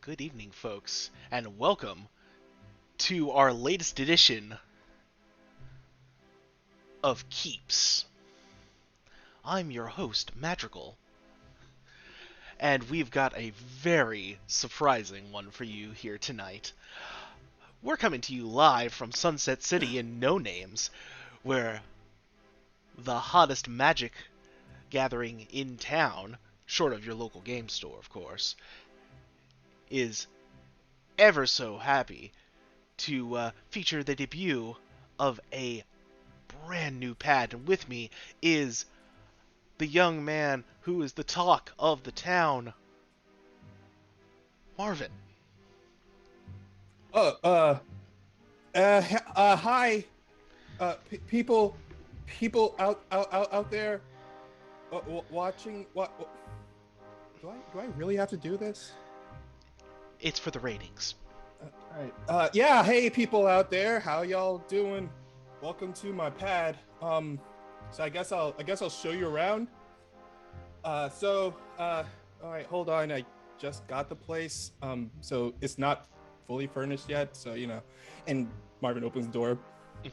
Good evening, folks, and welcome to our latest edition of Keeps. I'm your host, Madrigal, and we've got a very surprising one for you here tonight. We're coming to you live from Sunset City in No Names, where the hottest magic gathering in town, short of your local game store, of course, is ever so happy to feature the debut of a brand new pad. And with me is the young man who is the talk of the town, Marvin. Oh, hi, people, out there, watching. What? Do I really have to do this? It's for the ratings. All right. Yeah. Hey, people out there, how y'all doing? Welcome to my pad. So I guess I'll show you around. All right, hold on. I just got the place. So it's not fully furnished yet. So and Marvin opens the door,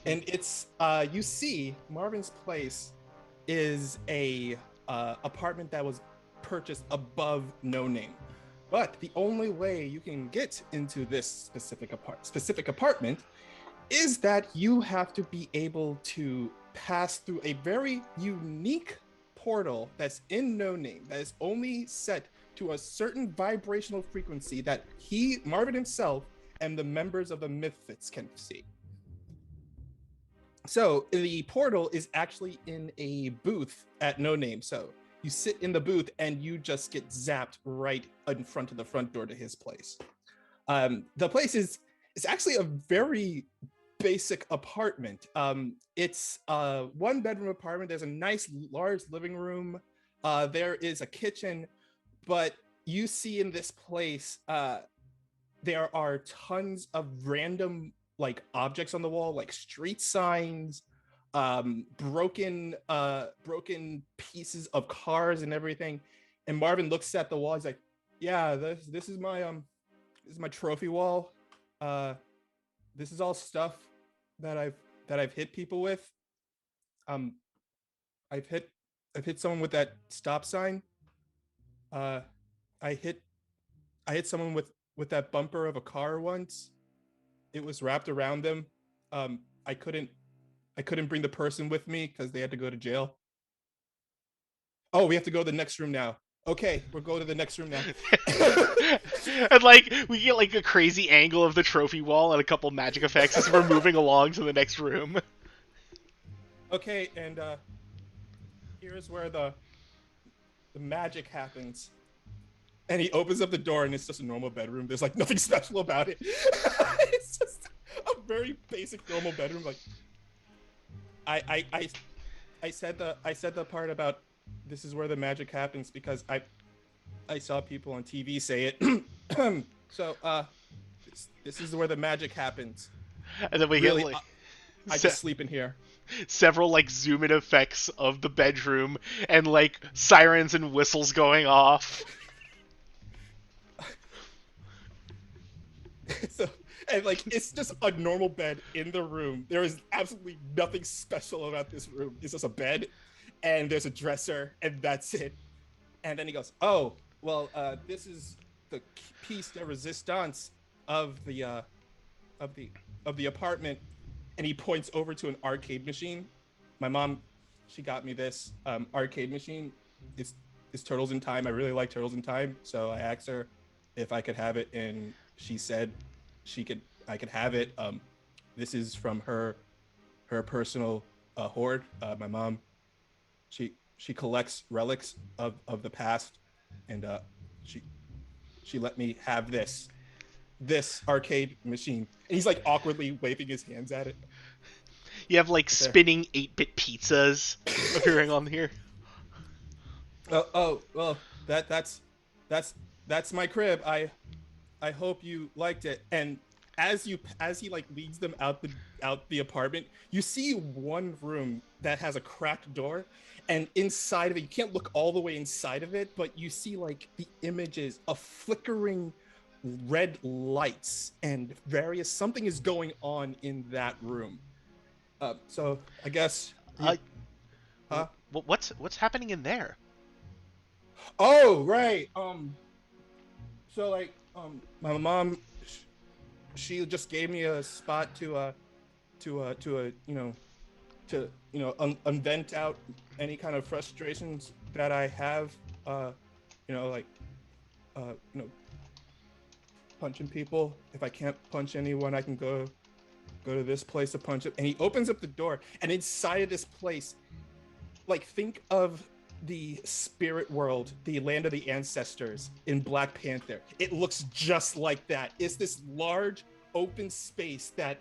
and it's you see Marvin's place is a apartment that was purchased above no name. But the only way you can get into this specific apartment is that you have to be able to pass through a very unique portal that's in no name, that is only set to a certain vibrational frequency that Marvin himself, and the members of the Mythfits can see. So the portal is actually in a booth at no name. So you sit in the booth and you just get zapped right in front of the front door to his place. The place is actually a very basic apartment. It's a one bedroom apartment. There's a nice large living room. There is a kitchen, but you see in this place, there are tons of random like objects on the wall, like street signs, broken pieces of cars and everything. And Marvin looks at the wall. He's like, "Yeah, this is my trophy wall. This is all stuff that I've hit people with. Um, I've hit someone with that stop sign. Uh, I hit someone with that bumper of a car once. It was wrapped around them. Um, I couldn't bring the person with me because they had to go to jail. Oh, we have to go to the next room now. Okay, we'll go to the next room now." And like we get like a crazy angle of the trophy wall and a couple magic effects as we're moving along to the next room. Okay, and here's where the magic happens. And he opens up the door, and it's just a normal bedroom. There's like nothing special about it. It's just a very basic normal bedroom. Like I said the part about this is where the magic happens because I saw people on TV say it. So this is where the magic happens. And then we get Really, like I just sleep in here. several like zoom in effects of the bedroom and like sirens and whistles going off. So, and like it's just a normal bed in the room. There is absolutely nothing special about this room. It's just a bed, and there's a dresser, and that's it. And then he goes, "Oh, well, this is the piece de resistance of of the the apartment." And he points over to an arcade machine. My mom, she got me this arcade machine. It's Turtles in Time. I really like Turtles in Time, so I asked her if I could have it, and she said I could have it. This is from her personal hoard. My mom, she collects relics of the past, and she she let me have this arcade machine. And he's like awkwardly waving his hands at it. You have like There. spinning 8-bit pizzas appearing on here. Oh well, that's that's my crib. I hope you liked it. And as he like leads them out the apartment, you see one room that has a cracked door, and inside of it, you can't look all the way inside of it, but you see like the images of flickering red lights and various something is going on in that room. So I guess Uh, huh? what's happening in there? Oh, right. So like my mom she just gave me a spot to unvent out any kind of frustrations that I have. You know, like you know, punching people. If I can't punch anyone, I can go to this place to punch it. And he opens up the door, and inside of this place, like think of the spirit world, the land of the ancestors in Black Panther. It looks just like that. It's this large open space that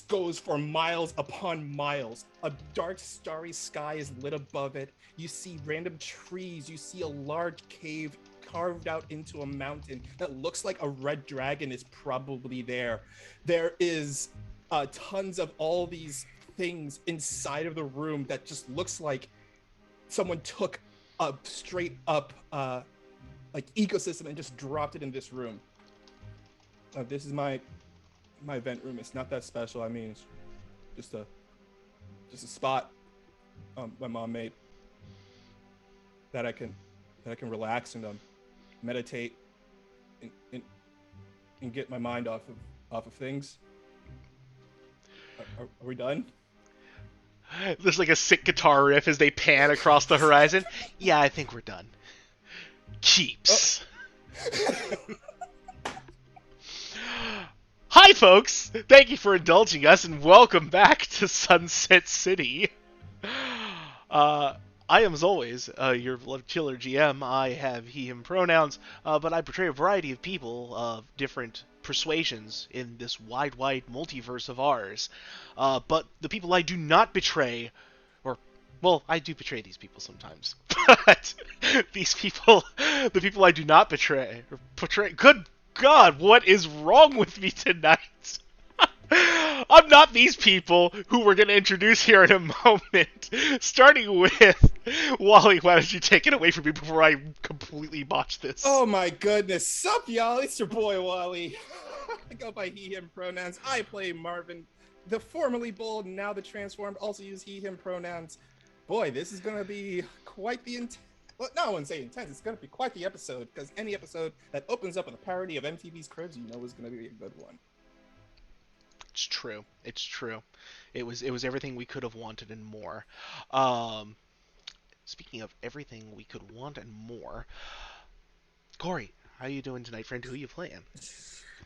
goes for miles upon miles. A dark, starry sky is lit above it. You see random trees. You see a large cave carved out into a mountain that looks like a red dragon is probably there. There is tons of all these things inside of the room that just looks like someone took a straight up like ecosystem and just dropped it in this room. This is my event room. It's not that special. I mean, it's just a spot my mom made that I can relax and meditate and, and get my mind off of things. Are we done? There's like a sick guitar riff as they pan across the horizon. Yeah, I think we're done. Keeps. Hi, folks! Thank you for indulging us, and welcome back to Sunset City. Uh, I am, as always, your killer GM. I have he, him pronouns, but I portray a variety of people of different persuasions in this wide, wide multiverse of ours. But the people I do not betray, or, well, I do betray these people sometimes, but these people, the people I do not betray, or portray, good God, what is wrong with me tonight? I'm not these people who we're going to introduce here in a moment. Starting with Wally, why don't you take it away from me before I completely botch this? Oh my goodness. Sup, y'all? It's your boy Wally. I go by he, him pronouns. I play Marvin, the formerly bold, now the transformed, also use he, him pronouns. Boy, this is going to be quite the well, no, I wouldn't say intense. It's going to be quite the episode, because any episode that opens up with a parody of MTV's Cribs, you know is going to be a good one. It's true. It's true. It was everything we could have wanted and more. Um, Speaking of everything we could want and more, Corey, how you doing tonight, friend? Who you playing?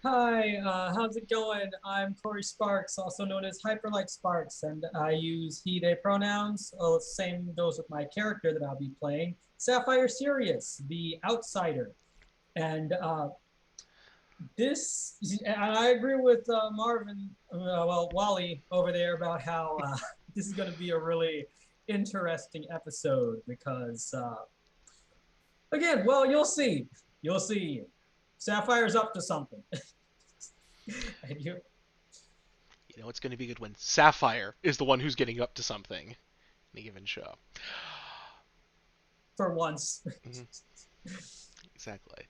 Hi, how's it going? I'm Corey Sparks, also known as Hyperlight Sparks, and I use he, they pronouns. Same goes with my character that I'll be playing, Sapphire Sirius, the outsider. And and I agree with Marvin, Wally over there about how this is going to be a really interesting episode because, again, well, you'll see. You'll see. Sapphire's up to something. And You know, it's going to be good when Sapphire is the one who's getting up to something in a given show. for once. Mm-hmm. Exactly.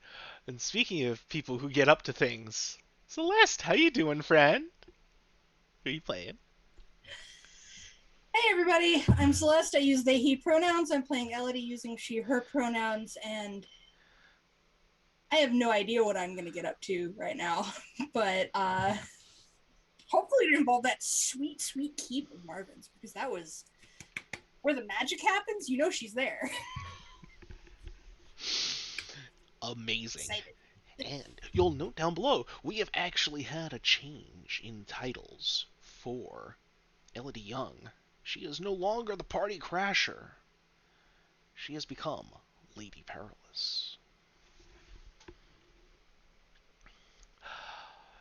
And speaking of people who get up to things, Celeste, how you doing, friend? Who are you playing? Hey everybody, I'm Celeste. I use they, he pronouns. I'm playing Elodie using she, her pronouns, and I have no idea what I'm going to get up to right now, but hopefully it involved that sweet, sweet keep of Marvin's, because that was where the magic happens. You know she's there. Amazing. Excited. And you'll note down below, we have actually had a change in titles for Elodie Young. She is no longer the party crasher. She has become Lady Perilous.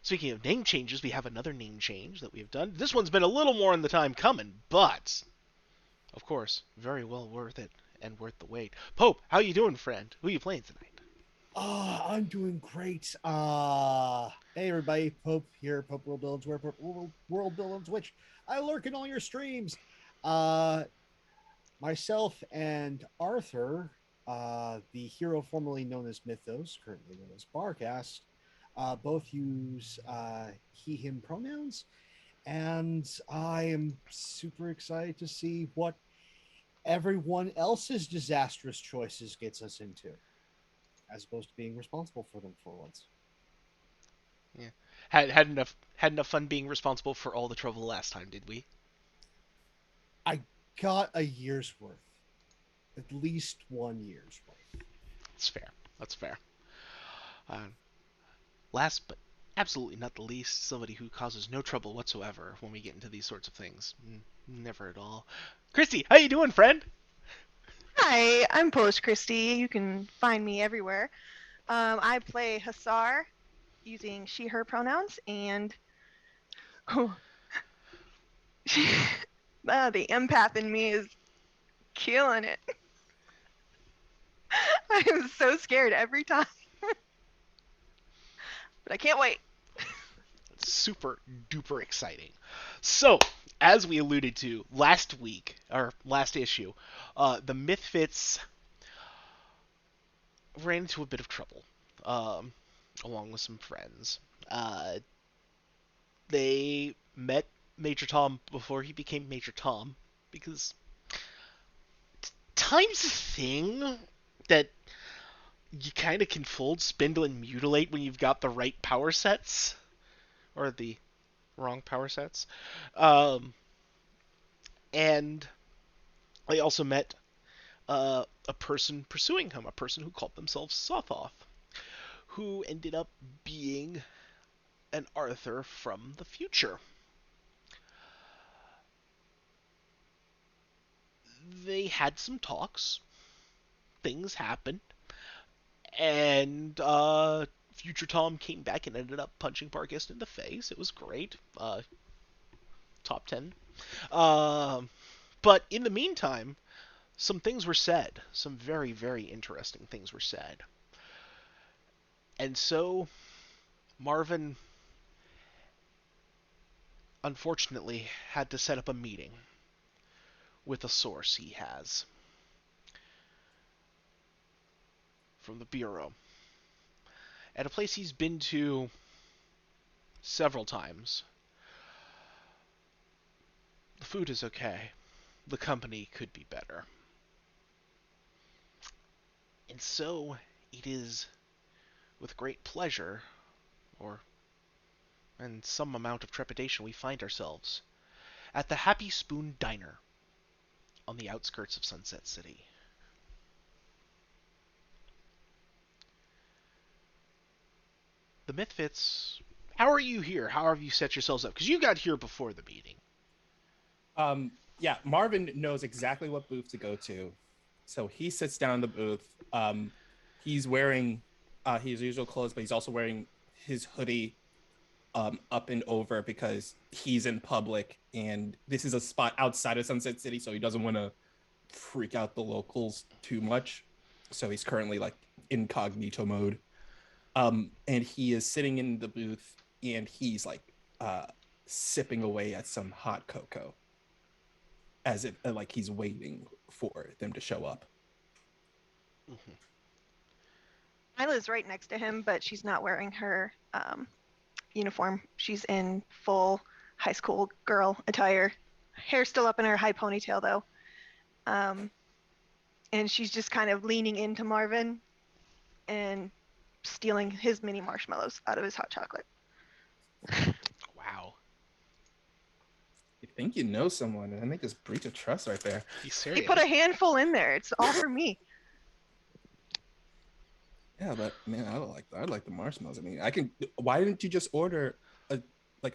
Speaking of name changes, we have another name change that we have done. This one's been a little more in the time coming, but, of course, very well worth it and worth the wait. Pope, how you doing, friend? Who are you playing tonight? I'm doing great. Hey everybody, Pope here, Pope World Builds, where World Builds, which I lurk in all your streams. Myself and Arthur, the hero formerly known as Mythos, currently known as Barcast, Both use he, him pronouns, and I am super excited to see what everyone else's disastrous choices gets us into, as opposed to being responsible for them for once. Yeah. Had enough fun being responsible for all the trouble last time, did we? I got a year's worth, at least 1 year's worth. That's fair. That's fair. Uh, Last but absolutely not the least, somebody who causes no trouble whatsoever when we get into these sorts of things. Never at all. Christy, how you doing, friend? Hi, I'm Polish Christy. You can find me everywhere. I play Hussar using she, her pronouns, and oh, the empath in me is killing it. I am so scared every time, but I can't wait. It's super duper exciting. So, as we alluded to last week, or last issue, the Mythfits ran into a bit of trouble, um, along with some friends. They met Major Tom before he became Major Tom, because time's a thing that you kind of can fold, spindle, and mutilate when you've got the right power sets, or the wrong power sets. Um, and I also met a person pursuing him, a person who called themselves Sothoth, who ended up being an Arthur from the future. They had some talks, things happened, and Future Tom came back and ended up punching Barghest in the face. It was great. Top 10. But in the meantime, some things were said. Some very, very interesting things were said. And so, Marvin, unfortunately, had to set up a meeting with a source he has from the B.O.O. at a place he's been to several times. The food is okay. The company could be better. And so, it is with great pleasure, or and some amount of trepidation, we find ourselves at the Happy Spoon Diner on the outskirts of Sunset City. The Mythfits, how are you here? How have you set yourselves up? Because you got here before the meeting. Yeah, Marvin knows exactly what booth to go to, so he sits down in the booth. He's wearing his usual clothes, but he's also wearing his hoodie up and over because he's in public, and this is a spot outside of Sunset City, so he doesn't want to freak out the locals too much. So he's currently like incognito mode. And he is sitting in the booth, and he's like sipping away at some hot cocoa, as if like he's waiting for them to show up. Mm-hmm. Isla's right next to him, but she's not wearing her uniform. She's in full high school girl attire. Hair still up in her high ponytail, though. And she's just kind of leaning into Marvin and stealing his mini marshmallows out of his hot chocolate. Wow. You think you know someone, and they just breach of trust right there. He's He serious. put a handful in there. It's all for me. Yeah, but man, I like the marshmallows. I mean, I can. Why didn't you just order a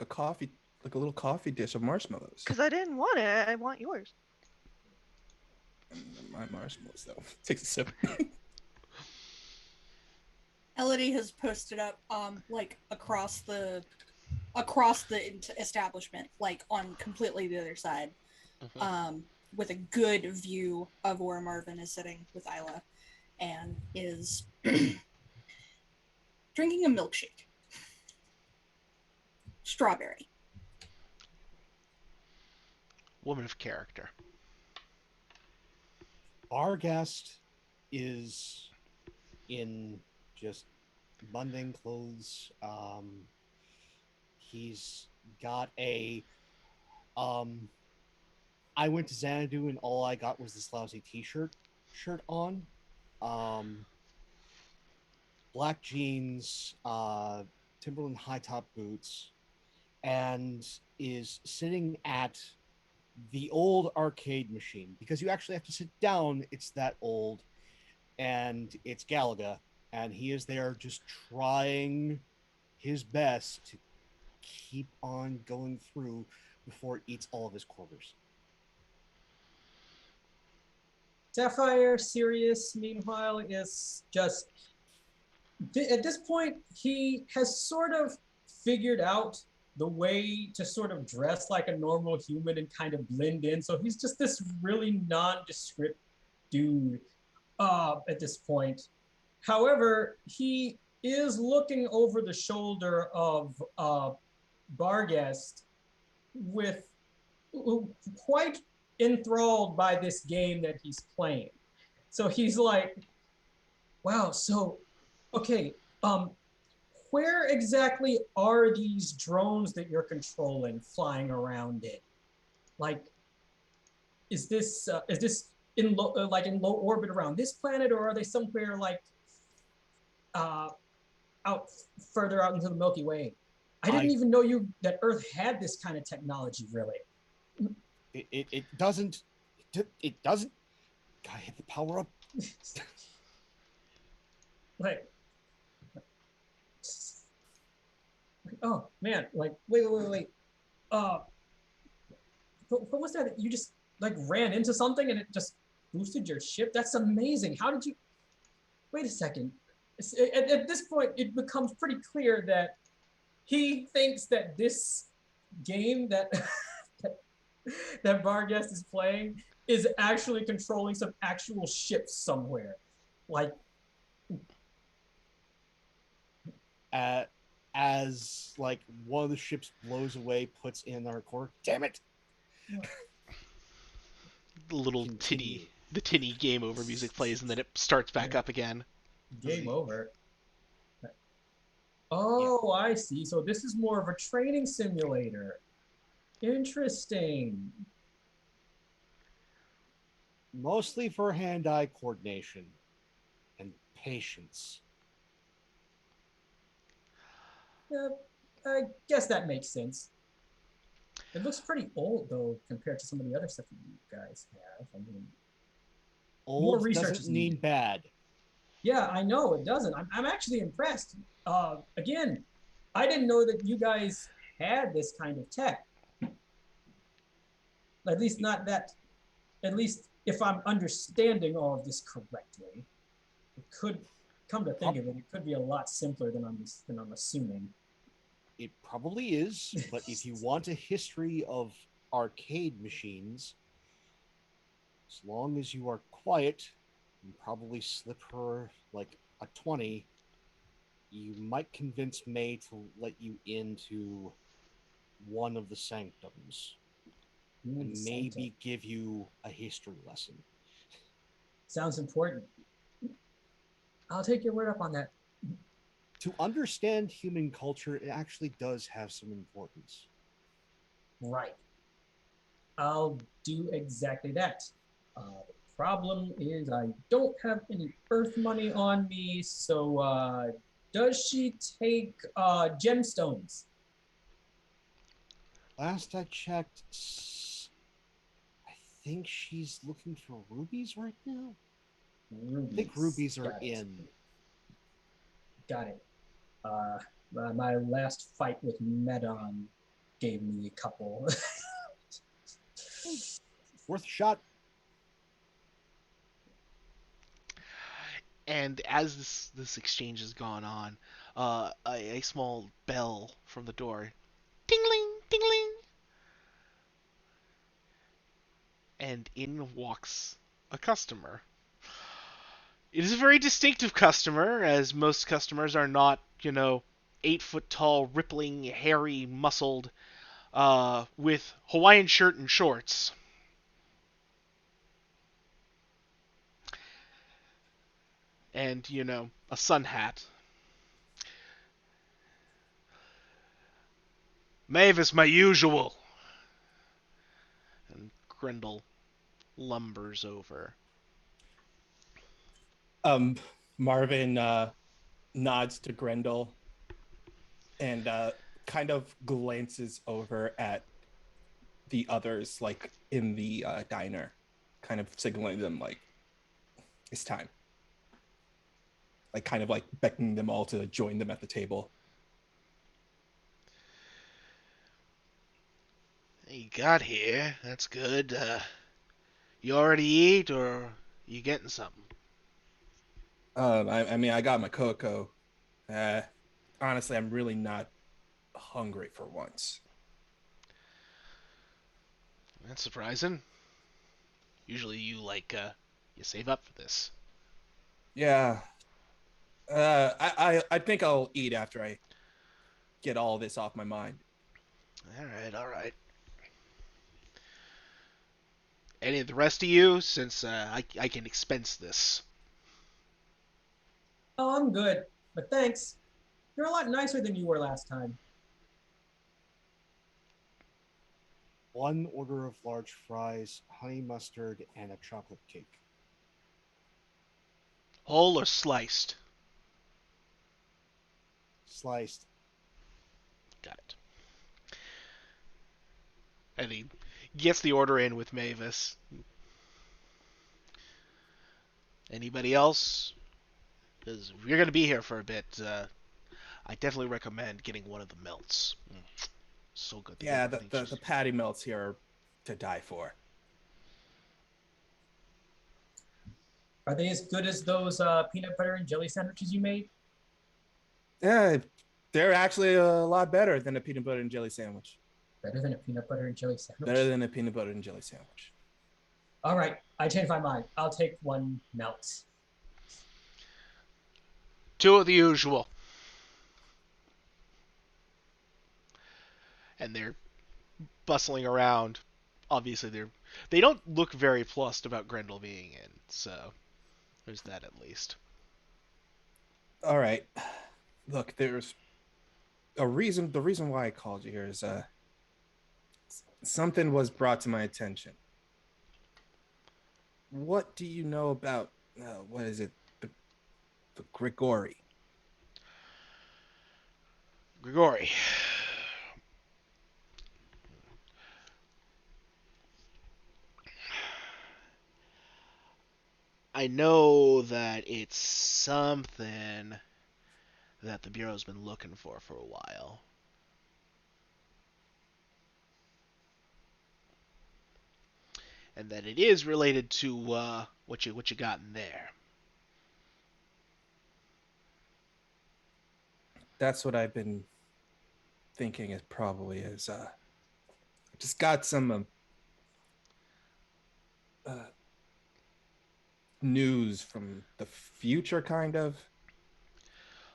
coffee, like a little coffee dish of marshmallows? Because I didn't want it. I want yours. My marshmallows though. Takes a sip. Elodie has posted up like across the establishment, like on completely the other side, Mm-hmm. with a good view of where Marvin is sitting with Isla, and is drinking a milkshake. Strawberry. Woman of character. Our guest is in just mundane clothes. He's got a I went to Xanadu and all I got was this lousy shirt on. Um, Black jeans, Timberland high top boots, and is sitting at the old arcade machine because you actually have to sit down. It's that old, and it's Galaga, and he is there just trying his best to keep on going through before it eats all of his quarters. Sapphire, Sirius, meanwhile, is just at this point he has sort of figured out the way to sort of dress like a normal human and kind of blend in. So he's just this really nondescript dude at this point. However, he is looking over the shoulder of Barghest with quite enthralled by this game that he's playing. So he's like, wow, so okay, where exactly are these drones that you're controlling flying around in? Like, is this in low orbit around this planet, or are they somewhere like out further out into the Milky Way? I didn't even know that Earth had this kind of technology, really. It doesn't. It doesn't. Gotta hit the power up. Like, oh man, like wait. What was that? You just like ran into something and it just boosted your ship? That's amazing. How did you? Wait a second. At this point, it becomes pretty clear that he thinks that this game that that Barghest is playing is actually controlling some actual ships somewhere. Like, as like one of the ships blows away, puts in our core. Damn it! The little Continue. tinny game over music plays, and then it starts back up again. game over. Oh, I see. So this is more of a training simulator. Interesting. Mostly for hand-eye coordination and patience. Yeah, I guess that makes sense. It looks pretty old though compared to some of the other stuff that you guys have. I mean, more Old research doesn't is mean needed. bad. Yeah, I know it doesn't. I'm actually impressed. Again, I didn't know that you guys had this kind of tech. At least not that. At least if I'm understanding all of this correctly, it could come to think of it. It could be a lot simpler than I'm assuming. It probably is, but if you want a history of arcade machines, as long as you are quiet and probably slip her like a 20, you might convince May to let you into one of the sanctums and maybe give you a history lesson. Sounds important. I'll take your word up on that. To understand human culture, it actually does have some importance. Right. I'll do exactly that. The problem is I don't have any Earth money on me, so does she take gemstones? Last I checked, I think she's looking for rubies right now. Rubies. I think rubies are in. Got it. My last fight with Medon gave me a couple. Worth a shot. And as this exchange has gone on, a small bell from the door, ding-ling, ding-ling, and in walks a customer. It is a very distinctive customer, as most customers are not, 8-foot tall, rippling, hairy, muscled, with Hawaiian shirt and shorts. And, a sun hat. Mavis, my usual. And Grendel lumbers over. Marvin nods to Grendel and kind of glances over at the others, like in the diner, kind of signaling them like it's time. Like kind of like beckoning them all to join them at the table. You got here. That's good. You already eat, or you getting something? I mean, I got my cocoa. Honestly, I'm really not hungry for once. That's surprising. Usually you you save up for this. Yeah. I think I'll eat after I get all this off my mind. All right. Any of the rest of you, since I can expense this. Oh, I'm good, but thanks. You're a lot nicer than you were last time. One order of large fries, honey mustard, and a chocolate cake. Whole or sliced? Sliced. Got it. And he gets the order in with Mavis. Anybody else? Because if you're going to be here for a bit, I definitely recommend getting one of the melts. So good. Yeah, the patty melts here are to die for. Are they as good as those peanut butter and jelly sandwiches you made? Yeah, they're actually a lot better than a peanut butter and jelly sandwich. Better than a peanut butter and jelly sandwich? Better than a peanut butter and jelly sandwich. All right, I changed my mind. I'll take one melt. Two of the usual. And they're bustling around. Obviously, they don't look very plussed about Grendel being in, so there's that at least. All right. Look, there's a reason. The reason why I called you here is something was brought to my attention. What do you know about what is it? The Grigori. Grigori. I know that it's something that the Bureau's been looking for a while. And that it is related to what you got in there. That's what I've been thinking. It probably is. I just got some news from the future, kind of.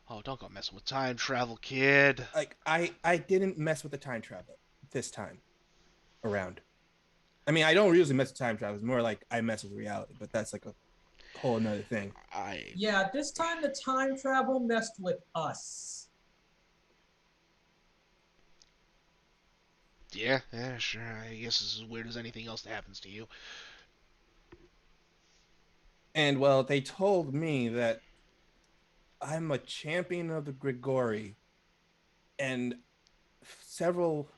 Oh, don't go messing with time travel, kid. Like I didn't mess with the time travel this time around. I mean, I don't usually mess with time travel. It's more like I mess with reality, but that's like a whole another thing. Yeah, this time the time travel messed with us. Yeah, sure. I guess it's as weird as anything else that happens to you. And well, they told me that I'm a champion of the Grigori, and several,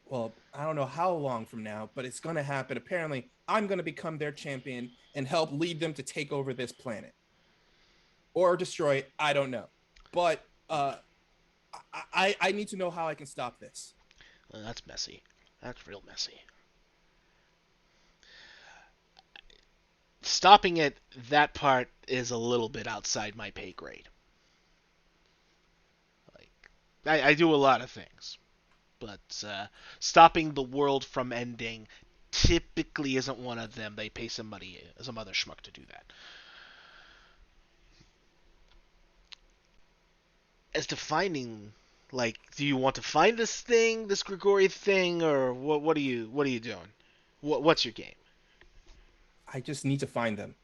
well, I don't know how long from now, but it's going to happen. Apparently, I'm going to become their champion and help lead them to take over this planet or destroy it. I don't know, but I need to know how I can stop this. Well, that's messy. That's real messy. Stopping it, that part is a little bit outside my pay grade. Like, I do a lot of things, but stopping the world from ending typically isn't one of them. They pay some other schmuck to do that. As to finding, like, do you want to find this thing, this Grigori thing, or what are you doing? What's your game? I just need to find them.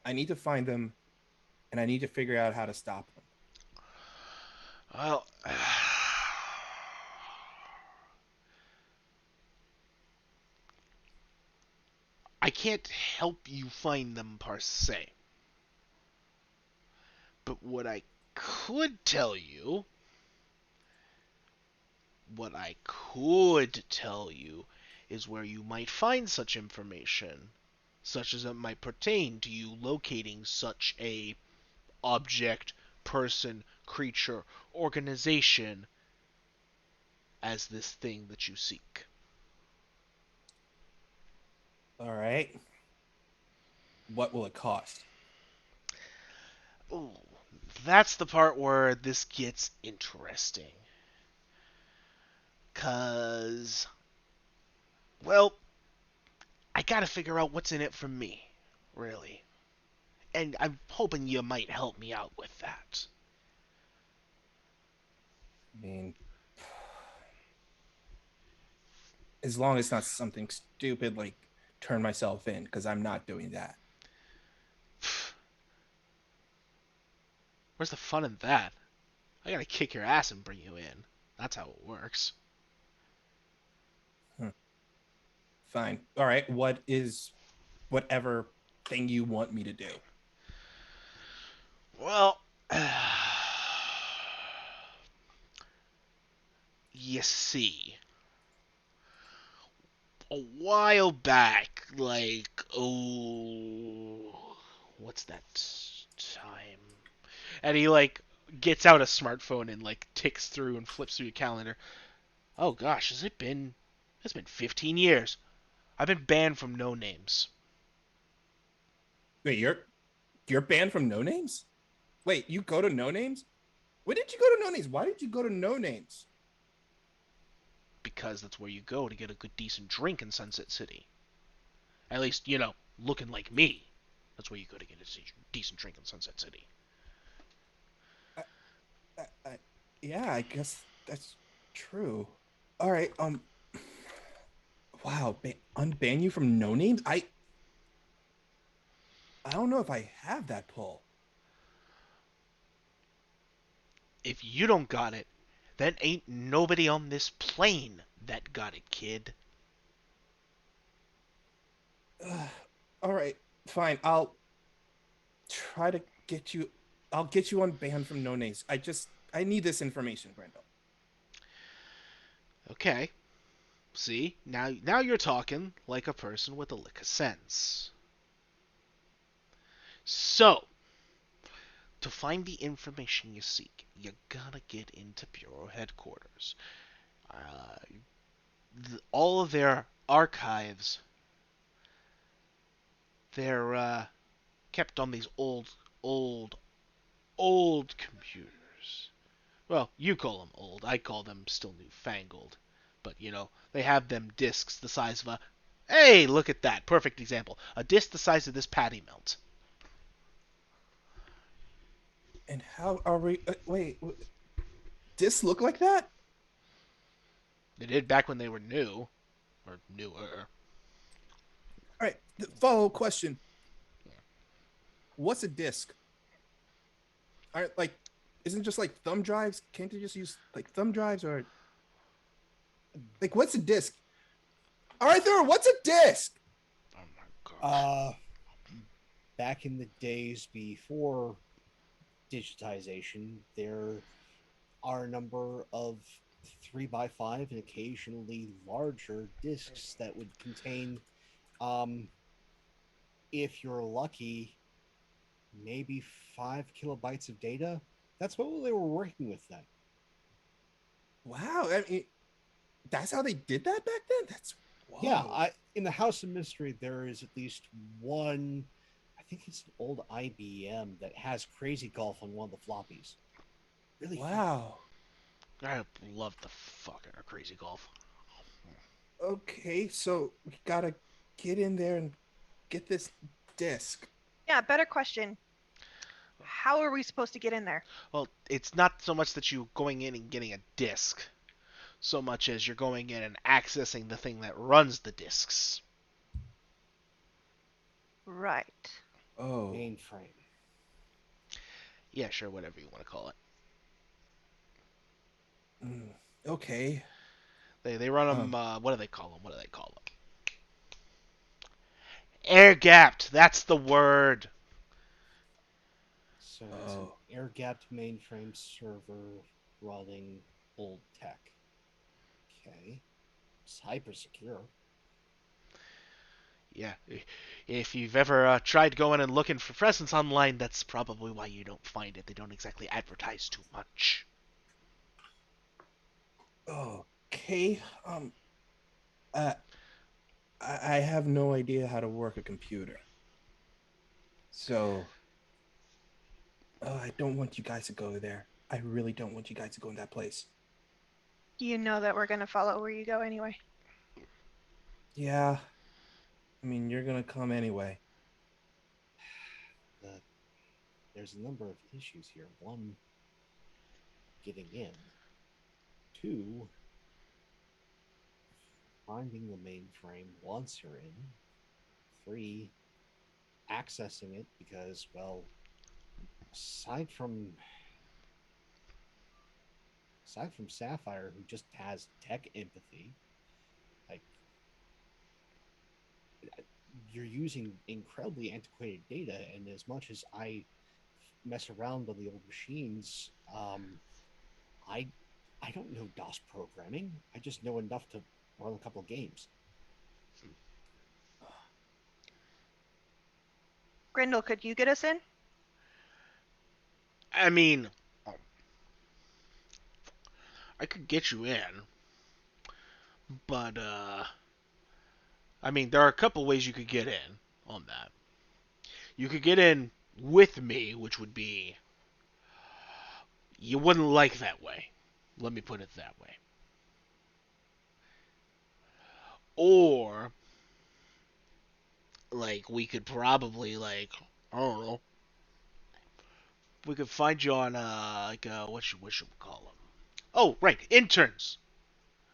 I need to find them, and I need to figure out how to stop them. Well, I can't help you find them per se. But what I could tell you is where you might find such information, such as it might pertain to you locating such a object, person, creature, organization as this thing that you seek. All right. What will it cost? Ooh, that's the part where this gets interesting. 'Cause, well, I gotta figure out what's in it for me, really. And I'm hoping you might help me out with that. I mean, as long as it's not something stupid like turn myself in, because I'm not doing that. Where's the fun in that? I gotta kick your ass and bring you in. That's how it works. Fine. All right. What is whatever thing you want me to do? Well, you see, a while back, what's that time? And he gets out a smartphone and ticks through and flips through your calendar. Oh gosh, it's been 15 years. I've been banned from No Names. Wait, you're banned from No Names? Wait, you go to No Names? When did you go to No Names? Why did you go to No Names? Because that's where you go to get a good decent drink in Sunset City. At least, looking like me. That's where you go to get a decent drink in Sunset City. I, yeah, I guess that's true. All right. Wow. Unban you from No Names? I don't know if I have that pull. If you don't got it, then ain't nobody on this plane that got it, kid. All right. Fine. I'll try to get you. I'll get you unbanned from No Names. I need this information, Brando. Okay. See? Now you're talking like a person with a lick of sense. So, to find the information you seek, you gotta get into Bureau headquarters. Uh, all of their archives, they're kept on these old, old computers. Well, you call them old. I call them still newfangled. But, they have them discs the size of a... Hey, look at that. Perfect example. A disc the size of this patty melt. And how are we? Wait, this look like that? They did back when they were new. Or newer. All right. The follow question: what's a disc? All right, isn't it just like thumb drives? Can't they just use like thumb drives or what's a disc? Arthur, what's a disc? Oh my gosh. Back in the days before digitization, there are a number of 3x5 and occasionally larger discs that would contain, if you're lucky, maybe 5 kilobytes of data. That's what they were working with then. Wow, I mean, that's how they did that back then. Whoa. Yeah. In the House of Mystery, there is at least one. I think it's an old IBM that has Crazy Golf on one of the floppies. Really? Wow. I love the fuck out of Crazy Golf. Okay, so we gotta get in there and get this disc. Yeah, better question. How are we supposed to get in there? Well, it's not so much that you're going in and getting a disc, so much as you're going in and accessing the thing that runs the discs. Right. Oh. Mainframe. Yeah, sure, whatever you want to call it. Okay. They run them. What do they call them? Air gapped. That's the word. So it's an Oh. air-gapped mainframe server running old tech. Okay. It's hyper secure. Yeah. If you've ever tried going and looking for presents online, that's probably why you don't find it. They don't exactly advertise too much. Okay. Uh, I have no idea how to work a computer. So, I don't want you guys to go there. I really don't want you guys to go in that place. You know that we're gonna follow where you go anyway. Yeah. I mean, you're gonna come anyway. There's a number of issues here. One, getting in. Two, finding the mainframe once you're in. Three, accessing it because, well, aside from Sapphire, who just has tech empathy, like you're using incredibly antiquated data, and as much as I mess around on the old machines, I I don't know DOS programming. I just know enough to run a couple games. Grindel, could you get us in? I mean, I could get you in, but I mean, there are a couple ways you could get in on that. You could get in with me, which would be you wouldn't like that way. Let me put it that way. Or like we could probably like I don't know. We could find you on like what should we call them? Oh, right, interns.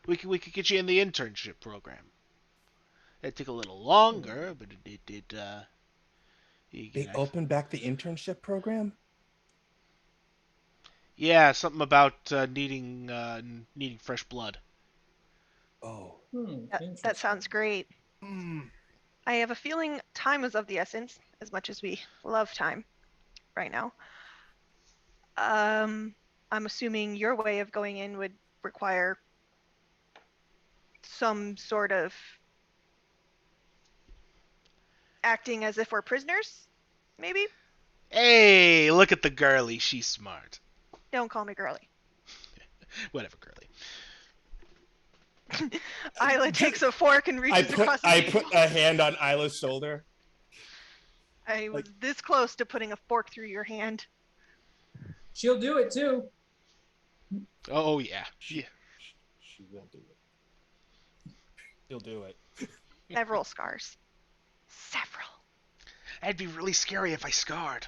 We could get you in the internship program. It'd take a little longer, but it did. You could They actually, opened back the internship program? yeah, something about needing fresh blood. Oh. That sounds great. Hmm. I have a feeling time is of the essence, as much as we love time right now. I'm assuming your way of going in would require some sort of acting as if we're prisoners, maybe? Hey, look at the girly. She's smart. Don't call me girly. Whatever, girly. Isla takes a fork and reaches across the I table. put a hand on Isla's shoulder. I was this close to putting a fork through your hand. She'll do it too. Oh yeah. Yeah. She will do it. He'll do it. Several scars. Several. That'd be really scary if I scarred.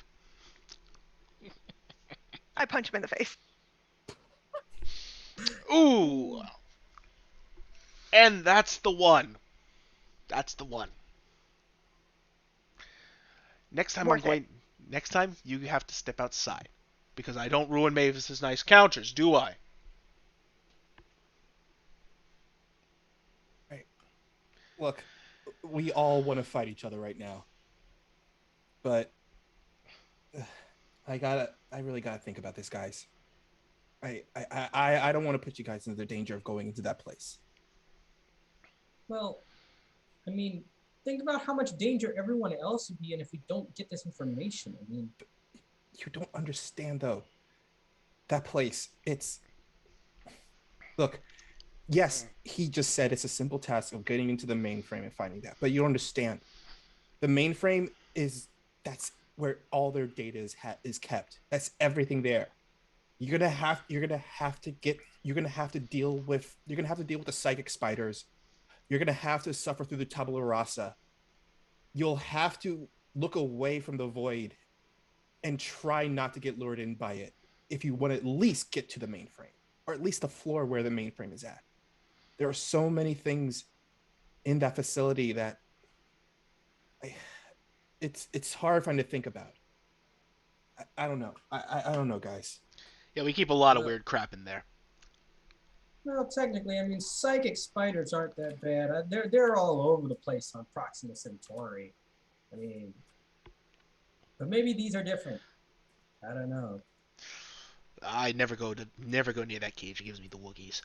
I punch him in the face. Ooh. And that's the one. That's the one. Next time Worth it. Next time you have to step outside because I don't ruin Mavis's nice counters, do I? Right. Look, we all want to fight each other right now. But I really gotta think about this, guys. I don't want to put you guys into the danger of going into that place. Well, I mean, think about how much danger everyone else would be in if we don't get this information. I mean, You don't understand though. That place, look, yes, he just said it's a simple task of getting into the mainframe and finding that, but you don't understand. The mainframe that's where all their data is kept. That's everything there. You're gonna have to deal with the psychic spiders. You're gonna have to suffer through the tabula rasa. You'll have to look away from the void and try not to get lured in by it if you want to at least get to the mainframe, or at least the floor where the mainframe is at. There are so many things in that facility that it's horrifying to think about. I don't know. I don't know, guys. Yeah, we keep a lot of Well- weird crap in there. well, technically, I mean, psychic spiders aren't that bad. They're all over the place on Proxima Centauri. I mean, but maybe these are different. I don't know. I never go near that cage. It gives me the woogies.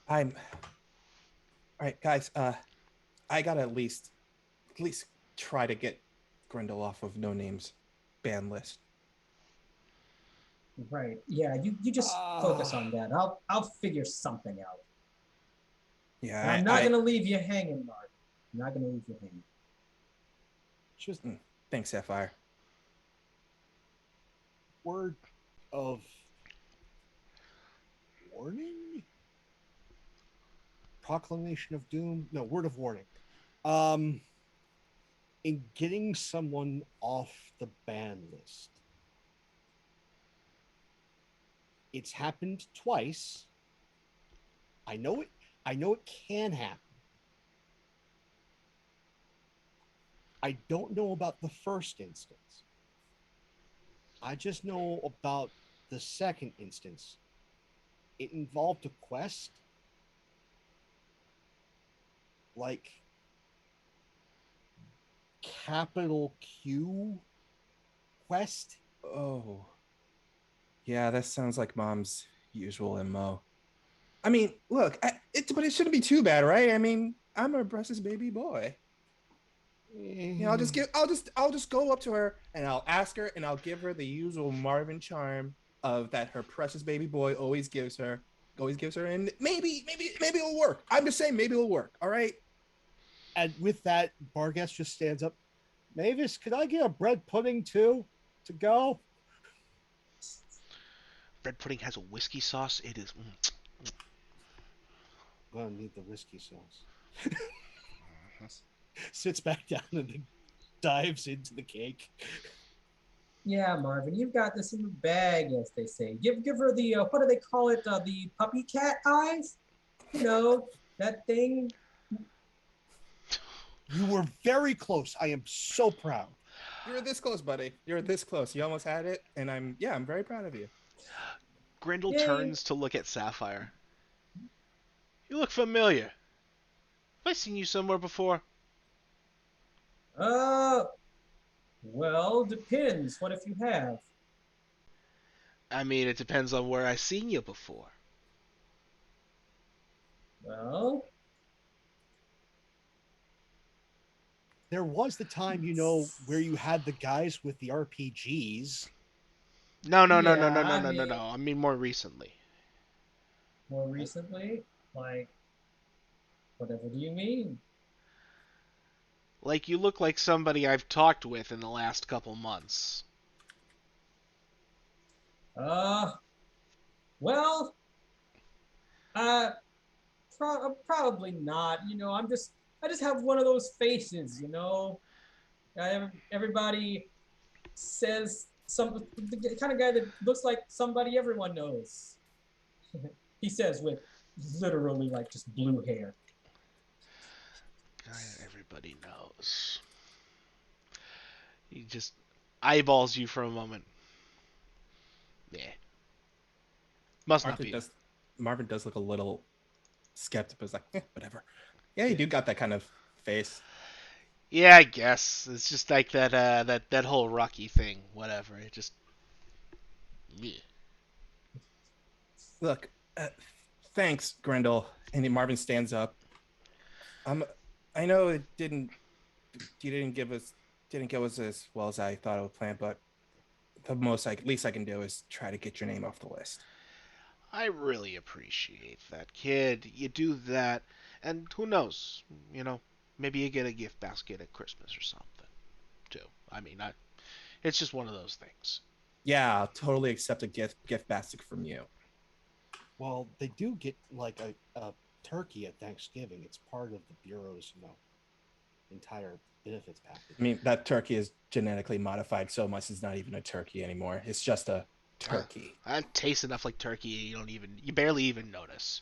I'm all right, guys. I gotta at least try to get Grendel off of No Name's ban list. Right. Yeah, you just focus on that. I'll figure something out. Yeah, And I'm not gonna leave you hanging, Mark. I'm not gonna leave you hanging. Just thanks, Sapphire. Word of warning? Proclamation of doom? No, word of warning. In getting someone off the ban list, it's happened twice. I know it can happen. I don't know about the first instance. I just know about the second instance. It involved a quest. Like capital Q quest. Oh, yeah, that sounds like Mom's usual MO. I mean, look, but it shouldn't be too bad, right? I mean, I'm her precious baby boy. You know, I'll just go up to her and I'll ask her and I'll give her the usual Marvin charm of that her precious baby boy always gives her, and maybe it'll work. I'm just saying, maybe it'll work. All right. And with that, Bargas just stands up. Mavis, could I get a bread pudding too to go? Bread pudding has a whiskey sauce. It is. I'm gonna need the whiskey sauce. Sits back down and then dives into the cake. Yeah, Marvin, you've got this in the bag, as they say. Give her the what do they call it? The puppy cat eyes. You know that thing. You were very close. I am so proud. You're this close, buddy. You're this close. You almost had it, and I'm very proud of you. Grendel Yay. turns to look at Sapphire. You look familiar. Have I seen you somewhere before? Well, depends. What if you have? I mean, it depends on where I seen you before. Well, There was the time, where you had the guys with the RPGs. No. I mean, I mean more recently. more recently, like, whatever do you mean? Like you look like somebody I've talked with in the last couple months. Well, probably not. I just have one of those faces. Everybody says the kind of guy that looks like somebody everyone knows. He says with literally like just blue hair. Guy everybody knows. He just eyeballs you for a moment. Yeah. Must not be. Marvin does look a little skeptical. It's like, whatever. Yeah, you do got that kind of face. Yeah, I guess it's just like that whole Rocky thing. Whatever. It just. Yeah. Look, thanks, Grendel. And then Marvin stands up. I know you didn't go as well as I thought it would plan, but the least I can do is try to get your name off the list. I really appreciate that, kid. You do that, and who knows? Maybe you get a gift basket at Christmas or something, too. I mean, it's just one of those things. Yeah, I'll totally accept a gift basket from you. Well, they do get like a turkey at Thanksgiving. It's part of the Bureau's, entire benefits package. I mean, that turkey is genetically modified so much it's not even a turkey anymore. It's just a turkey. That tastes enough like turkey you barely even notice.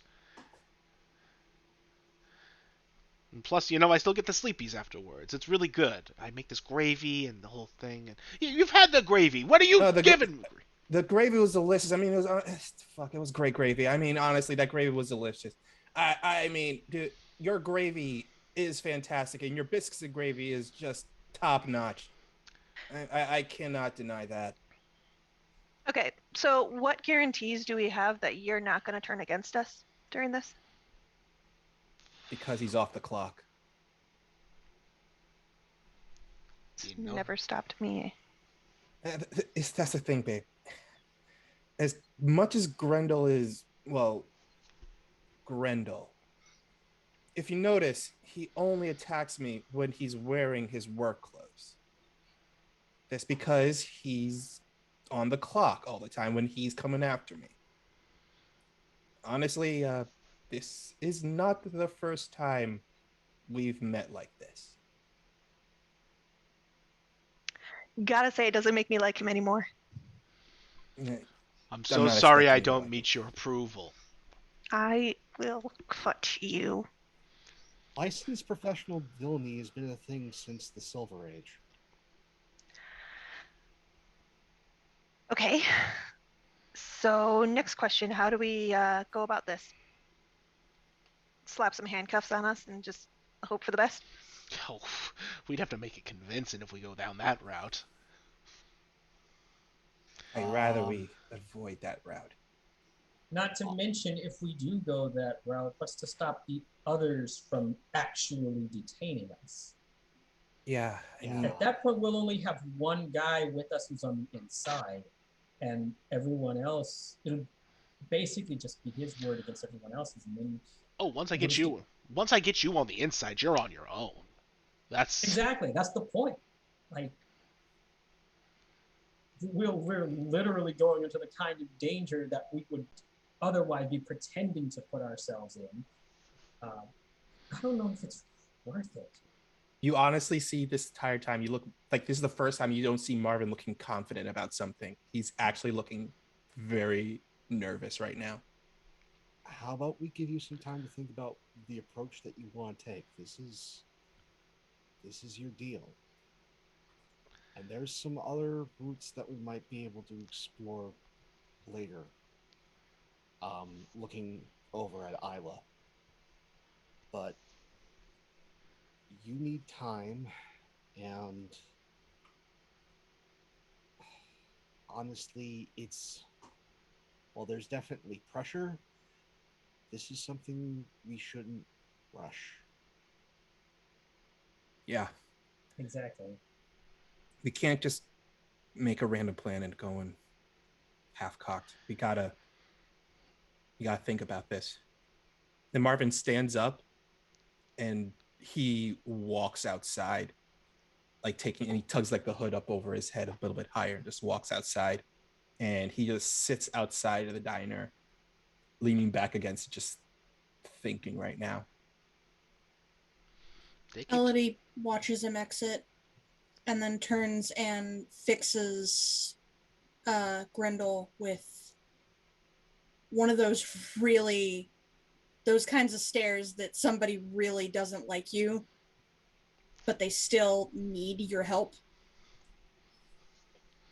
And plus, I still get the sleepies afterwards. It's really good. I make this gravy and the whole thing. And you've had the gravy. What are you giving me? The gravy was delicious. I mean, it was great gravy. I mean, honestly, that gravy was delicious. I mean, dude, your gravy is fantastic, and your biscuits and gravy is just top notch. I cannot deny that. Okay, so what guarantees do we have that you're not going to turn against us during this? Because he's off the clock. It's You know, never stopped me. That's the thing, babe. As much as Grendel is, well, Grendel, if you notice, he only attacks me when he's wearing his work clothes. That's because he's on the clock all the time when he's coming after me. Honestly, this is not the first time we've met like this. Gotta say, it doesn't make me like him anymore. I'm I'm so not sorry I expecting you to don't like meet your approval. I will cut you. Licensed professional villainy has been a thing since the Silver Age. Okay. So, next question. How do we go about this? Slap some handcuffs on us and just hope for the best? Oh, we'd have to make it convincing if we go down that route. I'd rather we avoid that route. Not to mention, if we do go that route, what's to stop the others from actually detaining us? Yeah, I mean, At that point, we'll only have one guy with us who's on the inside, and everyone else, it'll basically just be his word against everyone else's, and then Oh, once I we'll get just you, once I get you on the inside, you're on your own. That's exactly, that's the point. Like, we're literally going into the kind of danger that we would otherwise be pretending to put ourselves in. I don't know if it's worth it. you honestly see this entire time, you look like this is the first time you don't see Marvin looking confident about something. He's actually looking very nervous right now. How about we give you some time to think about the approach that you want to take? This is your deal. And there's some other routes that we might be able to explore later. Looking over at Isla. But you need time, and honestly, there's definitely pressure. This is something we shouldn't rush. Yeah, Exactly. we can't just make a random plan and go in half cocked. We gotta think about this. Then Marvin stands up and he walks outside, like and he tugs like the hood up over his head a little bit higher and just walks outside. And he just sits outside of the diner, leaning back against it, just thinking right now. they keep. Elodie watches him exit and then turns and fixes Grendel with one of those kinds of stares that somebody really doesn't like you, but they still need your help.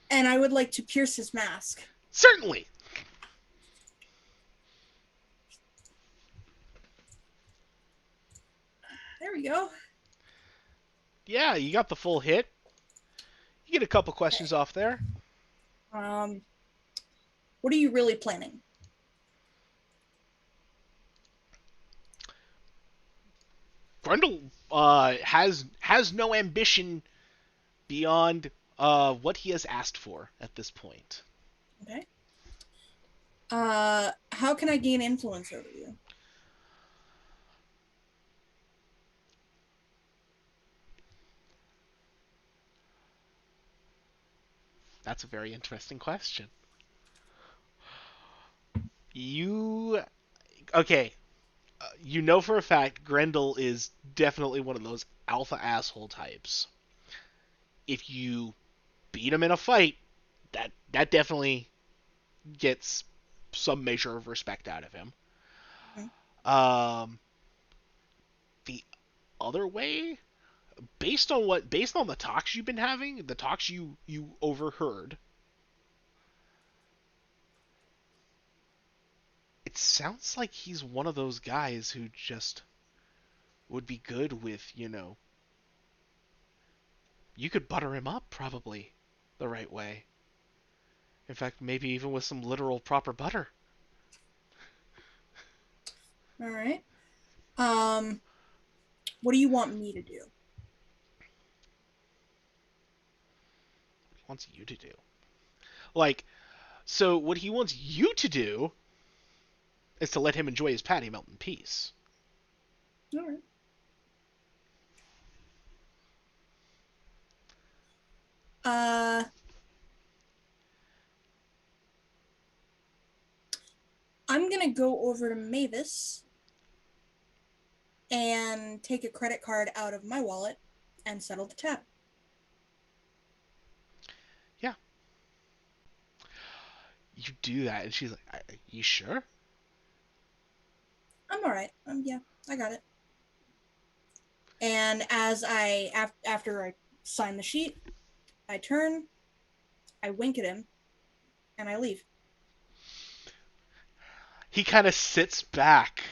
And I would like to pierce his mask. Certainly. There we go. Yeah, you got the full hit. You get a couple questions Okay. off there. What are you really planning? Grundle has no ambition beyond what he has asked for at this point. Okay. How can I gain influence over you? That's a very interesting question. You okay? You know for a fact Grendel is definitely one of those alpha asshole types. If you beat him in a fight, that definitely gets some measure of respect out of him. Okay. The other way, based on the talks you've been having, the talks you overheard, it sounds like he's one of those guys who just would be good with, you could butter him up probably the right way. In fact, maybe even with some literal proper butter. All right. What do you want me to do? What he wants you to do. Like, so what he wants you to do is to let him enjoy his patty melt in peace. All right. I'm gonna go over to Mavis and take a credit card out of my wallet and settle the tab. Yeah. You do that, and she's like, you sure? I'm all right. Yeah, I got it. And as after I sign the sheet, I turn, I wink at him, and I leave. He kind of sits back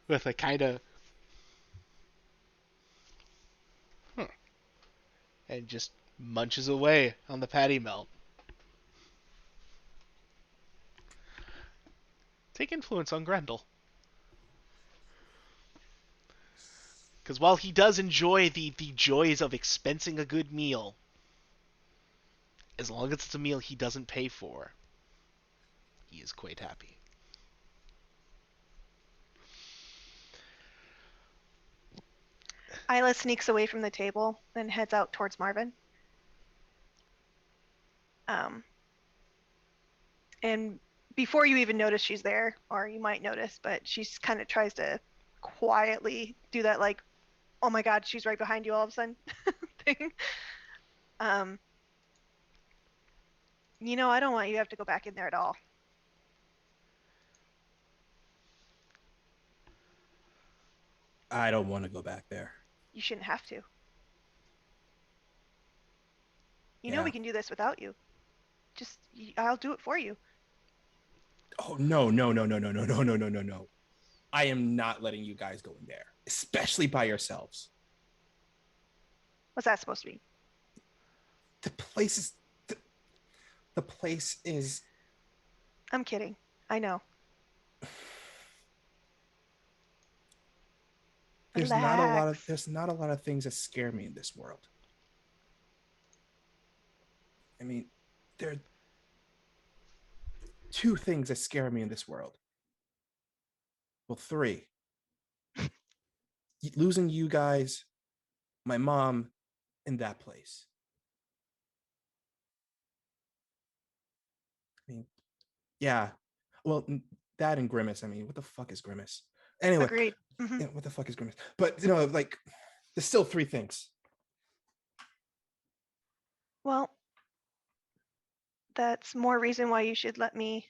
with a kind of, and just munches away on the patty melt. Take influence on Grendel. Because while he does enjoy the joys of expensing a good meal, as long as it's a meal he doesn't pay for, he is quite happy. Isla sneaks away from the table and heads out towards Marvin. And before you even notice she's there, or you might notice, but she kind of tries to quietly do that, like, oh my God, she's right behind you all of a sudden thing. I don't want you to have to go back in there at all. I don't want to go back there. You shouldn't have to. You know Yeah. we can do this without you. I'll do it for you. Oh, no, no, no, no, no, no, no, no, no, no, no. I am not letting you guys go in there, especially by yourselves. What's that supposed to be? The place is... The place is... I'm kidding. I know. There's Relax. not a lot of things that scare me in this world. I mean, there are two things that scare me in this world. Well, three. Losing you guys, my mom, and that place. I mean, yeah. Well, that and Grimace. I mean, what the fuck is Grimace? Anyway, Agreed. Mm-hmm. what the fuck is Grimace? But, like, there's still three things. Well, that's more reason why you should let me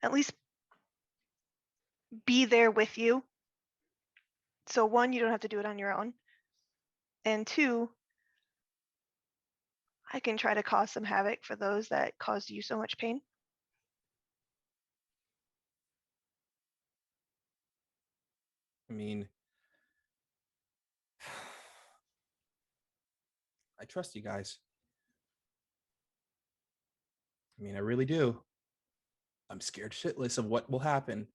at least be there with you. So one, you don't have to do it on your own. And two, I can try to cause some havoc for those that caused you so much pain. I mean, I trust you guys. I mean, I really do. I'm scared shitless of what will happen.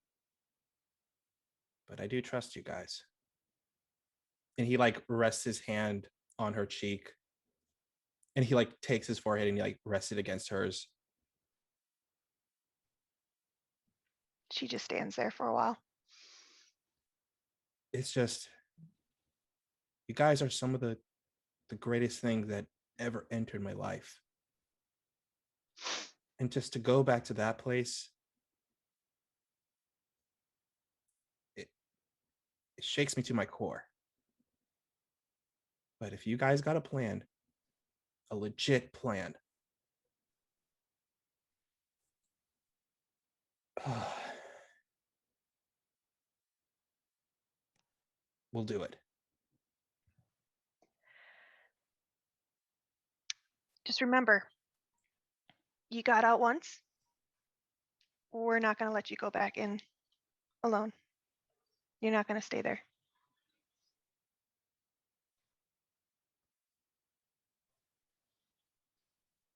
But I do trust you guys. And he like rests his hand on her cheek. And he like takes his forehead and he like rests it against hers. She just stands there for a while. It's just, you guys are some of the greatest things that ever entered my life. And just to go back to that place, it shakes me to my core. But if you guys got a plan, a legit plan, we'll do it. Just remember, you got out once. We're not going to let you go back in alone. You're not going to stay there.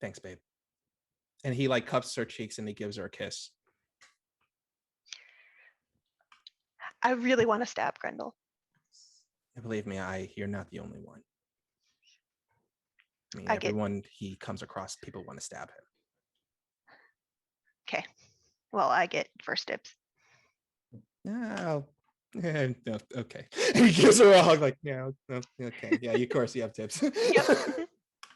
Thanks, babe. And he like cups her cheeks and he gives her a kiss. I really want to stab Grendel. And believe me, you're not the only one. I mean, I get- everyone he comes across, people want to stab him. Okay. Well, I get first dibs. No. No, okay. He gives her a hug, like, no, okay. Yeah, of course you have tips. Yep.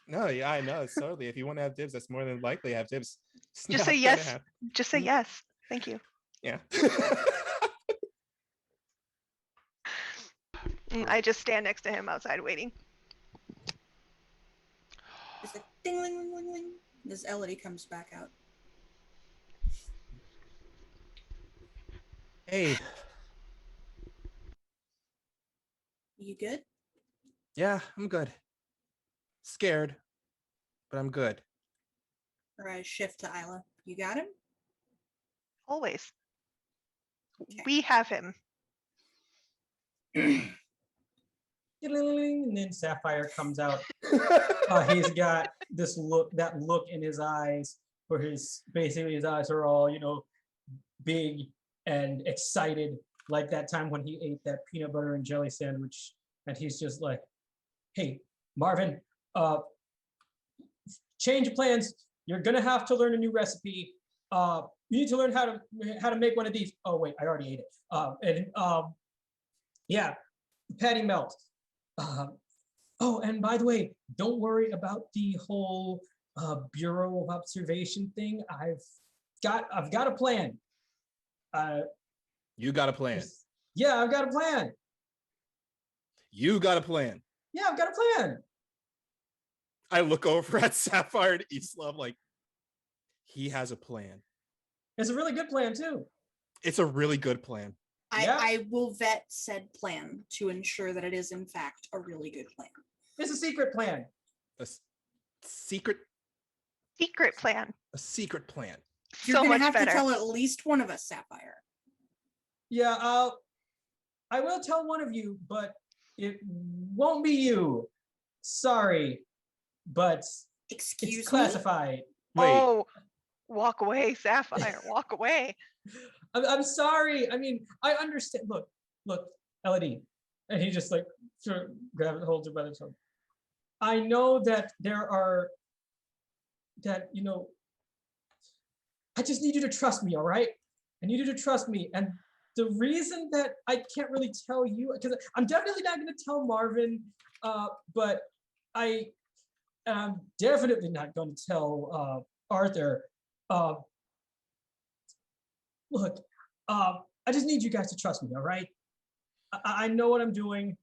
No, yeah, I know. It's totally. If you want to have dibs, that's more than likely to have dibs. It's Just not say gonna yes. happen. Just say yes. Thank you. Yeah. I just stand next to him outside waiting. It's like ding ling ling ling ling. This Elodie comes back out. Hey. You good? Yeah, I'm good. Scared, but I'm good. Or I shift to Isla. You got him? Always. Okay. We have him. And then Sapphire comes out. He's got that look in his eyes, where his eyes are all, big and excited, like that time when he ate that peanut butter and jelly sandwich, and he's just like, "Hey, Marvin, change of plans. You're gonna have to learn a new recipe. You need to learn how to make one of these. Oh wait, I already ate it. Yeah, patty melt. Oh, and by the way, don't worry about the whole Bureau of Observation thing. I've got a plan. You got a plan. Yeah, I've got a plan. You got a plan. Yeah, I've got a plan. I look over at Sapphire and Isla, like, he has a plan. It's a really good plan too. It's a really good plan. I will vet said plan to ensure that it is in fact a really good plan. It's a secret plan. A secret plan. A secret plan. You're So gonna much have better. to tell at least one of us, Sapphire. Yeah, I will tell one of you, but it won't be you. Sorry, but Excuse it's me? classified. Wait. Oh, walk away, Sapphire. Walk away. I'm sorry. I mean, I understand. Look, Elodie. And he just like sort of holds her by the shoulder. I know that I just need you to trust me, all right? I need you to trust me. And the reason that I can't really tell you, because I'm definitely not going to tell Marvin, but I'm definitely not going to tell Arthur. Look, I just need you guys to trust me, all right? I know what I'm doing.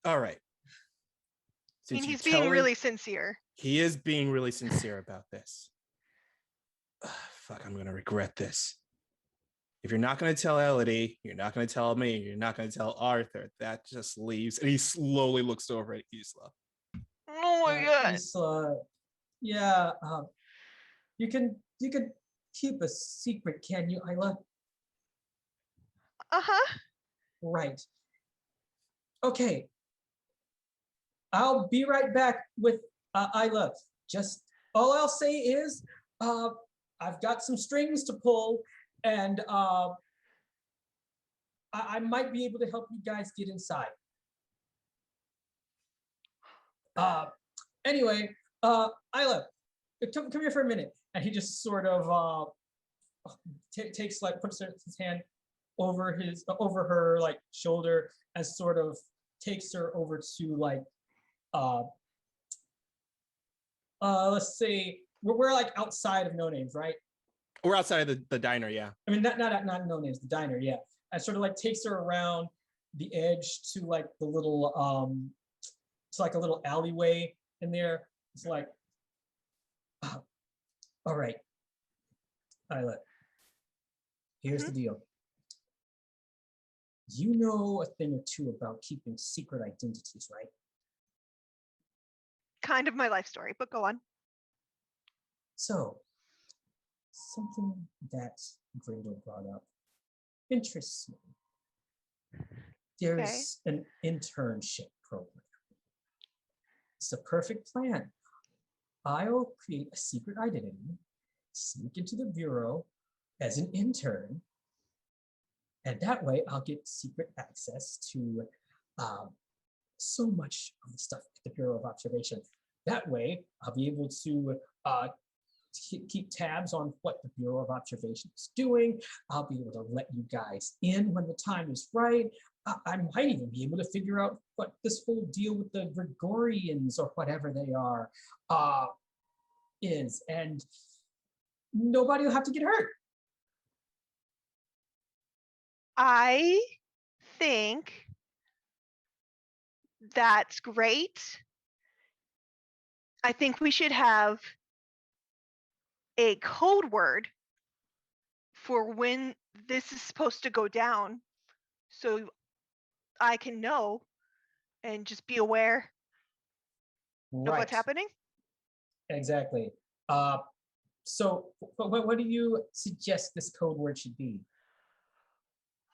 All right. I mean, he's being really sincere. He is being really sincere about this. Fuck, I'm gonna regret this. If you're not gonna tell Elodie, you're not gonna tell me, you're not gonna tell Arthur. That just leaves, and he slowly looks over at Isla. Oh my god. Isla, yeah, you can keep a secret, can you, Isla? Uh-huh. Right. Okay. I'll be right back with Isla. Just all I'll say is I've got some strings to pull, and I might be able to help you guys get inside. Anyway, Isla, come here for a minute. And he just sort of takes like puts his hand over her like shoulder and sort of takes her over to like let's see, we're like outside of No Names, right? We're outside of the diner, yeah. I mean, not No Names, the diner, yeah. And sort of like takes her around the edge to like the little it's like a little alleyway in there. It's like, all right, Isla, here's the deal. You know a thing or two about keeping secret identities, right? Kind of my life story, but go on. So, something that Grindel brought up interests me. There's an internship program. It's a perfect plan. I'll create a secret identity, sneak into the bureau as an intern, and that way I'll get secret access to so much of the stuff at the Bureau of Observation. That way I'll be able to keep tabs on what the Bureau of Observation is doing. I'll be able to let you guys in when the time is right. I might even be able to figure out what this whole deal with the Gregorians or whatever they are is, and nobody will have to get hurt. I think that's great. I think we should have a code word for when this is supposed to go down, so I can know and just be aware of what's happening. Exactly. So what do you suggest this code word should be?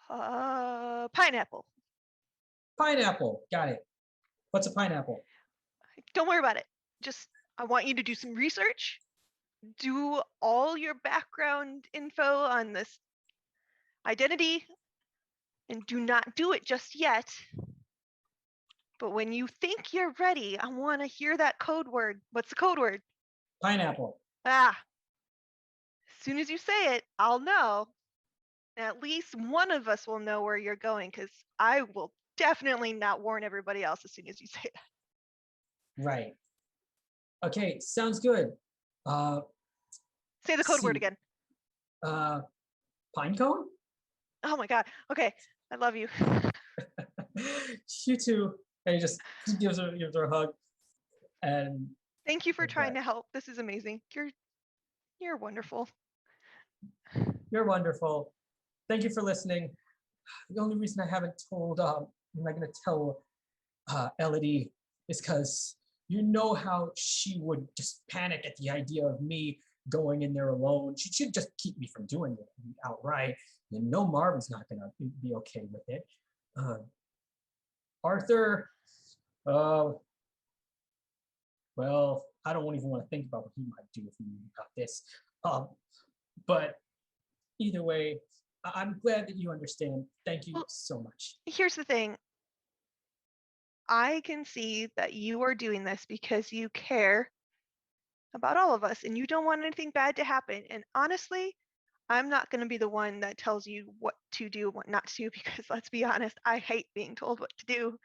Pineapple. Pineapple. Got it. What's a pineapple? Don't worry about it. Just, I want you to do some research. Do all your background info on this identity, and do not do it just yet. But when you think you're ready, I want to hear that code word. What's the code word? Pineapple. As soon as you say it, I'll know. At least one of us will know where you're going, because I will definitely not warn everybody else as soon as you say that. Right. Okay, sounds good. Say the code word again. Pine cone? Oh my God. Okay, I love you. You too. And he just gives her a hug. And thank you for trying to help. This is amazing. You're wonderful. You're wonderful. Thank you for listening. The only reason I haven't told, I'm not going to tell Elodie is because you know how she would just panic at the idea of me going in there alone. She should just keep me from doing it outright. You know Marvin's not going to be okay with it. Arthur, well, I don't even want to think about what he might do if he knew about this. But either way, I'm glad that you understand. Thank you so much. Here's the thing. I can see that you are doing this because you care about all of us and you don't want anything bad to happen. And honestly, I'm not going to be the one that tells you what to do, what not to do, because let's be honest, I hate being told what to do.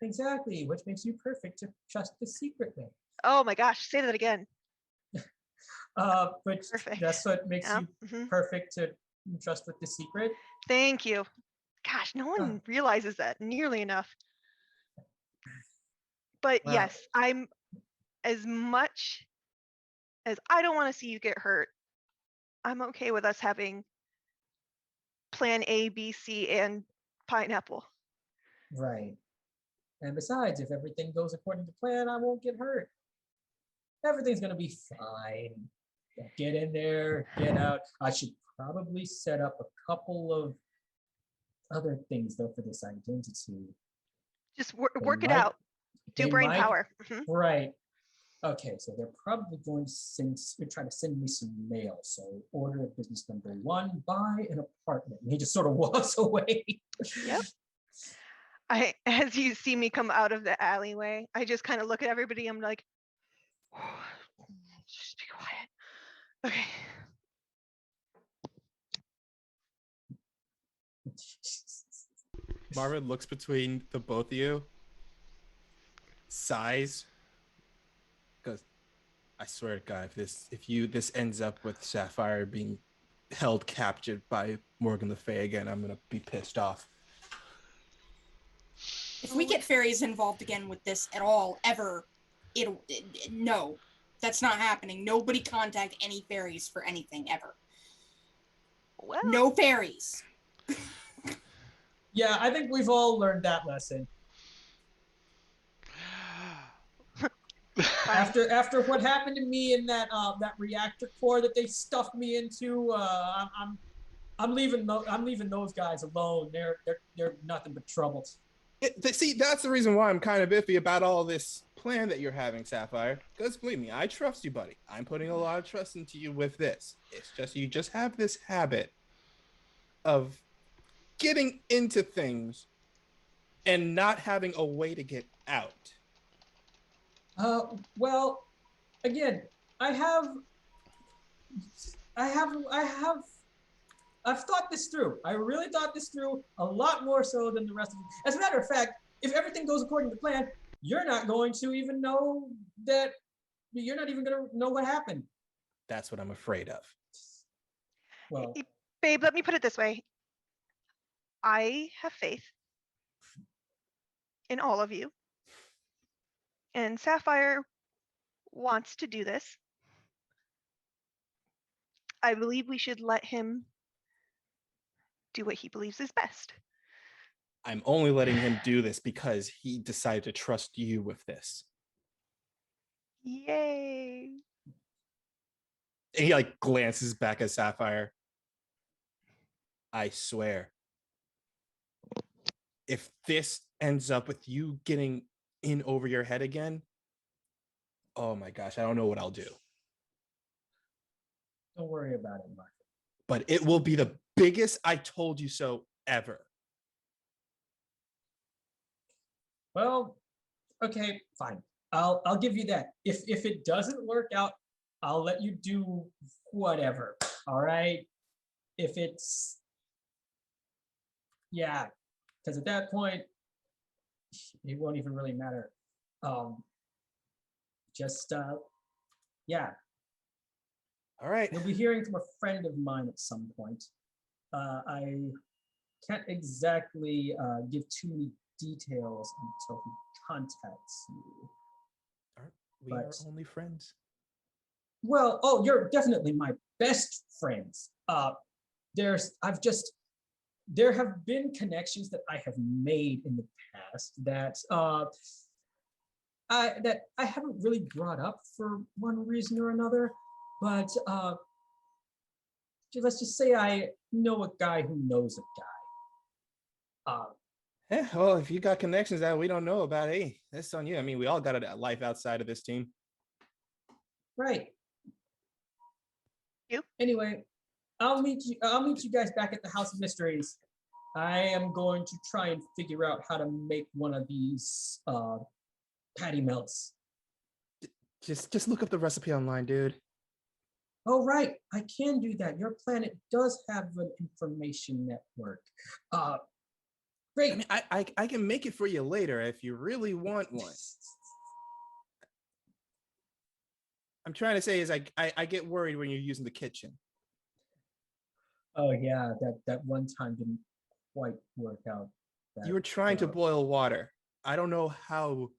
Exactly, which makes you perfect to trust the secret thing. Oh my gosh, say that again. But perfect. That's what makes you perfect to trust with the secret. Thank you. Gosh, no one realizes that nearly enough. But yes, I'm, as much as I don't want to see you get hurt, I'm okay with us having plan A, B, C, and pineapple. Right. And besides, if everything goes according to plan, I won't get hurt. Everything's going to be fine. Get in there, get out. I should probably set up a couple of other things, though, for this identity. Just work it out. Do brain power. Right. Okay, so they're probably going to try to send me some mail. So order of business number 1, buy an apartment. And he just sort of walks away. Yep. As you see me come out of the alleyway, I just kind of look at everybody. I'm like, just be quiet. Okay. Marvin looks between the both of you, sighs, goes, I swear to God, if this ends up with Sapphire being held captured by Morgan Le Fay again, I'm gonna be pissed off. If we get fairies involved again with this at all, ever, no, that's not happening. Nobody contact any fairies for anything, ever. Well, no fairies. Yeah, I think we've all learned that lesson. After what happened to me in that that reactor core that they stuffed me into, I'm leaving those guys alone. They're nothing but trouble. See, that's the reason why I'm kind of iffy about all this plan that you're having, Sapphire. Because believe me, I trust you, buddy. I'm putting a lot of trust into you with this. It's just you just have this habit of getting into things and not having a way to get out. Well, again, I have, I have, I have. I've thought this through. I really thought this through a lot more so than the rest of them. As a matter of fact, if everything goes according to plan, you're not going to even know that. You're not even going to know what happened. That's what I'm afraid of. Well, Babe, let me put it this way. I have faith in all of you. And Sapphire wants to do this. I believe we should let him do what he believes is best. I'm only letting him do this because he decided to trust you with this. Yay. And he like glances back at Sapphire. I swear, if this ends up with you getting in over your head again, oh my gosh, I don't know what I'll do. don't worry about it, Mark. But it will be the biggest I told you so ever. Well, okay, fine. I'll give you that. If it doesn't work out, I'll let you do whatever. All right. If it's yeah, because at that point, it won't even really matter. Just yeah. All right. You'll be hearing from a friend of mine at some point. I can't exactly give too many details until he contacts you. We are only friends. Well, oh, you're definitely my best friends. There have been connections that I have made in the past that I haven't really brought up for one reason or another, but let's just say I know a guy who knows a guy. Yeah, well, if you got connections that we don't know about, hey, that's on you. I mean, we all got a life outside of this team. Right. You? Anyway, I'll meet you guys back at the House of Mysteries. I am going to try and figure out how to make one of these patty melts. Just look up the recipe online, dude. Oh, right. I can do that. Your planet does have an information network. Great. I mean, I can make it for you later if you really want one. I'm trying to say is I get worried when you're using the kitchen. Oh yeah, that one time didn't quite work out. You were trying to boil water. I don't know how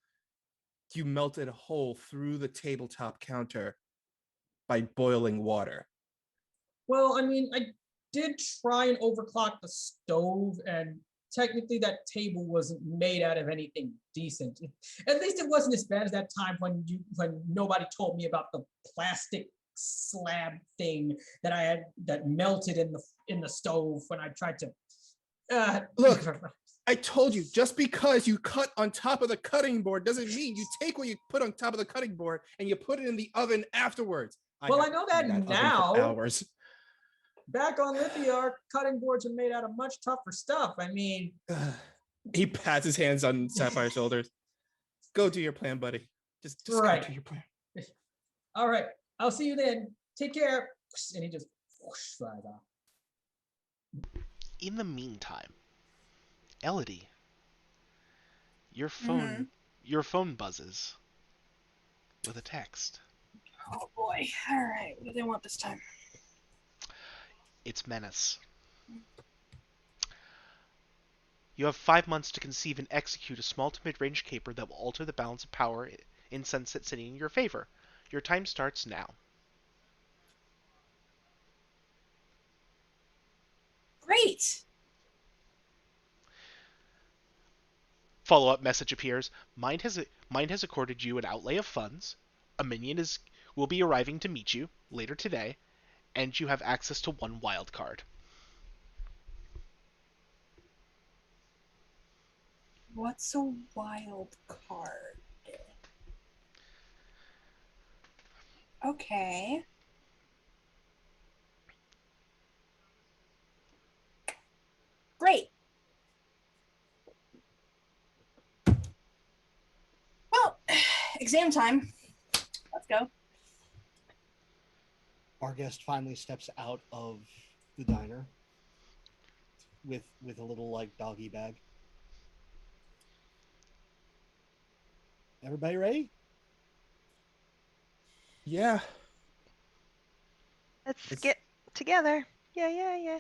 you melted a hole through the tabletop counter by boiling water. Well, I mean, I did try and overclock the stove, and technically that table wasn't made out of anything decent. At least it wasn't as bad as that time when nobody told me about the plastic slab thing that I had that melted in the stove when I tried to look. I told you, just because you cut on top of the cutting board doesn't mean you take what you put on top of the cutting board and you put it in the oven afterwards. I know that now. Hours. Back on Lithia, our cutting boards are made out of much tougher stuff. I mean, he pats his hands on Sapphire's shoulders. Go do your plan, buddy. Just right. Go do your plan. All right, I'll see you then. Take care. And he just flies off. In the meantime, Elodie, your phone buzzes with a text. Oh boy. All right. What do they want this time? It's Menace. You have 5 months to conceive and execute a small to mid-range caper that will alter the balance of power in Sunset City in your favor. Your time starts now. Great. Follow-up message appears. Mind has accorded you an outlay of funds. A minion will be arriving to meet you later today, and you have access to one wild card. What's a wild card? Okay. Great. Well, exam time. Let's go. Our guest finally steps out of the diner with a little like doggy bag. Everybody ready? Yeah. Let's It's get together. Yeah.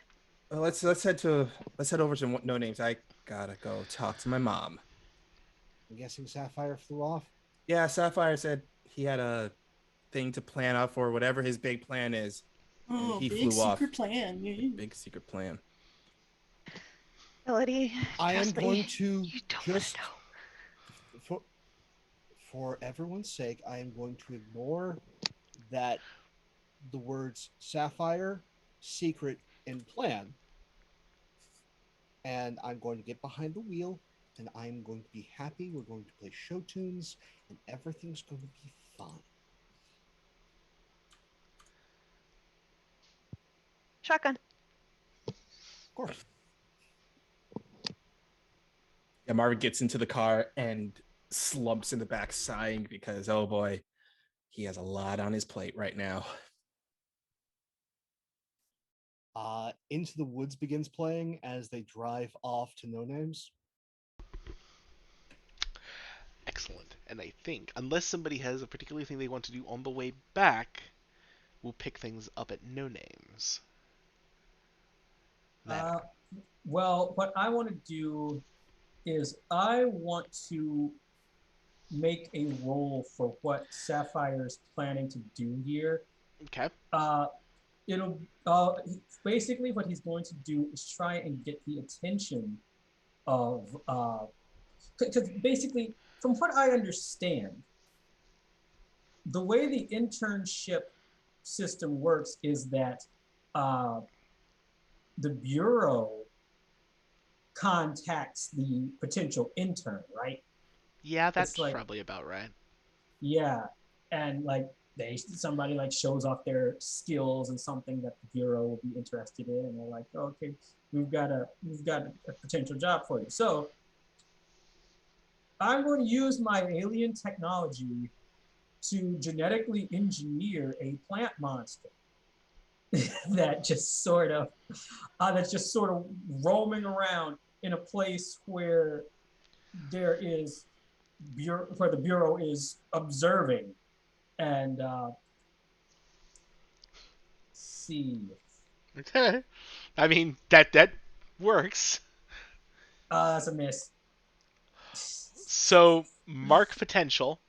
let's head over to No Names. I gotta go talk to my mom. I'm guessing Sapphire flew off. Yeah, Sapphire said he had a thing to plan out for whatever his big plan is. And Oh, he big flew off. secret plan. Big secret plan. Melody, I am trust me. going to You don't just want to know. for everyone's sake, I am going to ignore that the words Sapphire, secret, and plan, and I'm going to get behind the wheel, and I'm going to be happy. We're going to play show tunes, and everything's going to be fine. Shotgun. Of course. Yeah, Marvin gets into the car and slumps in the back, sighing because, oh boy, he has a lot on his plate right now. Into the Woods begins playing as they drive off to No Names. Excellent. And I think, unless somebody has a particular thing they want to do on the way back, we'll pick things up at No Names. Well, what I want to do is I want to make a roll for what Sapphire's planning to do here. Okay. It'll basically what he's going to do is try and get the attention of because basically from what I understand, the way the internship system works is that the bureau contacts the potential intern, right? Yeah, that's like- probably about right. Yeah, and like somebody like shows off their skills and something that the bureau will be interested in, and they're like, oh, okay, we've got a potential job for you. So I'm going to use my alien technology to genetically engineer a plant monster that just sort of that's just sort of roaming around in a place where there is where the bureau is observing and see. Okay. I mean, that works. That's a miss. So, mark potential.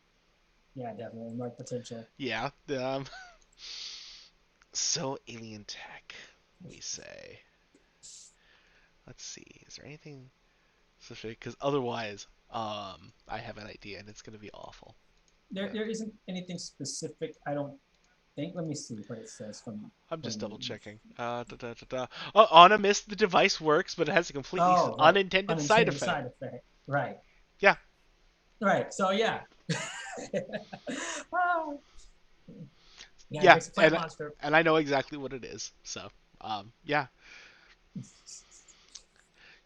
Yeah, definitely mark potential. Yeah. So, alien tech, we say. Let's see. Is there anything specific? Because otherwise, I have an idea, and it's going to be awful. There isn't anything specific. I don't think. Let me see what it says from. I'm just from- double checking. Oh, Anna missed the device works, but it has a completely right. unintended side effect. Right. Yeah. Right. So yeah. Ah. Yeah. Yeah, It's a plant monster. And I know exactly what it is. So, yeah.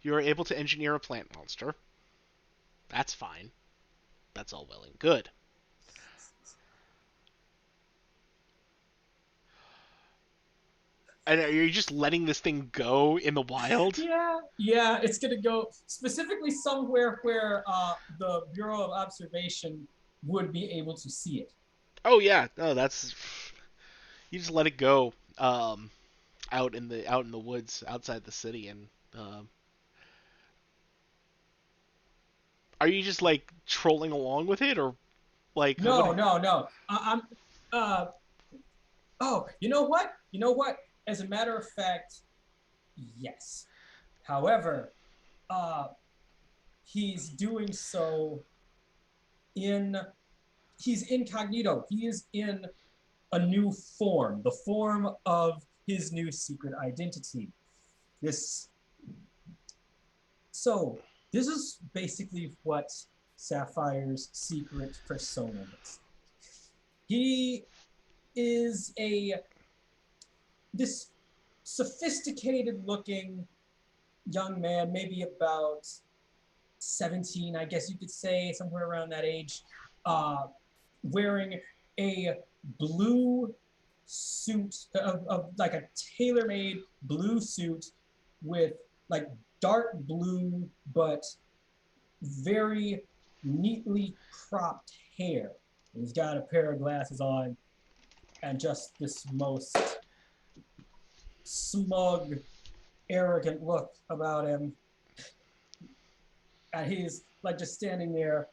You are able to engineer a plant monster. That's fine. That's all well and good. And are you just letting this thing go in the wild? Yeah, it's gonna go specifically somewhere where the Bureau of Observation would be able to see it. Oh yeah, no, that's you just let it go out in the woods outside the city, and are you just like trolling along with it, or like No. I'm. Oh, you know what? As a matter of fact, yes. However, he's doing so he's incognito. He is in a new form, the form of his new secret identity. This this is basically what Sapphire's secret persona is. He is this sophisticated looking young man, maybe about 17, I guess you could say, somewhere around that age, wearing a blue suit, of like a tailor-made blue suit with like dark blue but very neatly cropped hair. He's got a pair of glasses on and just this most smug, arrogant look about him. And he's like just standing there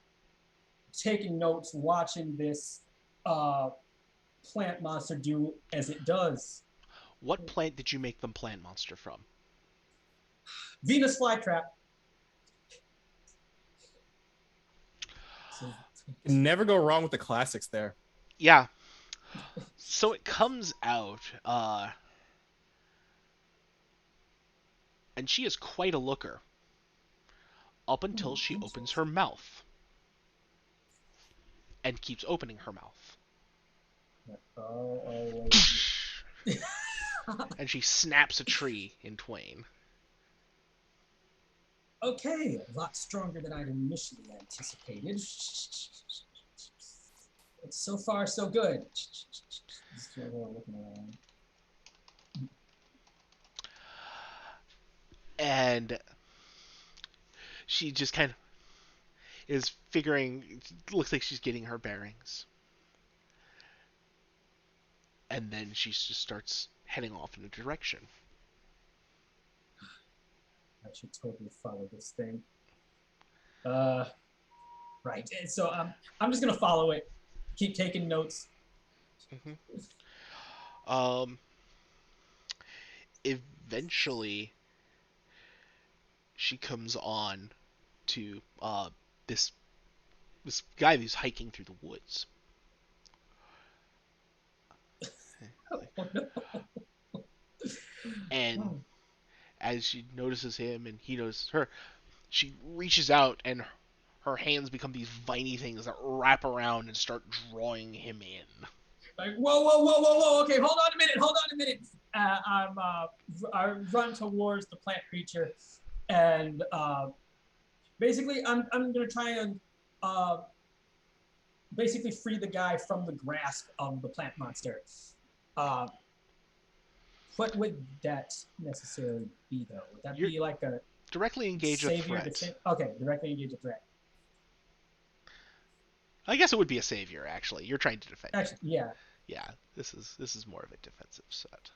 taking notes, watching this plant monster do as it does. What plant did you make them plant monster from? Venus flytrap. So, Never go wrong with the classics there. Yeah. So it comes out, and she is quite a looker. Up until she opens her mouth. And keeps opening her mouth. And she snaps a tree in twain. Okay, a lot stronger than I'd initially anticipated. So far, so good. Just looking around. And she just kind of is figuring, looks like she's getting her bearings. And then she just starts heading off in a direction. I should totally follow this thing. Right. So I'm just gonna follow it. Keep taking notes. Eventually, she comes on to this guy who's hiking through the woods. Oh, no. And as she notices him and he notices her, she reaches out and her hands become these viney things that wrap around and start drawing him in. Like, whoa. Okay, hold on a minute. I run towards the plant creature, and basically I'm gonna try and basically free the guy from the grasp of the plant monster. What would that necessarily be, though? Would that be like a directly engage a threat? Okay, directly engage a threat. I guess it would be a savior, actually. You're trying to defend. Actually, yeah. Yeah, this is more of a defensive set.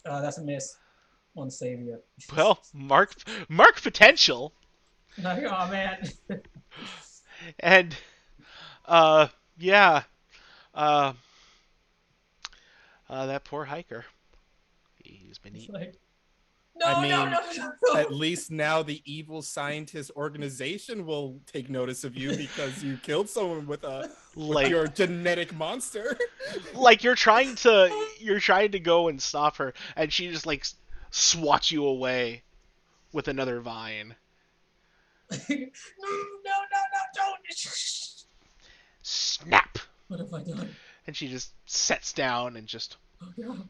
That's a miss on savior. Well, mark potential. Oh man. And yeah. That poor hiker. He's been eaten. Like, No. no. At least now the evil scientist organization will take notice of you because you killed someone with your genetic monster. Like you're trying to go and stop her, and she just like swats you away with another vine. No, don't. Snap. What have I done? And she just sets down and just. Oh God.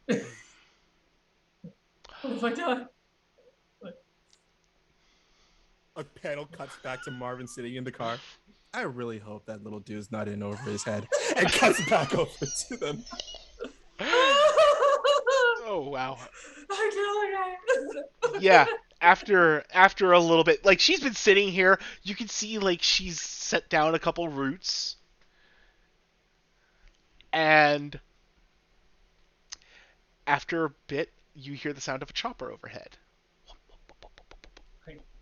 What have I done? A panel cuts back to Marvin sitting in the car. I really hope that little dude's not in over his head. And cuts back over to them. Oh wow. I killed her. Yeah. After a little bit, like she's been sitting here, you can see like she's set down a couple roots. And after a bit, you hear the sound of a chopper overhead.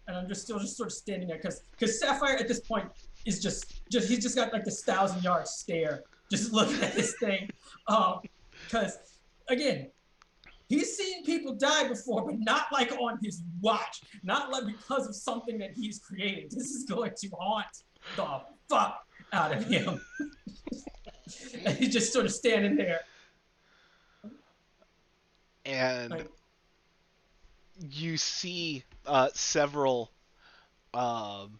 And I'm just sort of standing there because Sapphire at this point is just he's just got like this 1,000-yard stare, just looking at this thing. Because again, he's seen people die before, but not like on his watch, not like because of something that he's created. This is going to haunt the fuck out of him. And he's just sort of standing there. And you see several um,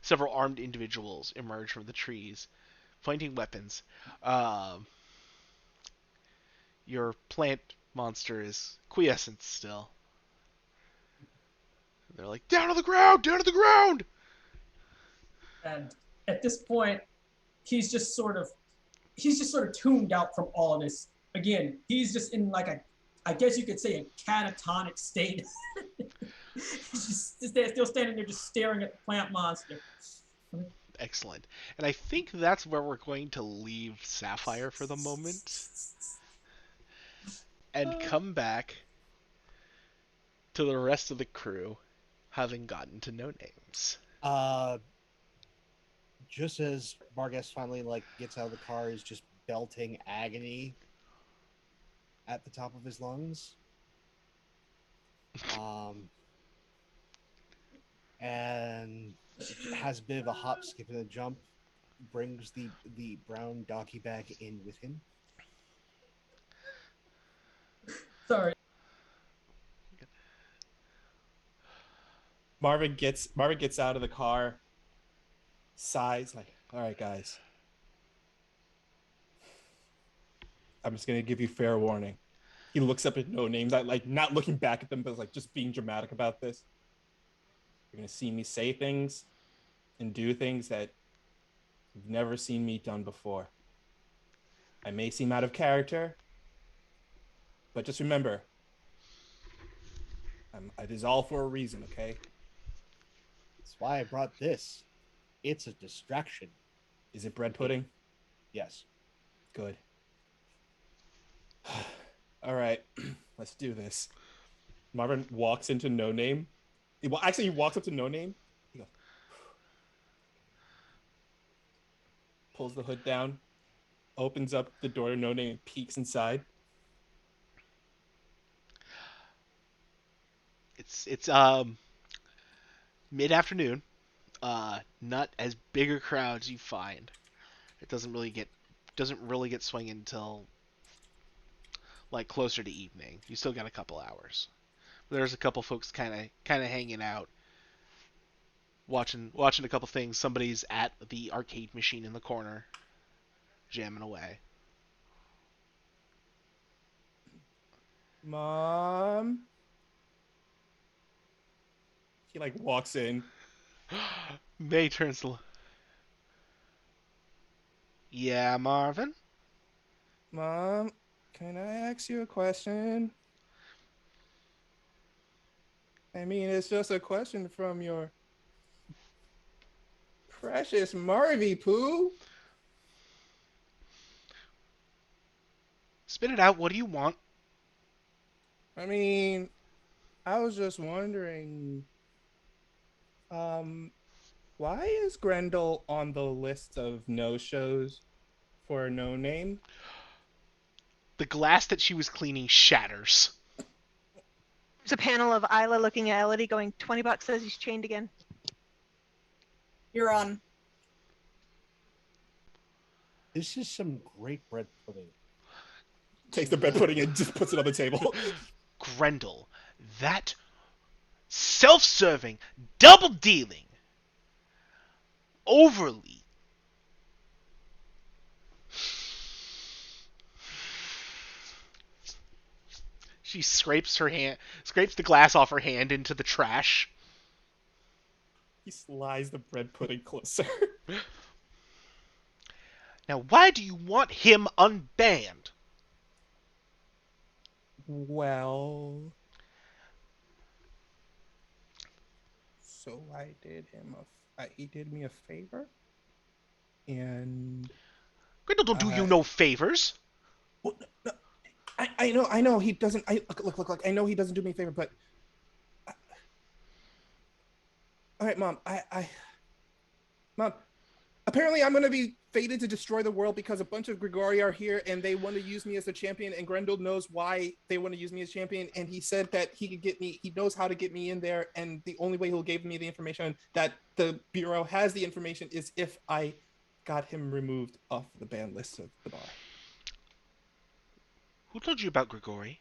several armed individuals emerge from the trees, pointing weapons. Um, your plant monster is quiescent still. They're like, down on the ground, down on the ground. And at this point, he's just sort of tuned out from all of this. Again, he's just in like a, I guess you could say, a catatonic state. He's just still standing there, just staring at the plant monster. Excellent. And I think that's where we're going to leave Sapphire for the moment and come back to the rest of the crew having gotten to know names. Uh, just as Margus finally like gets out of the car, is just belting agony at the top of his lungs. And has a bit of a hop, skip, and a jump. Brings the brown donkey bag in with him. Sorry. Marvin gets out of the car, sighs like, all right, guys. I'm just gonna give you fair warning. He looks up at no names, like not looking back at them, but like just being dramatic about this. You're gonna see me say things and do things that you've never seen me done before. I may seem out of character, but just remember, it is all for a reason, okay? That's why I brought this. It's a distraction. Is it bread pudding? Yes. Good. All right, let's do this. Marvin walks into No Name. Well, actually, he walks up to No Name. He goes, pulls the hood down, opens up the door to No Name, and peeks inside. It's mid-afternoon. Not as big a crowd as you find. It doesn't really get swinging until like closer to evening. You still got a couple hours. There's a couple folks kind of hanging out, watching a couple things. Somebody's at the arcade machine in the corner, jamming away. Mom. He like walks in. May turns to. Yeah, Marvin. Mom, can I ask you a question? I mean, it's just a question from your precious Marvy Poo. Spit it out. What do you want? I mean, I was just wondering, why is Grendel on the list of no-shows for No Name? The glass that she was cleaning shatters. There's a panel of Isla looking at Elodie going, $20 says he's chained again. You're on. This is some great bread pudding. Takes the bread pudding and just puts it on the table. Grendel, that self-serving, double-dealing, overly She scrapes the glass off her hand into the trash. He slides the bread pudding closer. Now, why do you want him unbanned? Well, so I did him he did me a favor, and Grendel don't do you no favors. well, no, I know he doesn't. Look. I know he doesn't do me a favor, but all right, Mom. Mom. Apparently, I'm going to be fated to destroy the world because a bunch of Grigori are here and they want to use me as a champion. And Grendel knows why they want to use me as champion. And he said that he could get me. He knows how to get me in there. And the only way he'll give me the information that the Bureau has the information is if I got him removed off the ban list of the bar. Who told you about Grigori?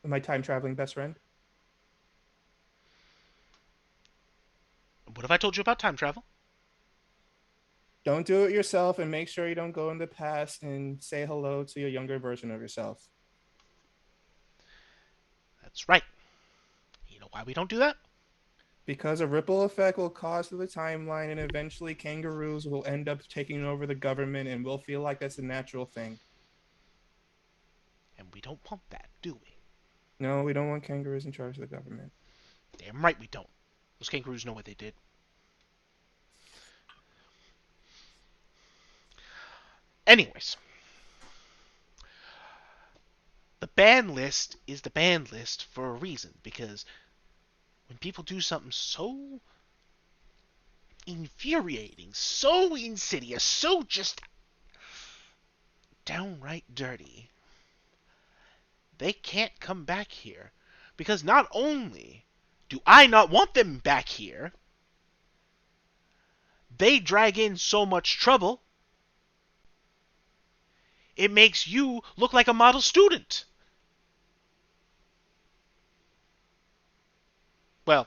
My time traveling best friend. if I told you about time travel? Don't do it yourself, and make sure you don't go in the past and say hello to your younger version of yourself. That's right. You know why we don't do that? Because a ripple effect will cause to the timeline, and eventually kangaroos will end up taking over the government, and we'll feel like that's a natural thing. And we don't want that, do we? No, we don't want kangaroos in charge of the government. Damn right we don't. Those kangaroos know what they did. Anyways, the ban list is the ban list for a reason, because when people do something so infuriating, so insidious, so just downright dirty, they can't come back here. Because not only do I not want them back here, they drag in so much trouble, it makes you look like a model student. Well,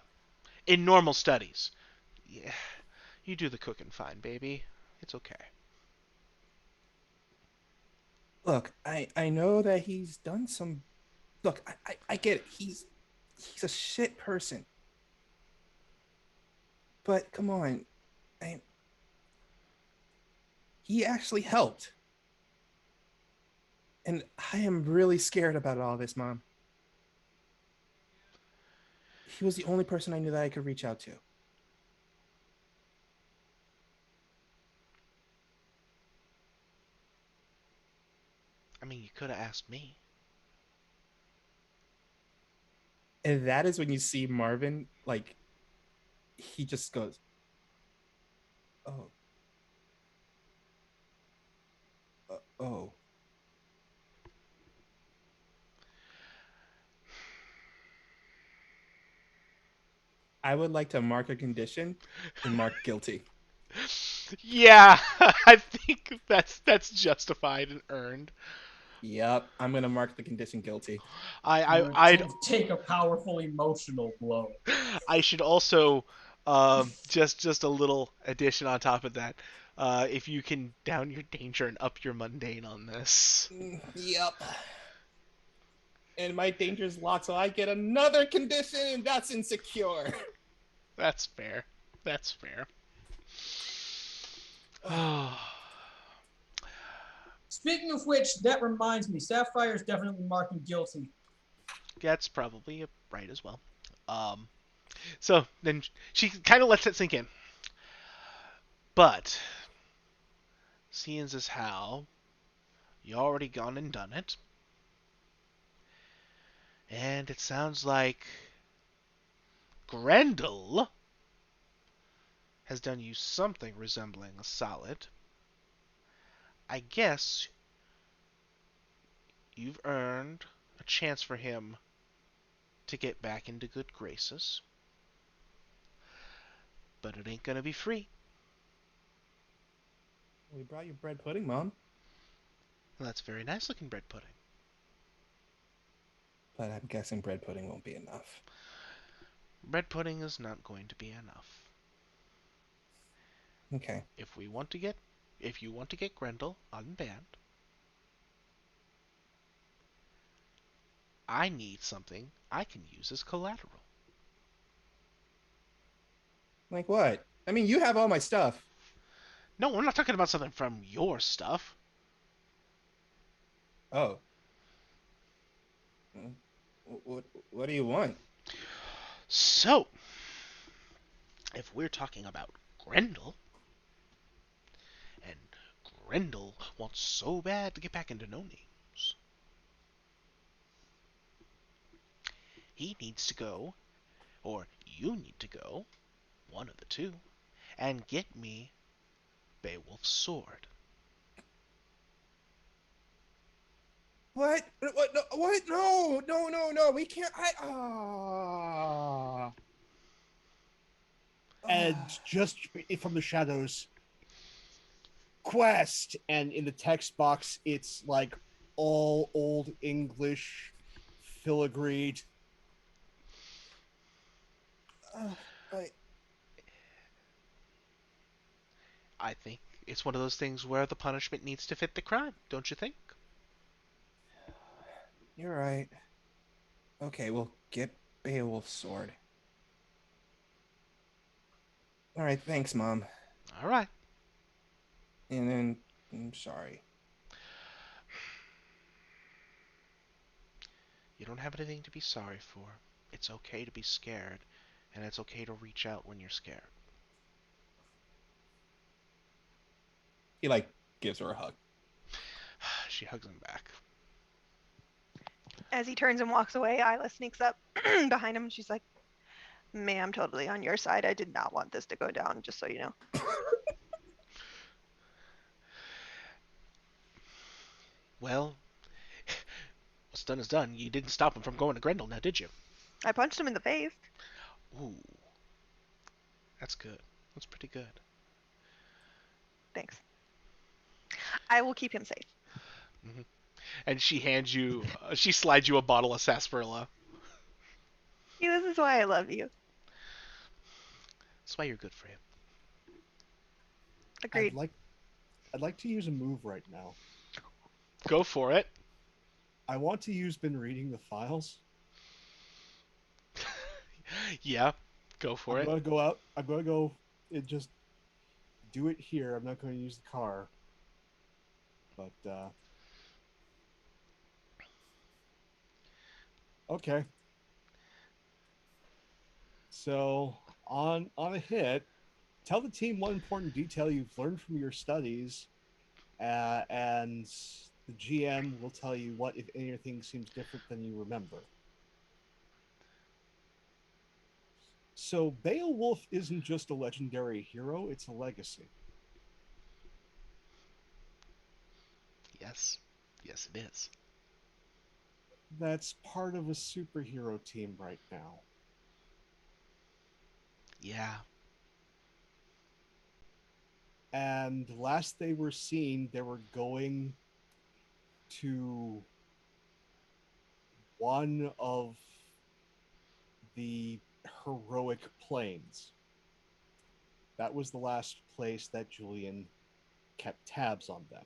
in normal studies. Yeah, you do the cooking fine, baby. It's okay. Look, I know that he's done some. Look, I get it. He's a shit person. But come on, I, he actually helped. And I am really scared about all this, Mom. He was the only person I knew that I could reach out to. I mean, you could have asked me. And that is when you see Marvin, like, he just goes, oh. Oh. I would like to mark a condition and mark guilty. Yeah, I think that's justified and earned. Yep, I'm gonna mark the condition guilty. I'd Take a powerful emotional blow. I should also just a little addition on top of that. If you can down your danger and up your mundane on this. Yep. And my danger's locked, so I get another condition, and that's insecure. That's fair. That's fair. Speaking of which, that reminds me, Sapphire is definitely marking guilty. That's probably right as well. So then she kind of lets it sink in. But seeing as how you already gone and done it, and it sounds like Grendel has done you something resembling a solid, I guess you've earned a chance for him to get back into good graces. But it ain't gonna be free. We brought you bread pudding, Mom. Well, that's very nice looking bread pudding. But I'm guessing bread pudding won't be enough. Bread pudding is not going to be enough. Okay. If you want to get Grendel unbanned, I need something I can use as collateral. Like what? I mean, you have all my stuff. No, I'm not talking about something from your stuff. Oh. What do you want? So, if we're talking about Grendel, and Grendel wants so bad to get back into No Names, he needs to go, or you need to go, one of the two, and get me Beowulf's sword. What? What? No, what? No, no, no, no. We can't. Ah. And just from the shadows, quest, and in the text box, it's like all old English, filigreed. I, I think it's one of those things where the punishment needs to fit the crime, don't you think? You're right. Okay, we'll get Beowulf's sword. All right, thanks, Mom. All right. And then, I'm sorry. You don't have anything to be sorry for. It's okay to be scared, and it's okay to reach out when you're scared. He like gives her a hug. She hugs him back. As he turns and walks away, Isla sneaks up behind him. She's like, May, I'm totally on your side. I did not want this to go down, just so you know. Well, what's done is done. You didn't stop him from going to Grendel, now did you? I punched him in the face. Ooh. That's good. That's pretty good. Thanks. I will keep him safe. Mm-hmm. And she slides you a bottle of sarsaparilla. See, this is why I love you. That's why you're good for him. Agreed. I'd like to use a move right now. Go for it. I want to use been reading the files. Yeah, go for I'm it. gonna go out. I'm gonna go and just do it here. I'm not going to use the car. But okay. So on a hit, tell the team one important detail you've learned from your studies, and the GM will tell you what, if anything, seems different than you remember. So Beowulf isn't just a legendary hero, it's a legacy. Yes. Yes, it is. That's part of a superhero team right now. Yeah. And last they were seen, they were going to one of the heroic planes. That was the last place that Julian kept tabs on them.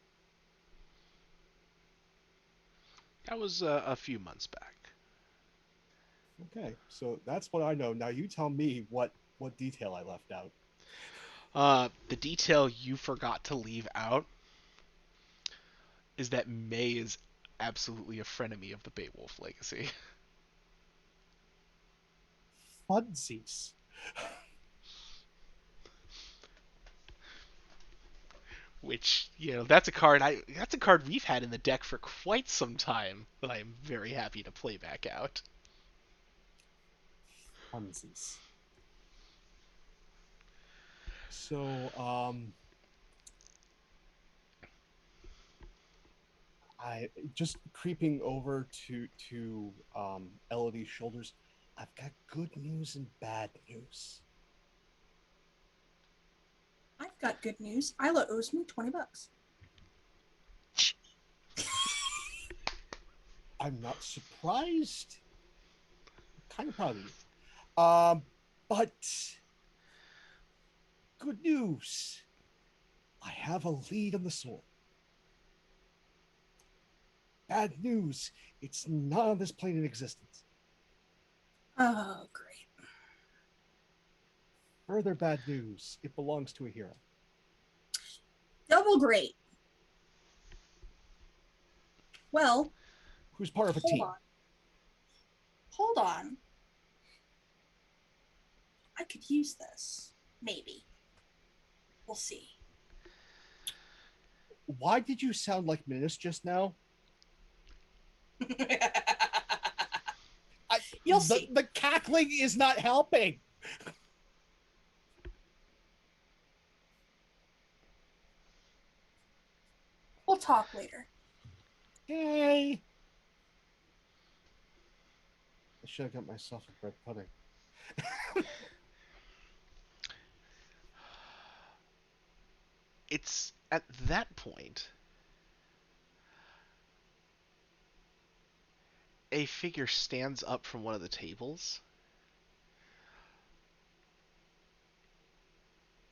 That was a few months back. Okay, so that's what I know. Now you tell me what detail I left out. The detail you forgot to leave out is that May is absolutely a frenemy of the Beowulf legacy. Funsies. Which, that's a card we've had in the deck for quite some time that I am very happy to play back out. Funsies. So, I just creeping over to Elodie's shoulders. I've got good news and bad news. I've got good news. Isla owes me $20. I'm not surprised. I'm kind of proud of you. But good news. I have a lead on the sword. Bad news. It's not on this plane in existence. Oh, great. Further bad news. It belongs to a hero. Double great. Well, Who's part of a team. Hold on. I could use this. Maybe. We'll see. Why did you sound like Minas just now? You'll see. The cackling is not helping. We'll talk later. Hey. I should have got myself a bread pudding. It's at that point a figure stands up from one of the tables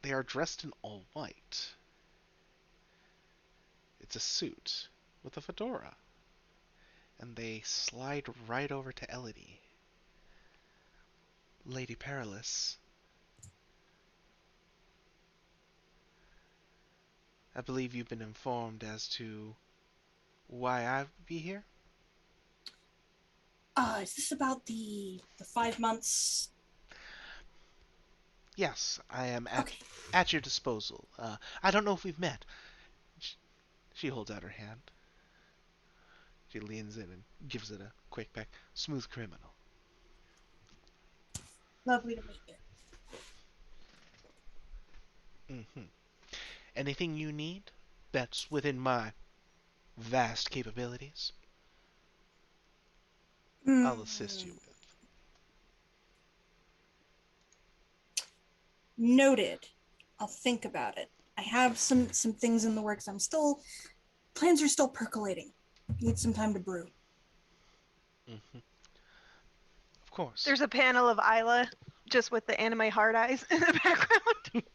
They are dressed in all white. It's a suit with a fedora. And they slide right over to Elodie. Lady Perilous, I believe you've been informed as to why I would be here? Is this about the 5 months? Yes, I am Okay. at your disposal. I don't know if we've met. She holds out her hand. She leans in and gives it a quick peck. Smooth criminal. Lovely to meet you. Mm-hmm. Anything you need that's within my vast capabilities, I'll assist you with. Noted. I'll think about it. I have some things in the works. Plans are still percolating. Need some time to brew. Mm-hmm. Of course. There's a panel of Isla just with the anime hard eyes in the background.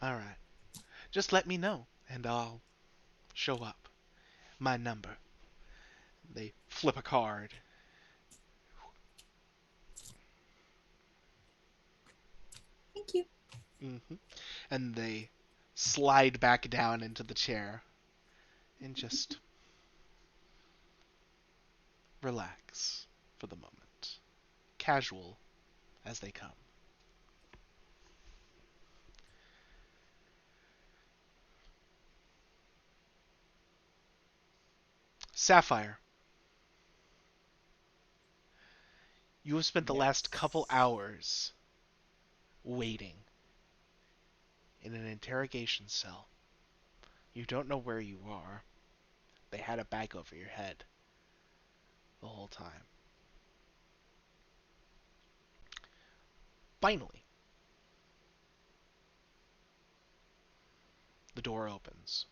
All right. Just let me know, and I'll show up. My number. They flip a card. Thank you. Mm-hmm. And they slide back down into the chair and just relax for the moment. Casual as they come. Sapphire, you have spent the last couple hours waiting in an interrogation cell. You don't know where you are. They had a bag over your head the whole time. Finally, the door opens,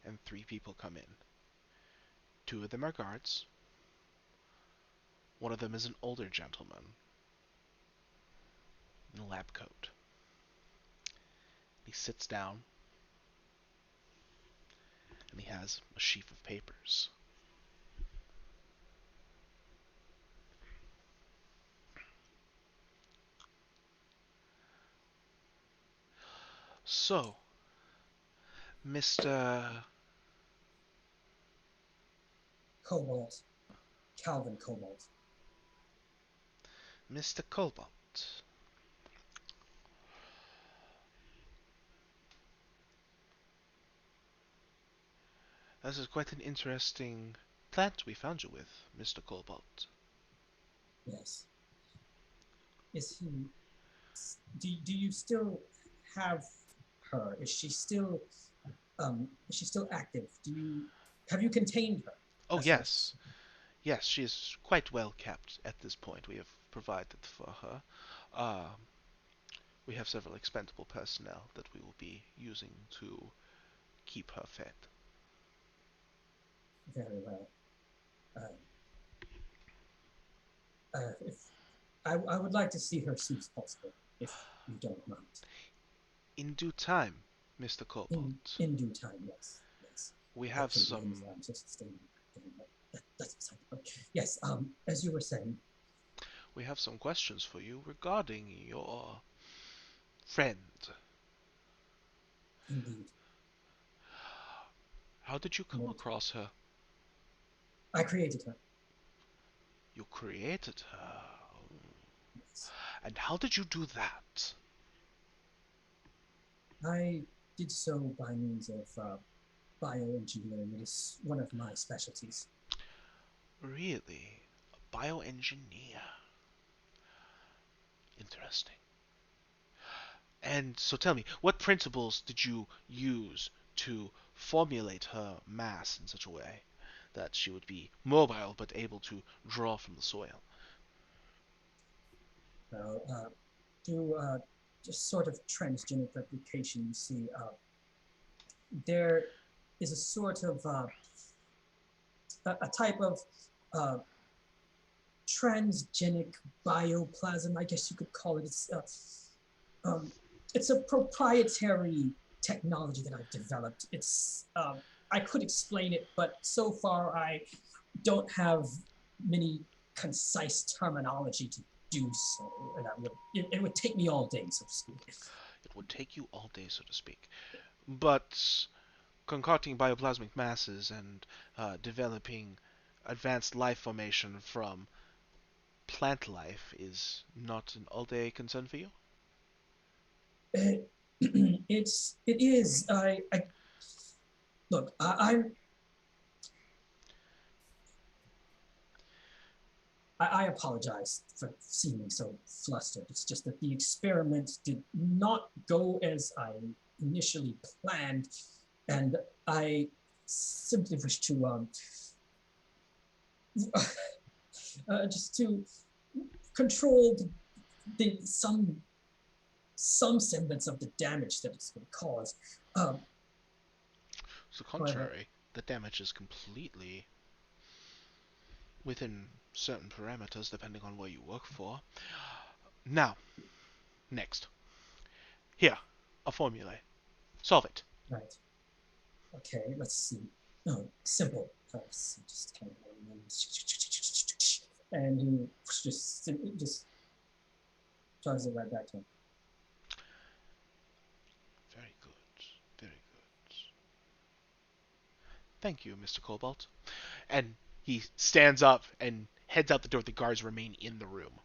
and 3 people come in. 2 of them are guards. One of them is an older gentleman in a lab coat. He sits down, and he has a sheaf of papers. So, Mr. Cobalt. Calvin Cobalt. Mr. Cobalt. This is quite an interesting plant we found you with, Mr. Cobalt. Yes. Is he... Do you still have her? Is she still active? Have you contained her? Oh, That's yes. Yes, she is quite well kept at this point. We have provided for her. We have several expendable personnel that we will be using to keep her fed. Very well. If I would like to see her as soon as possible, if you don't mind. In due time, Mr. Cobalt. In due time, yes. We have Hopefully some... I'm just staying. That's beside the point. Yes, as you were saying. We have some questions for you regarding your friend. Indeed. How did you come across her? I created her. You created her. Yes. And how did you do that? I did so by means of bioengineering. It is one of my specialties. Really? A bioengineer. Interesting. And so tell me, what principles did you use to formulate her mass in such a way that she would be mobile but able to draw from the soil? Well, through just sort of transgenic replication, you see, there is a sort of a type of transgenic bioplasm, I guess you could call it. It's a proprietary technology that I've developed. I could explain it, but so far I don't have many concise terminology to do so, and it would take me all day, so to speak. It would take you all day, so to speak. But concocting bioplasmic masses and developing advanced life formation from plant life is not an all-day concern for you? It, it is. I look. I apologize for seeming so flustered. It's just that the experiment did not go as I initially planned, and I simply wish to just to control some semblance of the damage that it's going to cause. To the contrary, the damage is completely within certain parameters depending on where you work for. Now, next. Here, a formula. Solve it. Right. Okay, let's see. No, simple. Let's see, just kind of, and he just charges it right back to him. Very good. Very good. Thank you, Mr. Cobalt. And he stands up and heads out the door. The guards remain in the room.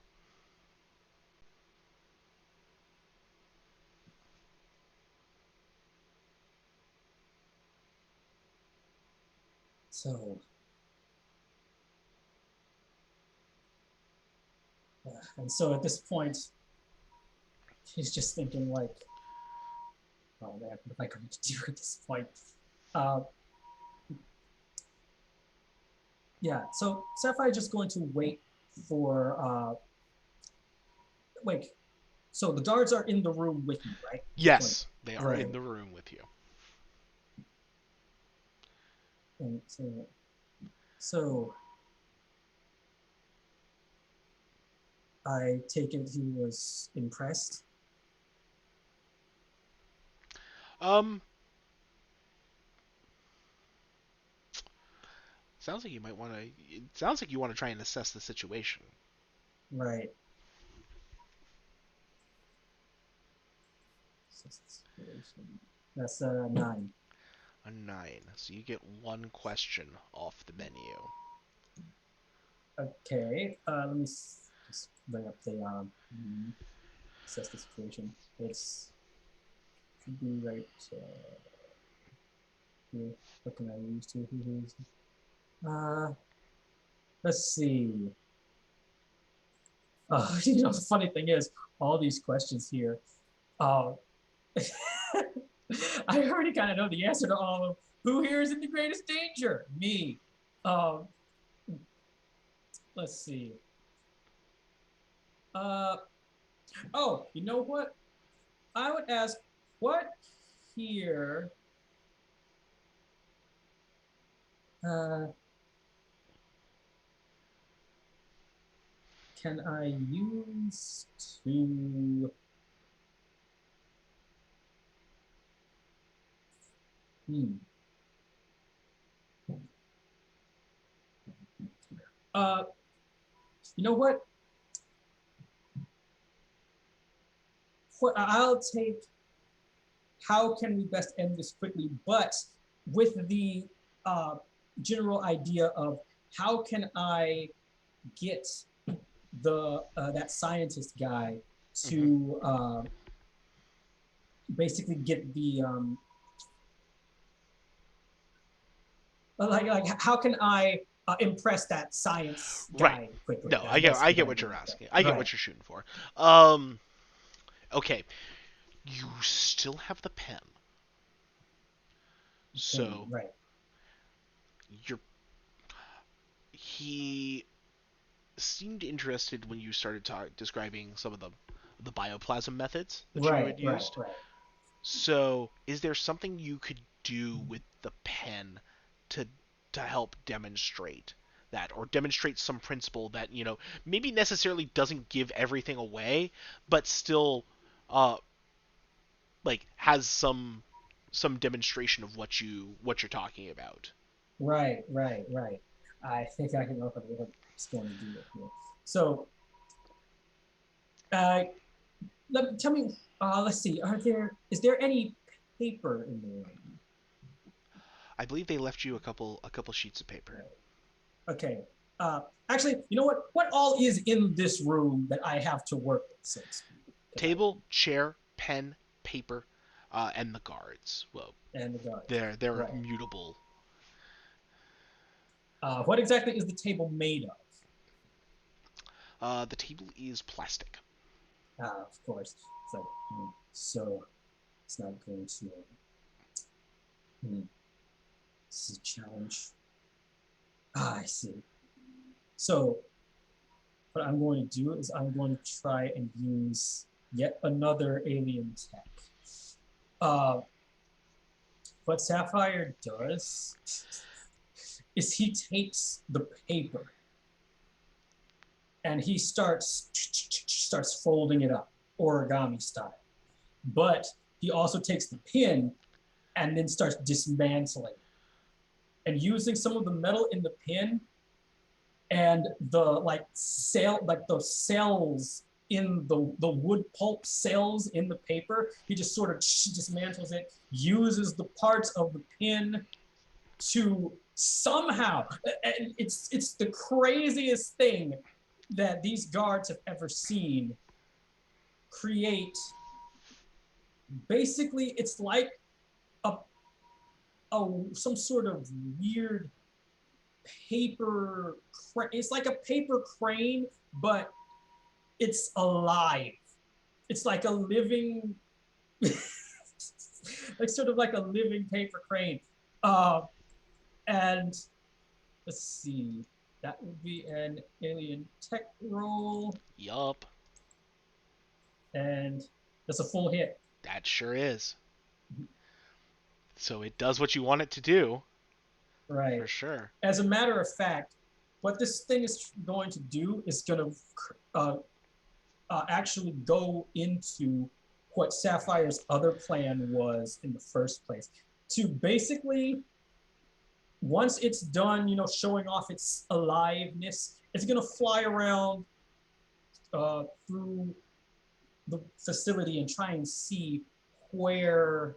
So, and so at this point, he's just thinking like, oh man, what am I going to do at this point? Yeah, so Sapphire just going to wait for, wait, so the guards are in the room with you, right? Yes, they are right in the room with you. And so I take it he was impressed. Sounds like you might want to. It sounds like you want to try and assess the situation. Right. That's a 9. A 9. So you get one question off the menu. Okay. Let me just bring up the assess the situation. It's should be right here. What can I use to? Let's see. You know, the funny thing is, all these questions here, I already kind of know the answer to all of them. Who here is in the greatest danger? Me. Let's see. Oh, you know what? I would ask, what here can I use to you know what? I'll take how can we best end this quickly, but with the general idea of how can I get the that scientist guy to basically get the like how can I impress that science guy Right. quickly? No, I get what you're asking. I get Right. what you're shooting for. Okay. You still have the pen. So right. He seemed interested when you started describing some of the bioplasm methods that you had used. Right. So, is there something you could do with the pen to help demonstrate that, or demonstrate some principle that, maybe necessarily doesn't give everything away, but still uh like has some demonstration of what you're talking about. Right, right, right. I think I can look at what it's going to do it here. So, uh, tell me. Let's see. Is there any paper in the room? I believe they left you a couple sheets of paper. Okay. Uh, Actually, you know what? What all is in this room that I have to work with, so to speak? Table, chair, pen, paper, and the guards. Well, And the guards. they're Right. mutable. What exactly is the table made of? The table is plastic. Of course. It's like, so it's not going to. This is a challenge. I see. So what I'm going to do is I'm going to try and use yet another alien tech. Uh, what Sapphire does is he takes the paper and he starts folding it up, origami style. But he also takes the pin and then starts dismantling and using some of the metal in the pin and the cells in the wood pulp cells in the paper. He just sort of dismantles it, uses the parts of the pin to somehow, and it's the craziest thing that these guards have ever seen, create. Basically, it's like a, some sort of weird paper. It's like a paper crane, but it's alive. It's like a living, like sort of like a living paper crane. And let's see, that would be an alien tech roll, Yup, and that's a full hit. that sure is. So it does what you want it to do, Right. for sure. As a matter of fact, what this thing is going to do is going to actually go into what Sapphire's other plan was in the first place. To basically, once it's done, showing off its aliveness, it's going to fly around through the facility and try and see where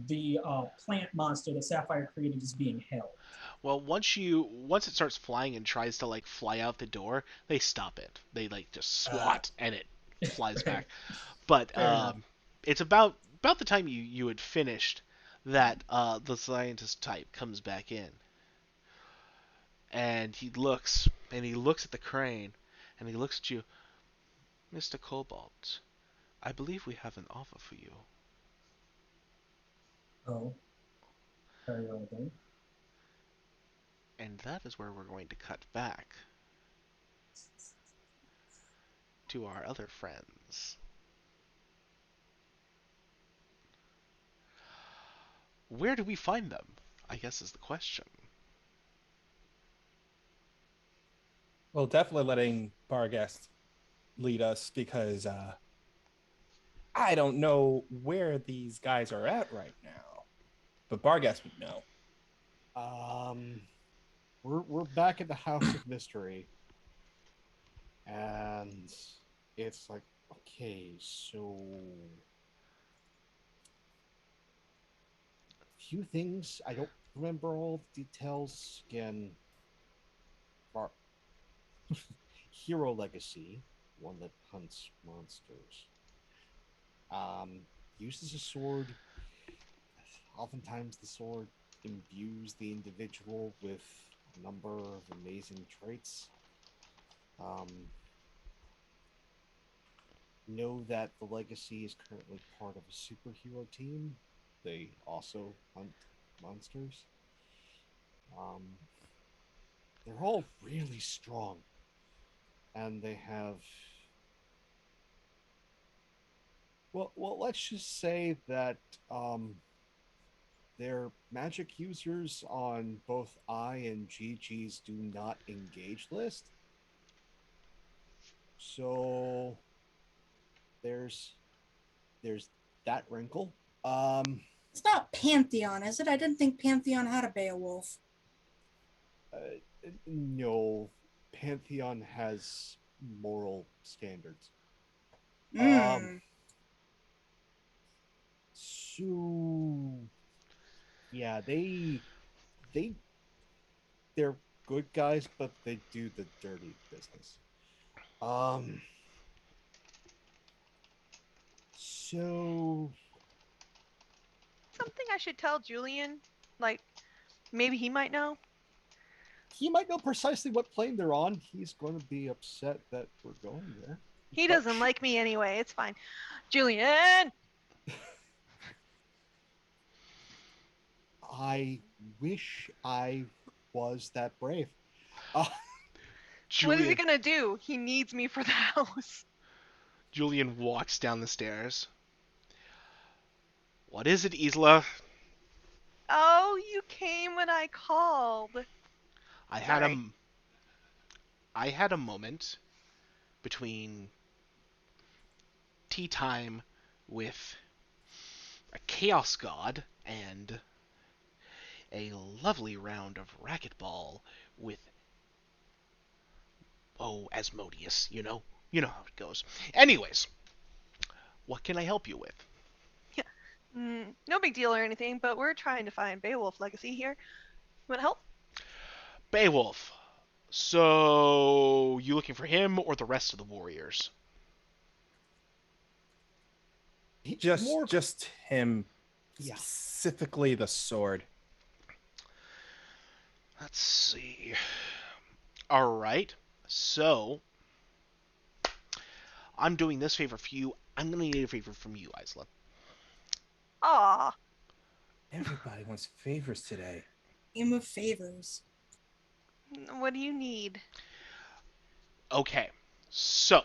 the plant monster that Sapphire created is being held. Well, once it starts flying and tries to like fly out the door, they stop it. They like just swat and it flies back. But it's about the time you had finished that the scientist type comes back in, and he looks at the crane, and he looks at you, Mr. Cobalt. I believe we have an offer for you. Oh, very well then. And that is where we're going to cut back to our other friends. Where do we find them? I guess is the question. Well, definitely letting Barghest lead us because I don't know where these guys are at right now, but Barghest would know. We're back at the House of Mystery, and it's like, okay, so few things. I don't remember all the details. Again, our hero legacy, one that hunts monsters, uses a sword. Oftentimes, the sword imbues the individual with a number of amazing traits. Um, know that the legacy is currently part of a superhero team. They also hunt monsters. Um, they're all really strong, and they have. Well, let's just say that um, They're magic users on both I and GG's do not engage list. So there's there's that wrinkle. It's not Pantheon, is it? I didn't think Pantheon had a Beowulf. No, Pantheon has moral standards. Mm. So yeah, they they're good guys, but they do the dirty business. So Something I should tell Julian? Like, maybe he might know? he might know precisely what plane they're on. He's going to be upset that we're going there. He But doesn't like me anyway. It's fine. Julian! I wish I was that brave. Uh, What is he Julian, gonna do? He needs me for the house. Julian walks down the stairs. What is it, Isla? Oh, you came when I called. I had Sorry. a, I had a moment between tea time with a chaos god and a lovely round of racquetball with Asmodeus, you know how it goes. Anyways, what can I help you with? No big deal or anything, but we're trying to find Beowulf legacy here. Want help? Beowulf. So, you looking for him or the rest of the warriors? Just more, just him, yeah. specifically the sword. Let's see. All right. So, I'm doing this favor for you. I'm going to need a favor from you, Isla. Aw. Everybody wants favors today. Game of favors. What do you need? Okay. So,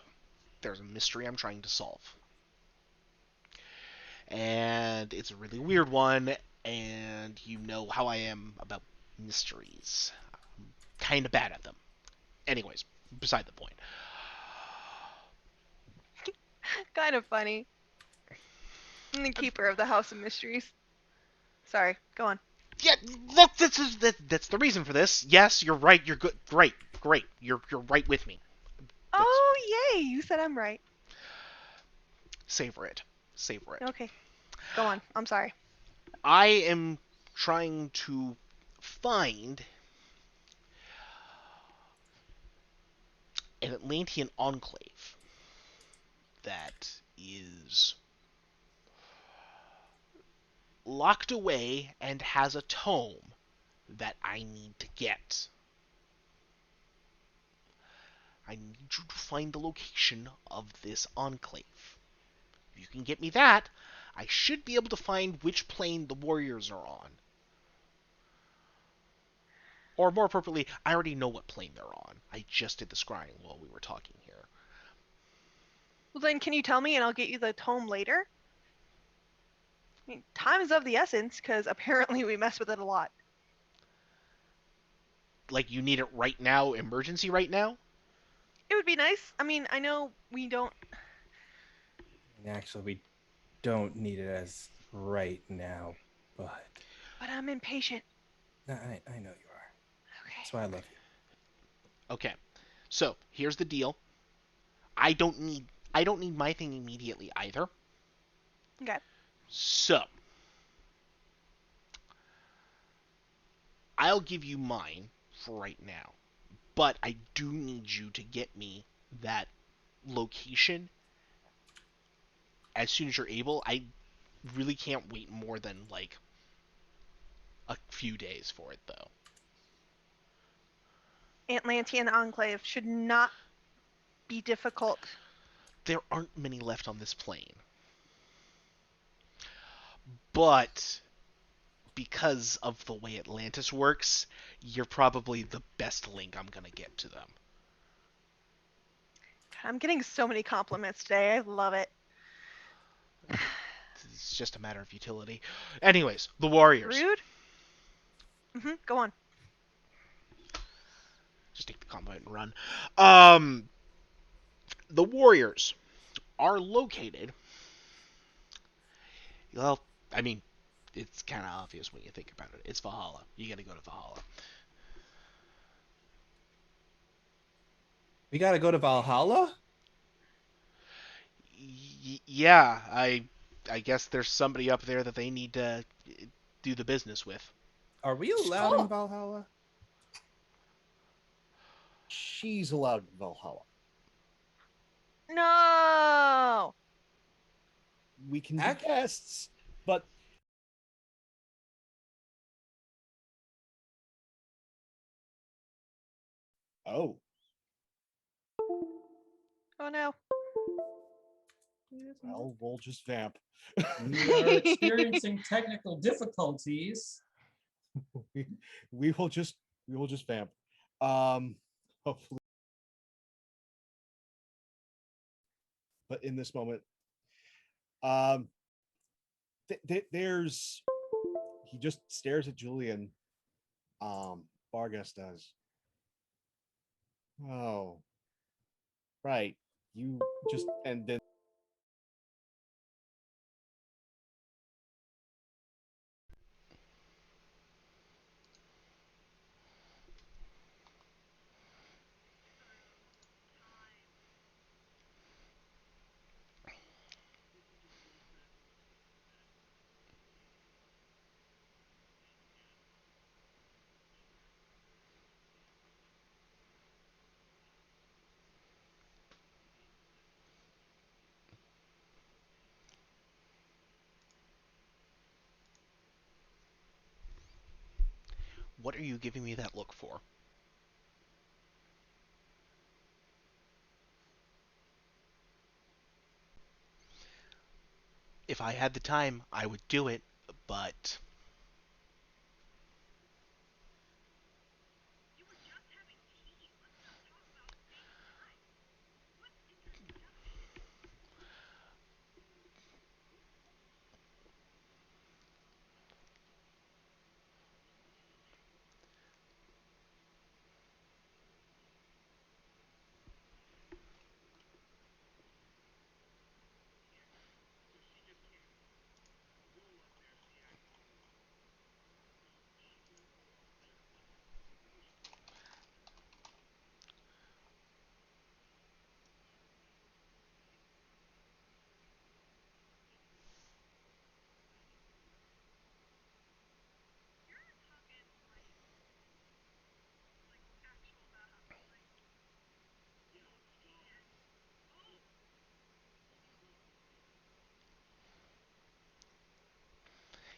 there's a mystery I'm trying to solve. And it's a really weird one, and you know how I am about mysteries. I'm kind of bad at them. Anyways, beside the point. Kind of funny. I'm the keeper of the House of Mysteries. Sorry, go on. Yeah, look, that's the reason for this. Yes, you're right. You're good. Great, great. You're right with me. That's, Oh, yay! You said I'm right. savor it. Savor it. Okay, go on. I'm sorry. I am trying to find an Atlantean enclave that is locked away and has a tome that I need to get. I need you to find the location of this enclave. If you can get me that, I should be able to find which plane the warriors are on. Or more appropriately, I already know what plane they're on. I just did the scrying while we were talking here. Well, then, can you tell me and I'll get you the tome later? I mean, time is of the essence, because apparently we mess with it a lot. Like, you need it right now, emergency right now? It would be nice. I mean, I know we don't. And actually, we don't need it as right now, but But I'm impatient. I know you are. Okay. That's why I love you. Okay. So, here's the deal. I don't need my thing immediately either. Okay. So, I'll give you mine for right now. But I do need you to get me that location as soon as you're able. I really can't wait more than like a few days for it though. Atlantean Enclave should not be difficult. There aren't many left on this plane. But because of the way Atlantis works, you're probably the best link I'm going to get to them. I'm getting so many compliments today. I love it. it's just a matter of utility. Anyways, the Warriors. Rude. Go on. Just take the combat and run. Um, the Warriors are located. Well, I mean, it's kind of obvious when you think about it. It's Valhalla. You got to go to Valhalla. We gotta go to Valhalla? Yeah, I guess there's somebody up there that they need to do the business with. Are we allowed in Oh. Valhalla? She's allowed in Valhalla. No. We can be Ac- guests, but oh, Oh no. well, we'll just vamp. We are experiencing technical difficulties. we, we will just vamp. Um, hopefully, but in this moment, um, there's he just stares at Julian. Vargas does. Oh, right. You just and then What are you giving me that look for? If I had the time, I would do it, but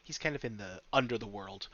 he's kind of in the under the world.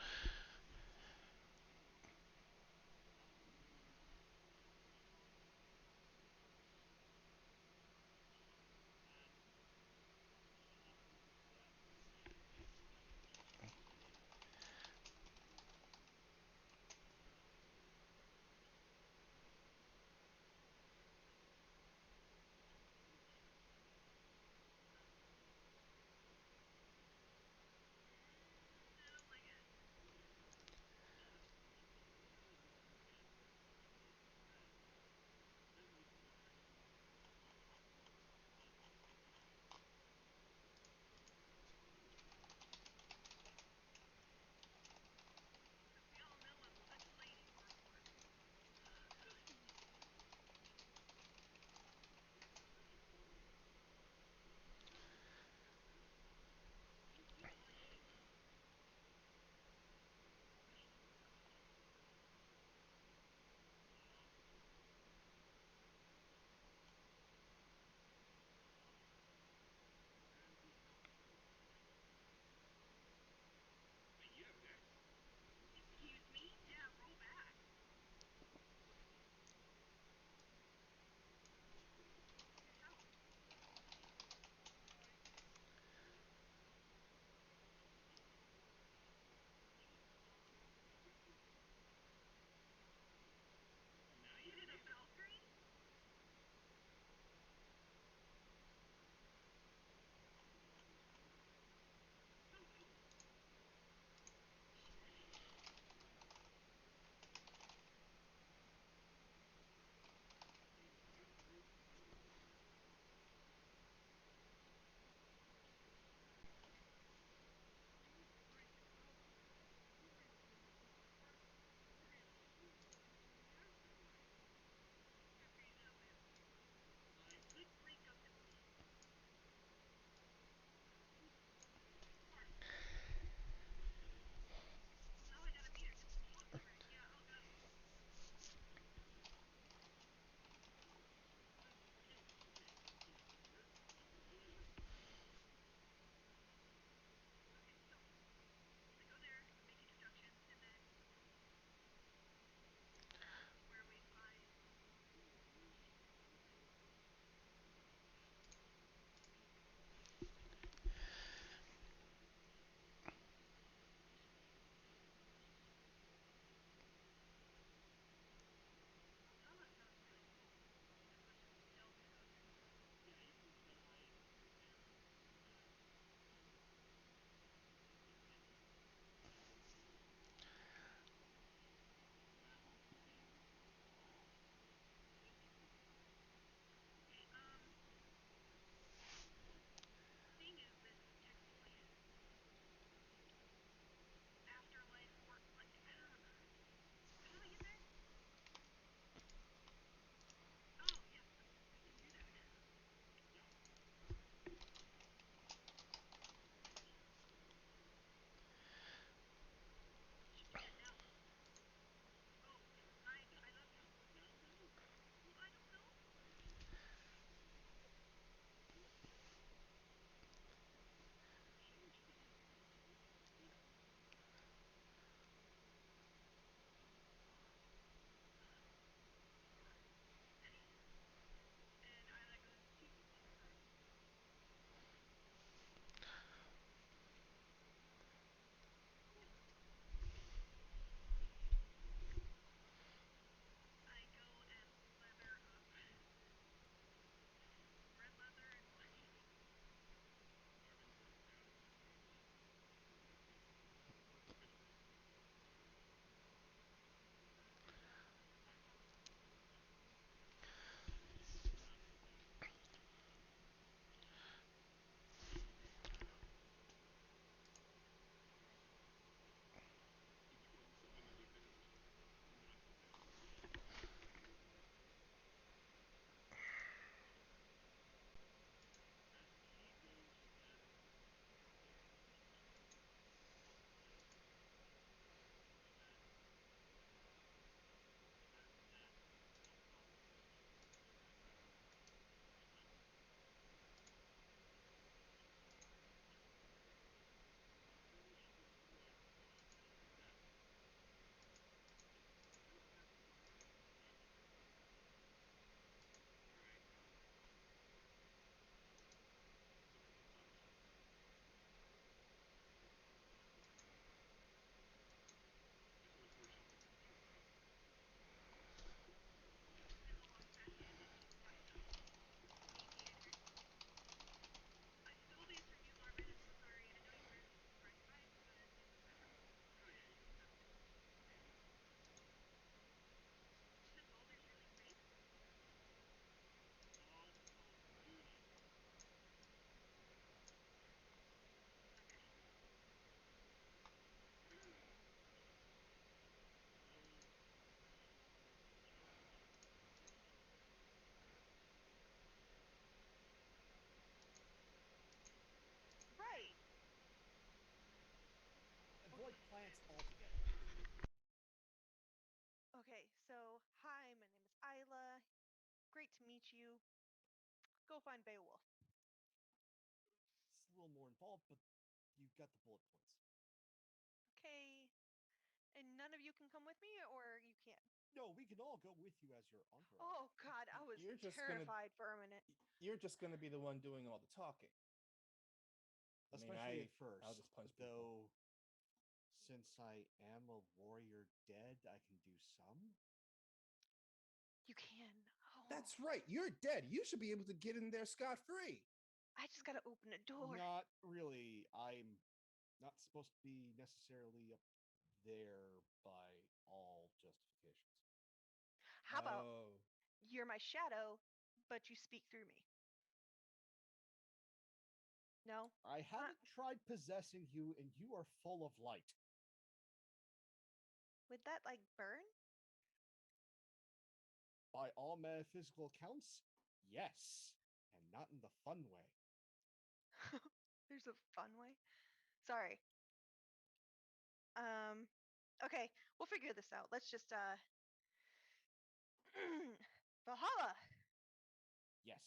meet you. Go find Beowulf. It's a little more involved, but you've got the bullet points. Okay. And none of you can come with me, or you can't? No, we can all go with you as your entourage. Oh God, I was You're just terrified for a minute. You're just gonna be the one doing all the talking. I mean, Especially at I'll first. just punch people. Though, since I am a warrior dead, I can do some. You can. Oh, That's right. You're dead. You should be able to get in there scot-free. I just gotta open a door. Not really. I'm not supposed to be necessarily up there by all justifications. How about Oh. you're my shadow, but you speak through me? No? I haven't tried possessing you, and you are full of light. Would that like burn? By all metaphysical accounts, yes, and not in the fun way. There's a fun way. Sorry. Okay, we'll figure this out. Let's just Valhalla. Yes.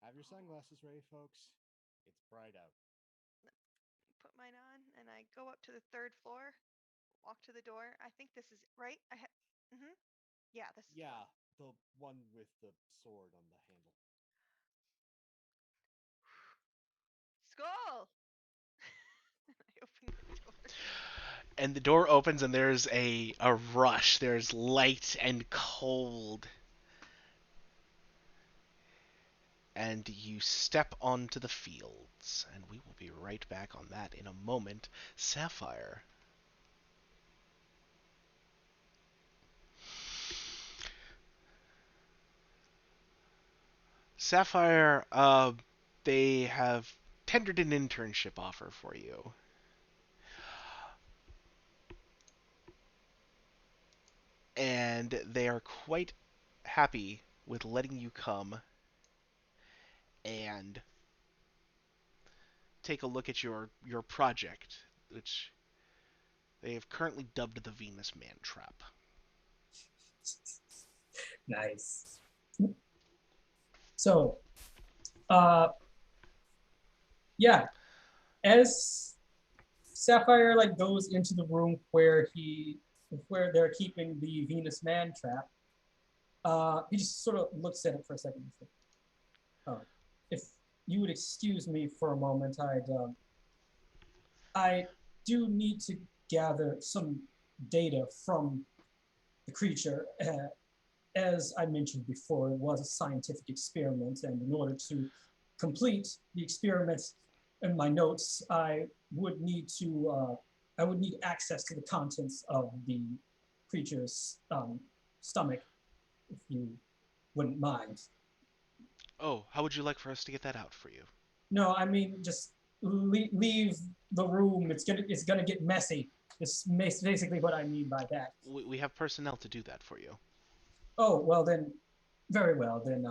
Have your sunglasses ready, folks. It's bright out. Put mine on, and I go up to the 3rd floor. Walk to the door. I think this is right. Yeah, this is Yeah, the one with the sword on the handle. Skull. I open the door. And the door opens and there's a rush. There's light and cold. And you step onto the fields. And we will be right back on that in a moment. Sapphire. Sapphire, they have tendered an internship offer for you. And they are quite happy with letting you come and take a look at your project, which they have currently dubbed the Venus Man Trap. Nice. So, yeah, as Sapphire like goes into the room where they're keeping the Venus Man Trap, he just sort of looks at it for a second. If you would excuse me for a moment, I do need to gather some data from the creature. As I mentioned before, it was a scientific experiment, and in order to complete the experiment in my notes, I would need access to the contents of the creature's stomach, if you wouldn't mind. Oh, how would you like for us to get that out for you? No, I mean just leave the room. It's gonna get messy. It's basically what I mean by that. We have personnel to do that for you. Oh well, then, very well then.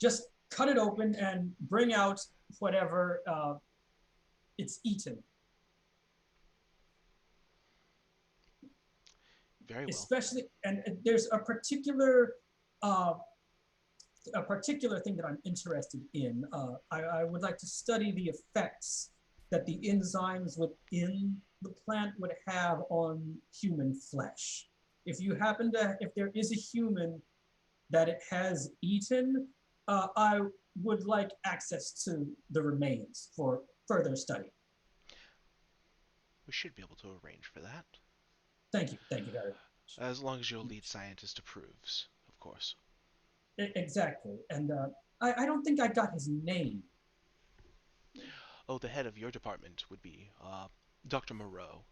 Just cut it open and bring out whatever it's eaten. Very well. Especially, and there's uh, a particular thing that I'm interested in. I would like to study the effects that the enzymes within the plant would have on human flesh. If there is a human that it has eaten, I would like access to the remains for further study. We should be able to arrange for that. Thank you very much. As long as your lead scientist approves, of course. Exactly, and I don't think I got his name. Oh, the head of your department would be Dr. Moreau.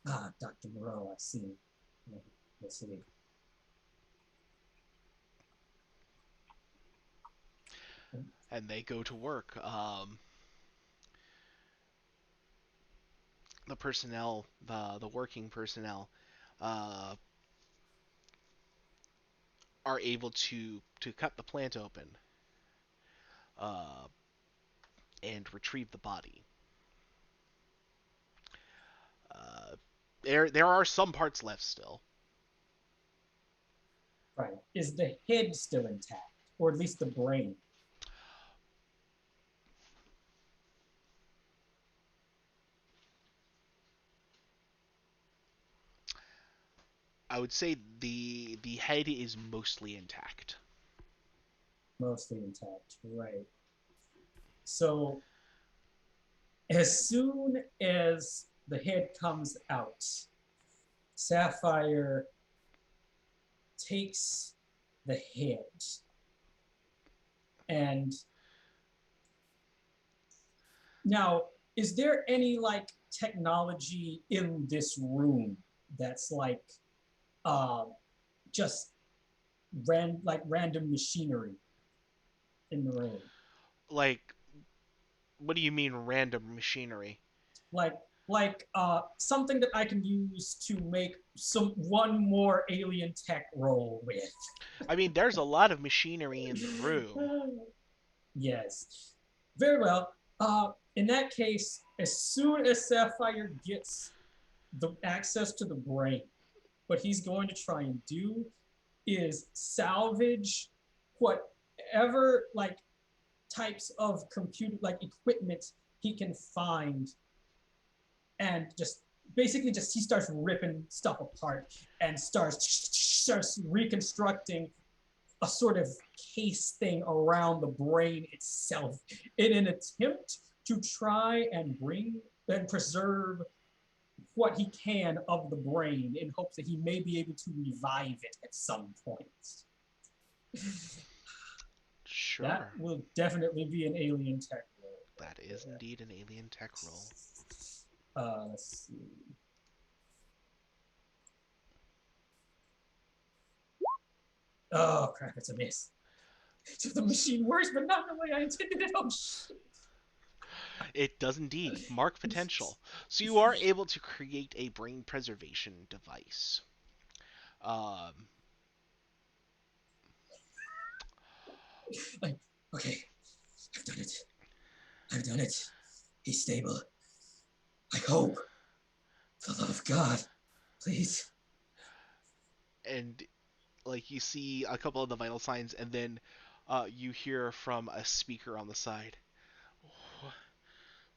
Ah, Dr. Moreau, I see. Let's see. And they go to work. The personnel, the working personnel, are able to cut the plant open uh, and retrieve the body. There are some parts left still. Right. Is the head still intact, or at least the brain? I would say the head is mostly intact. Mostly intact. Right. So as soon as the head comes out, Sapphire takes the head and now, is there any like technology in this room that's like uh, just random machinery in the room? Like, what do you mean random machinery? Like something that I can use to make one more alien tech roll with. I mean, there's a lot of machinery in the room. Yes. Very well. In that case, as soon as Sapphire gets the access to the brain, what he's going to try and do is salvage whatever like types of computer like equipment he can find, and just basically just he starts ripping stuff apart and starts reconstructing a sort of case thing around the brain itself in an attempt to try and bring and preserve what he can of the brain in hopes that he may be able to revive it at some point. Sure. That will definitely be an alien tech roll. That is indeed an alien tech roll. Let's see. Oh crap, it's a miss. The machine works, but not the way I intended it. Oh shit. It does indeed mark potential. So you are able to create a brain preservation device. Um, Like, okay, I've done it. I've done it. He's stable. I hope. For the love of God, please. and like you see a couple of the vital signs, and then you hear from a speaker on the side.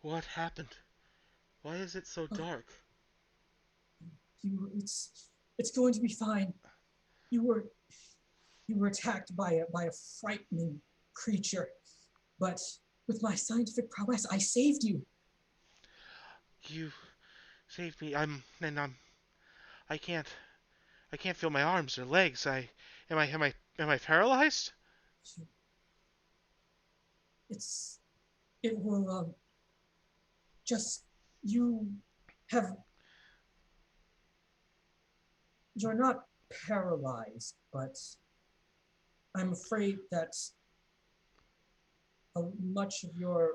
What happened? Why is it so dark? It's going to be fine. You were attacked by a frightening creature, but with my scientific prowess, I saved you. You saved me. I can't. I can't feel my arms or legs. Am I paralyzed? It will just you have you're not paralyzed, but I'm afraid that much of your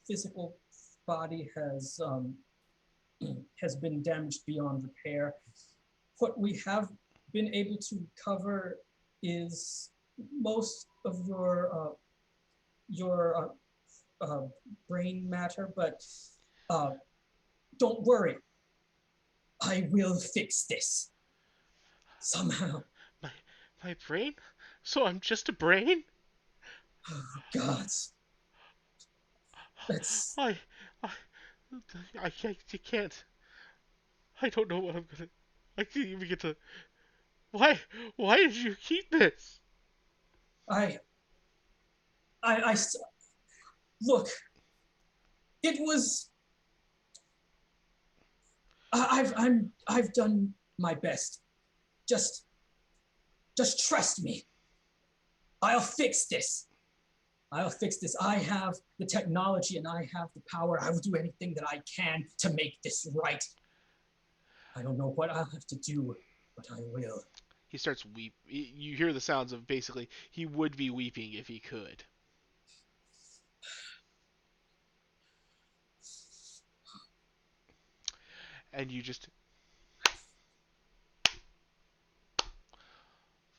physical body has been damaged beyond repair. What we have been able to cover is most of your brain matter, but don't worry, I will fix this somehow. My my brain? So I'm just a brain? Oh, God, that's I I I can't. I don't know what I'm gonna. I can't even get to. Why? Why did you keep this? I I look. It was I've done my best. Just trust me. I'll fix this. I'll fix this. I have the technology and I have the power. I will do anything that I can to make this right. I don't know what I'll have to do, but I will. He starts weep. You hear the sounds of basically he would be weeping if he could. And you just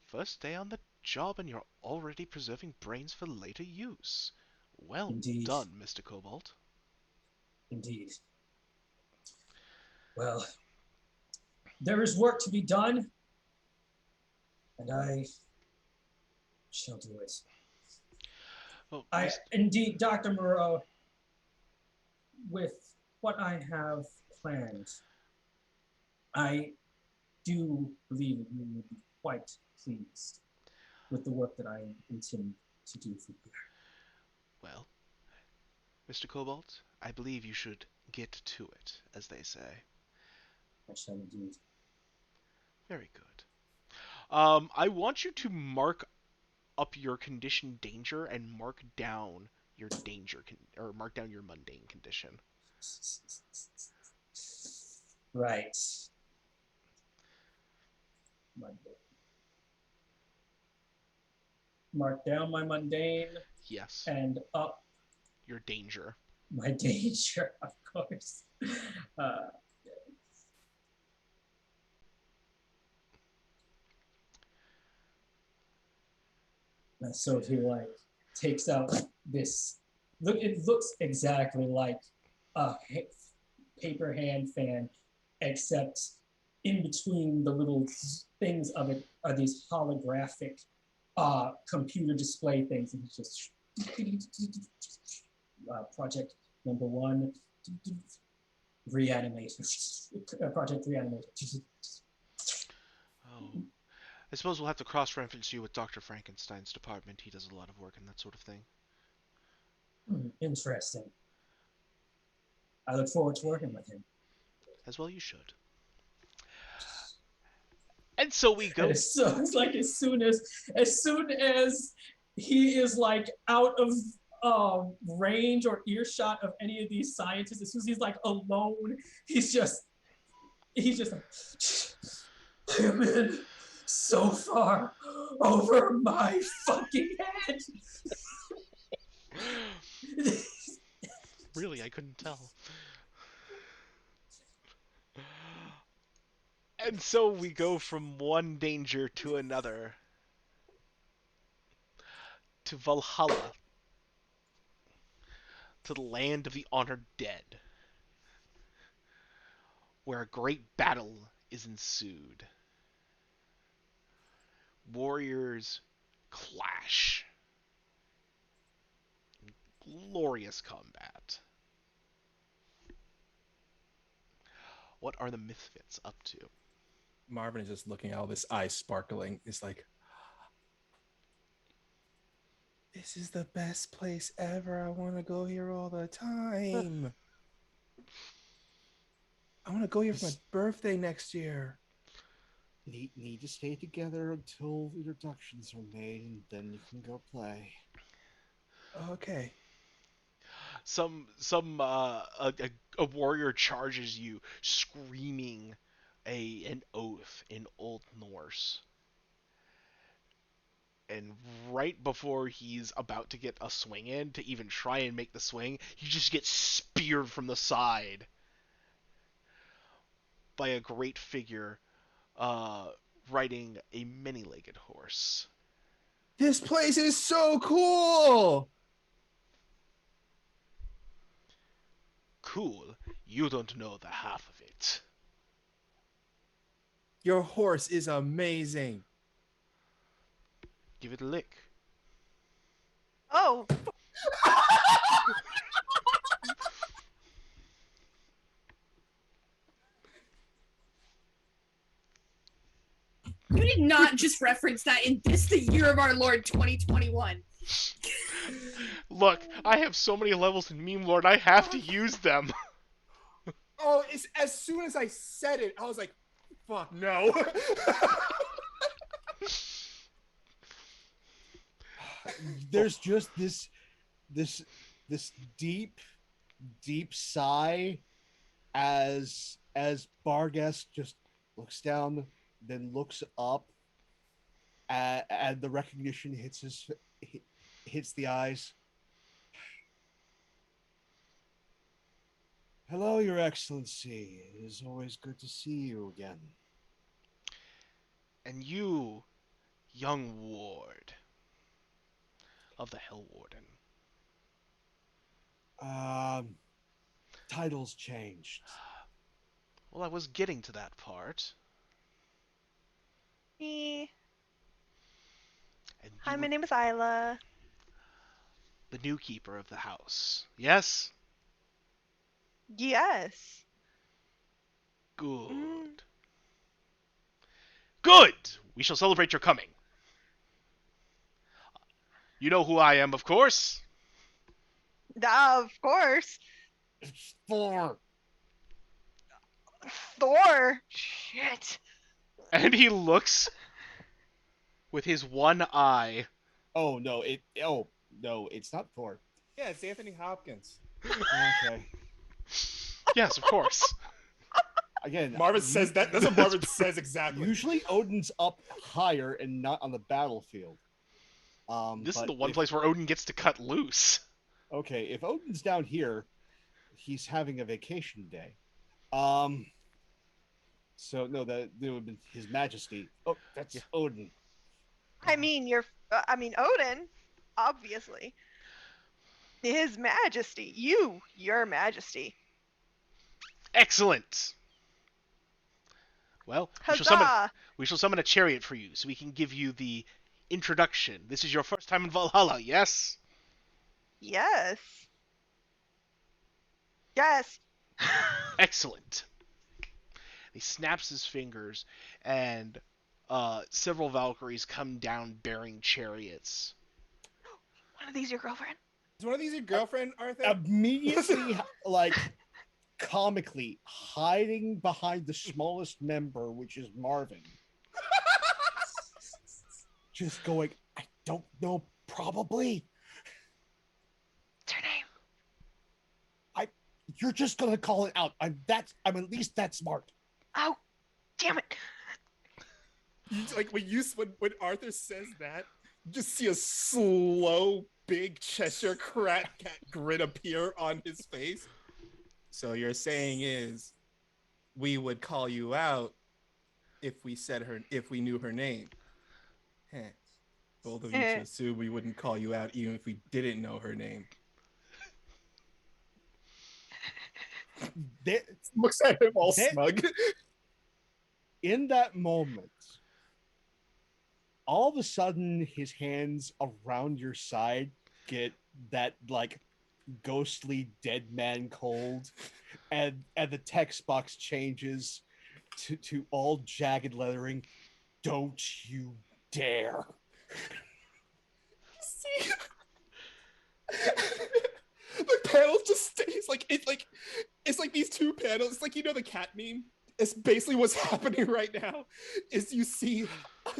first day on the job and you're already preserving brains for later use. Well Indeed. done, Mr. Cobalt. Indeed. Well, There is work to be done, and I shall do it. Well, Indeed, Dr. Moreau, with what I have planned, I do believe that you will be quite pleased with the work that I intend to do for you. well, Mr. Cobalt, I believe you should get to it, as they say. I shall indeed. Very good. I want you to mark up your condition danger and mark down your or mark down your mundane condition. Right. Mundane. Mark down my mundane Yes, and up your danger. my danger, of course. Uh, so he like takes out this. Look, it looks exactly like a paper hand fan, except in between the little things of it are these holographic computer display things, and he's just project number one, reanimate. Project reanimate. Oh, I suppose we'll have to cross-reference you with Dr. Frankenstein's department. He does a lot of work in that sort of thing. Interesting. I look forward to working with him. As well you should. And so we go. And so it's like as soon as he is like out of range or earshot of any of these scientists, as soon as he's like alone, he's just like, I am in so far over my fucking head. Really, I couldn't tell. And so we go from one danger to another. To Valhalla. To the land of the honored dead. Where a great battle is ensued. Warriors clash. Glorious combat. What are the Mythfits up to? Marvin is just looking at all this eyes sparkling. It's like, this is the best place ever. I want to go here all the time. I want to go here for my birthday next year. Need to stay together until introductions are made, and then you can go play. Okay. A warrior charges you, screaming an oath in Old Norse. And right before he's about to get a swing in, to even try and make the swing, he just gets speared from the side by a great figure riding a many-legged horse. This place is so cool. Cool. You don't know the half of it. Your horse is amazing. Give it a lick. Oh, You did not just reference that in this, the year of our Lord 2021. Look, I have so many levels in Meme Lord, I have to use them. Oh, it's, as soon as I said it, I was like, fuck no. There's just this deep sigh as Barghest just looks down, then looks up, and the recognition hits the eyes. Hello, Your Excellency. It is always good to see you again. And you, young ward of the Hell Warden. Titles changed. Well, I was getting to that part. Me. And Hi, you my were name is Isla. the new keeper of the house. Yes? Yes. Good. Mm, Good! We shall celebrate your coming. You know who I am, of course. of course. It's Thor. Thor. Shit. And he looks with his one eye. Oh no, it's not Thor. Yeah, it's Anthony Hopkins. Okay. Yes, of course. Again, Marvin says that. That's what Marvin says exactly. usually Odin's up higher and not on the battlefield. This is But the one if- place where Odin gets to cut loose. Okay, if Odin's down here, he's having a vacation day. Um, so no, that would have been His Majesty. Oh, that's Yeah. Odin. I mean, Odin, obviously. His Majesty. Your Majesty. Excellent. Well, Huzzah! we shall summon a chariot for you, so we can give you the introduction. This is your first time in Valhalla, yes? Yes. Yes. Excellent. He snaps his fingers, and several Valkyries come down bearing chariots. One of these your girlfriend? Is one of these your girlfriend, Arthur? Immediately, like comically hiding behind the smallest member, which is Marvin. Just going, I don't know, probably. What's her name? You're just gonna call it out. I'm at least that smart. Oh, damn it. Like when Arthur says that, you just see a slow, big Cheshire cat grin appear on his face. So you're saying is, we would call you out if we knew her name. Heh. Both of you should assume we wouldn't call you out even if we didn't know her name. There, Looks at him all That- smug. in that moment, all of a sudden, his hands around your side get that like ghostly dead man cold, and the text box changes to all jagged lettering. Don't you dare! See? The panel just stays it's like these two panels. It's like, you know, the cat meme. It's basically what's happening right now. Is you see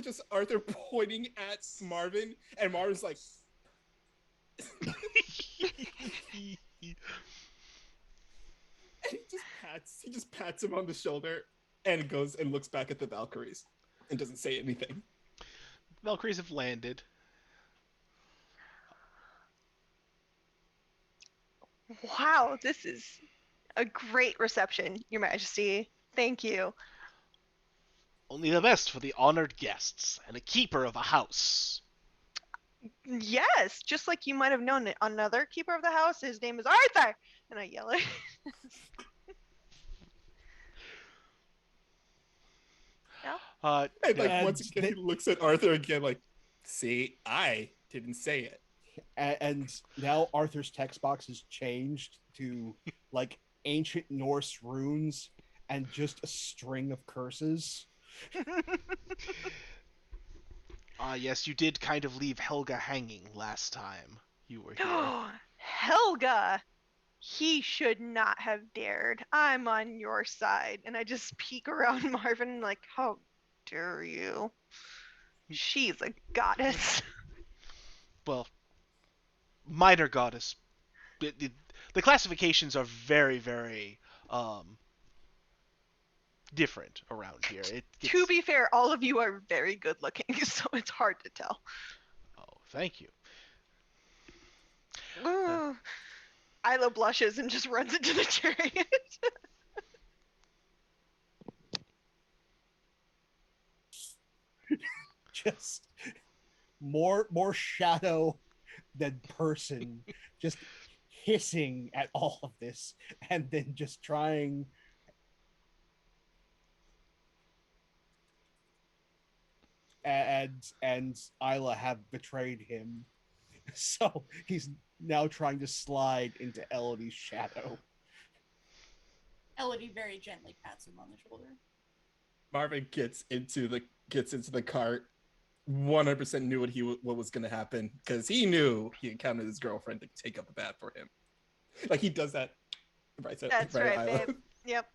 just Arthur pointing at Marvin, and Marvin's like, and he just pats him on the shoulder and goes and looks back at the Valkyries and doesn't say anything. Valkyries have landed. Wow, this is a great reception, Your Majesty. Thank you. Only the best for the honored guests and a keeper of a house. Yes, just like you might have known another keeper of the house. His name is Arthur, and I yell it. No? And like And once again, he looks at Arthur again, like, "See, I didn't say it." And now Arthur's text box has changed to like ancient Norse runes and just a string of curses. Yes, you did kind of leave Helga hanging last time you were here. Helga! He should not have dared. I'm on your side. And I just peek around Marvin like, how dare you? She's a goddess. Well, minor goddess. The classifications are very, very different around here. To be fair, all of you are very good looking, so it's hard to tell. Oh, thank you. Ooh. Isla blushes and just runs into the chariot. Just more shadow than person, just hissing at all of this, and then just trying. and Isla have betrayed him. So he's now trying to slide into Elodie's shadow. Elodie very gently pats him on the shoulder. Marvin gets into the cart. 100% knew what was going to happen because he knew he encountered his girlfriend to take up the bat for him. Like he does that. Right, That's right, Isla? babe. Yep.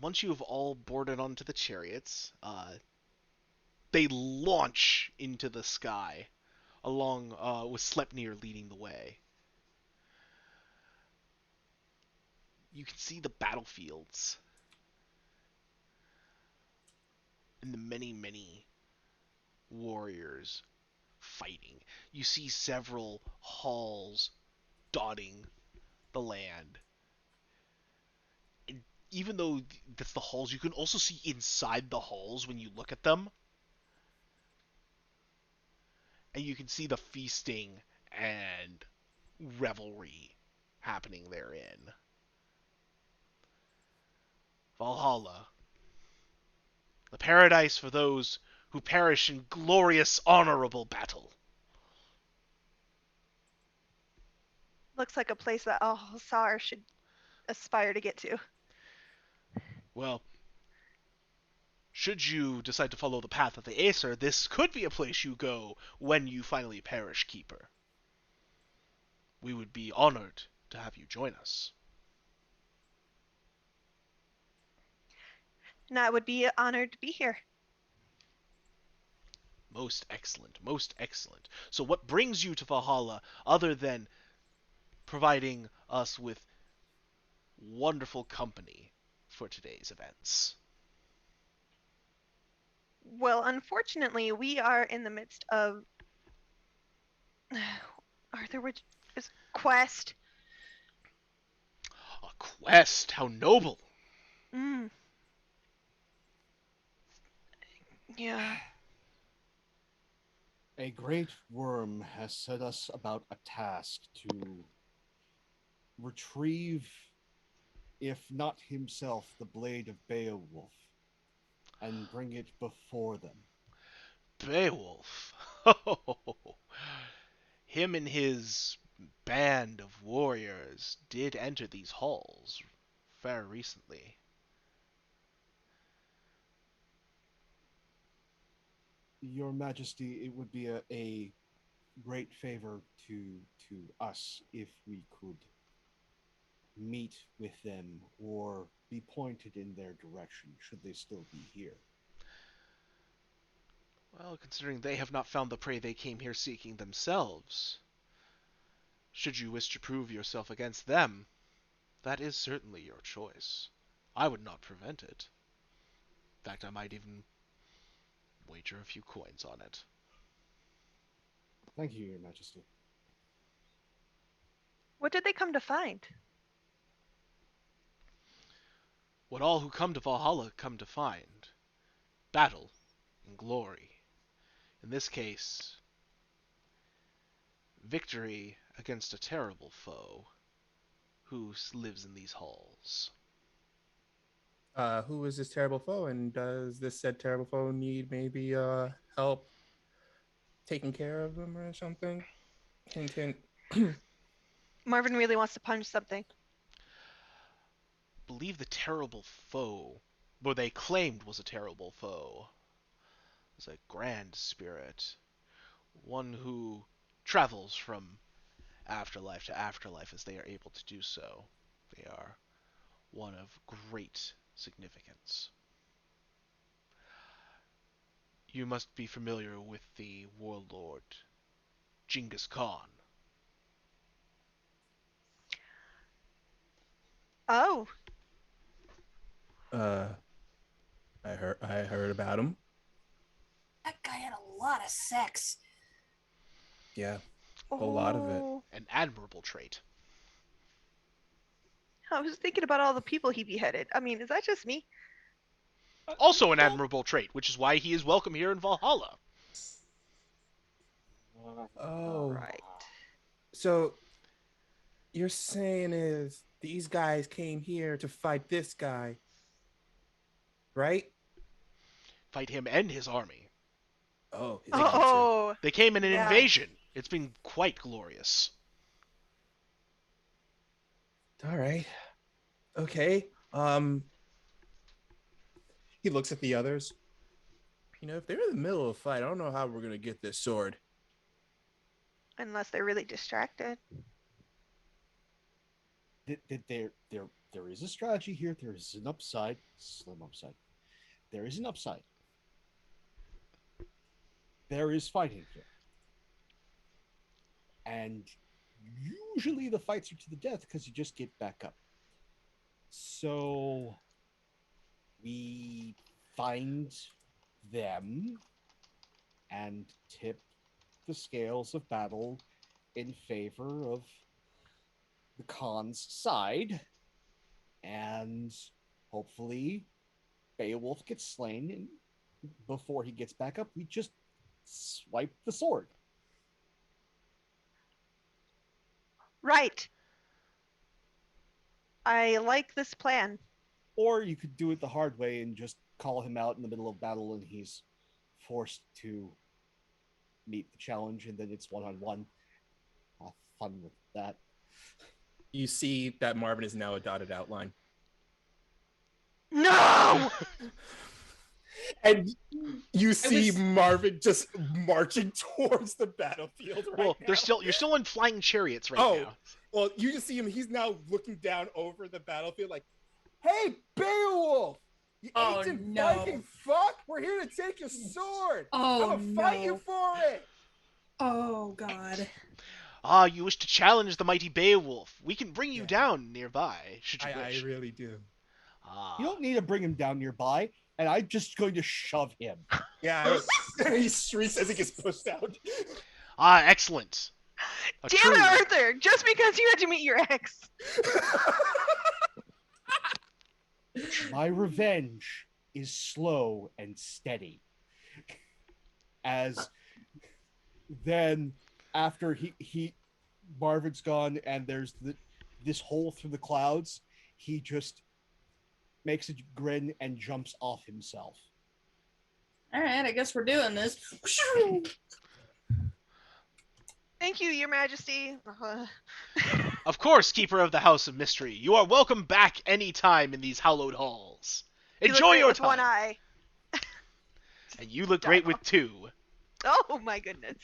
Once you have all boarded onto the chariots, they launch into the sky, along with Sleipnir leading the way. You can see the battlefields and the many, many warriors fighting. You see several halls dotting the land. And even though that's the halls, you can also see inside the halls when you look at them. And you can see the feasting and revelry happening therein. Valhalla, the paradise for those who perish in glorious, honorable battle. Looks like a place that all Hussar should aspire to get to. Well, should you decide to follow the path of the Acer, this could be a place you go when you finally perish, Keeper. We would be honored to have you join us. And I would be honored to be here. Most excellent, most excellent. So what brings you to Valhalla other than providing us with wonderful company for today's events? Well, unfortunately, we are in the midst of Arthur, which is quest. A quest, how noble! Mm. Yeah. A great worm has set us about a task to retrieve, if not himself, the blade of Beowulf and bring it before them. Beowulf. Him and his band of warriors did enter these halls very recently. Your Majesty, it would be a great favor to us if we could meet with them or be pointed in their direction should they still be here. Well, considering they have not found the prey they came here seeking themselves, should you wish to prove yourself against them, that is certainly your choice. I would not prevent it. In fact, I might even wager a few coins on it. Thank you, Your Majesty. What did they come to find? What all who come to Valhalla come to find: battle and glory. In this case, victory against a terrible foe who lives in these halls. Who is this terrible foe, and does this said terrible foe need maybe help taking care of them or something? Hint, hint. Marvin really wants to punch something. Believe the terrible foe, what they claimed was a terrible foe, was a grand spirit, one who travels from afterlife to afterlife as they are able to do so. They are one of great significance. You must be familiar with the warlord Genghis Khan. Oh, Uh, I heard about him. That guy had a lot of sex. Yeah, a lot of it. oh. An admirable trait. I was thinking about all the people he beheaded. I mean, is that just me? Also an admirable trait, which is why he is welcome here in Valhalla. Oh, Right. so you're saying is these guys came here to fight this guy, right? fight him and his army. Oh, his They, army too. Oh, they came in an Yeah. invasion. It's been quite glorious. All right. Okay. He looks at the others. You know, if they're in the middle of a fight, I don't know how we're gonna get this sword. unless they're really distracted. There is a strategy here. There is an upside, slim upside. There is an upside. There is fighting here. And usually the fights are to the death because you just get back up. So we find them and tip the scales of battle in favor of the Khan's side. And hopefully Beowulf gets slain, and before he gets back up, we just swipe the sword. Right. I like this plan. Or you could do it the hard way and just call him out in the middle of battle and he's forced to meet the challenge, and then it's one-on-one. Have fun with that. You see that Marvin is now a dotted outline. No! And you see was- Marvin just marching towards the battlefield right Well, now. you're still in flying chariots right Oh. now. Well, you just see him. He's now looking down over the battlefield like, hey, Beowulf! You Oh, ancient no. Viking fuck! We're here to take your sword! Oh, I'm gonna fight no. you for it! Oh God. Ah, you wish to challenge the mighty Beowulf. We can bring you Yeah. down nearby, should you I wish. really do. Ah. You don't need to bring him down nearby, and I'm just going to shove him. Yeah, he shrieks as he gets pushed out. Ah, excellent. A Damn true- it, Arthur! Just because you had to meet your ex. My revenge is slow and steady. As then, after he Marvin's gone and there's this hole through the clouds, he just makes a grin and jumps off himself. All right, I guess we're doing this. Thank you, Your Majesty. Of course, Keeper of the House of Mystery. You are welcome back any time in these hallowed halls. You look Enjoy great your with time. one eye. And you look great with two. Oh my goodness.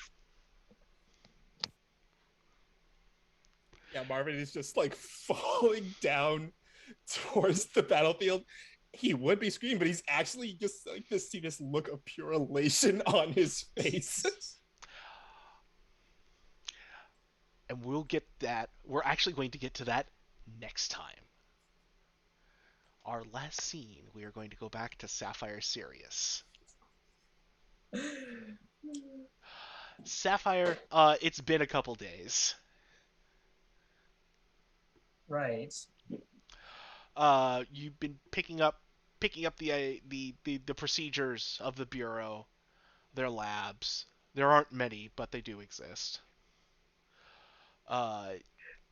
Yeah, Marvin is just like falling down towards the battlefield. He would be screaming, but he's actually just like to see this look of pure elation on his face. And we'll get that. We're actually going to get to that next time. Our last scene, we are going to go back to Sapphire Sirius. Sapphire, it's been a couple days. Right. You've been picking up the procedures of the Bureau, their labs. There aren't many, but they do exist.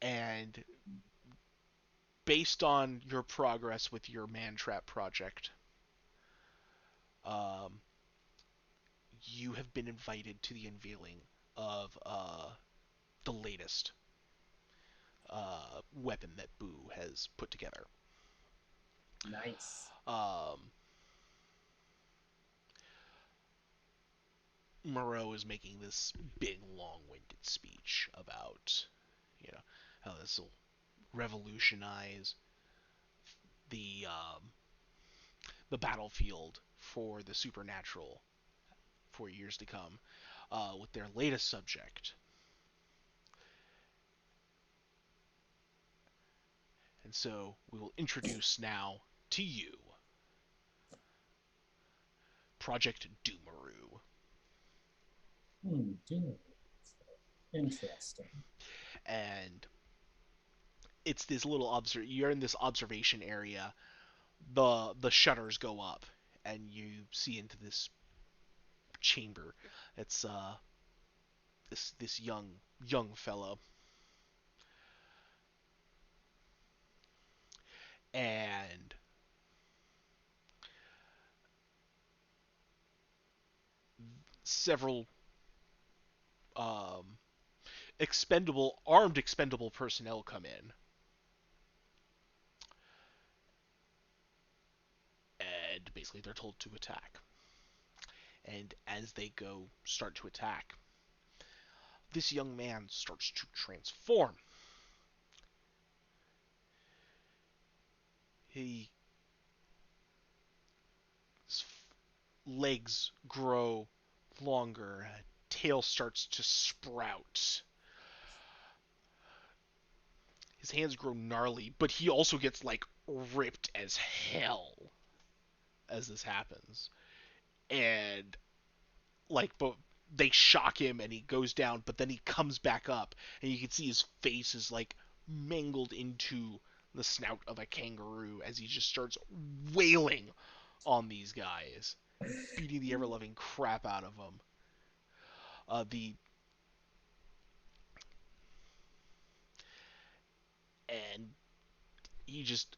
And based on your progress with your man-trap project, you have been invited to the unveiling of the latest weapon that B.O.O has put together. Nice. Moreau is making this big, long-winded speech about, how this will revolutionize the battlefield for the supernatural for years to come, with their latest subject. And so we will introduce now to you Project Doomaroo. Doom. Interesting. And it's this little you're in this observation area. The shutters go up and you see into this chamber. It's this young fellow. And several armed expendable personnel come in, and basically they're told to attack. And as they start to attack, this young man starts to transform. His legs grow longer, a tail starts to sprout. His hands grow gnarly, but he also gets like ripped as hell as this happens. And but they shock him and he goes down, but then he comes back up and you can see his face is like mangled into the snout of a kangaroo as he just starts wailing on these guys, beating the ever loving crap out of them. The and he just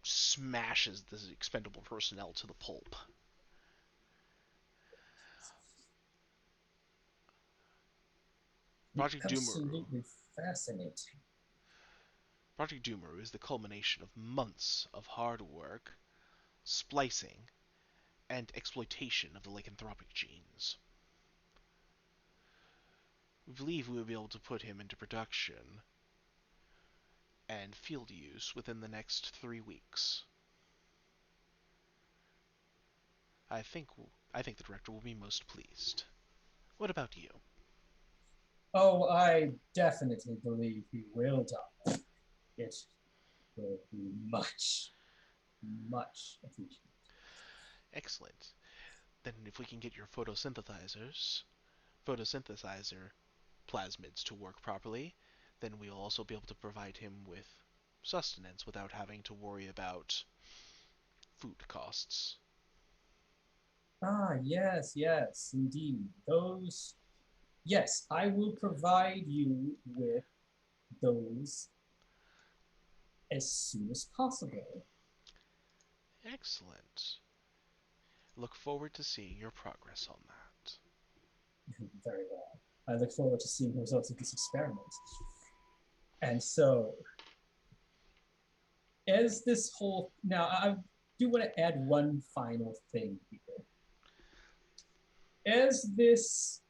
smashes this expendable personnel to the pulp. Project Doomaroo. Absolutely fascinating. Project Doomaroo is the culmination of months of hard work, splicing, and exploitation of the lycanthropic genes. We believe we will be able to put him into production and field use within the next 3 weeks. I think the director will be most pleased. What about you? Oh, I definitely believe he will die. It will be much, much appreciated. Excellent. Then if we can get your photosynthesizer plasmids to work properly, then we'll also be able to provide him with sustenance without having to worry about food costs. Ah, yes, yes, indeed. Those, yes, I will provide you with those as soon as possible. Excellent. Look forward to seeing your progress on that. Very well. I look forward to seeing the results of this experiment. And so, as this whole, now I do want to add one final thing here. As this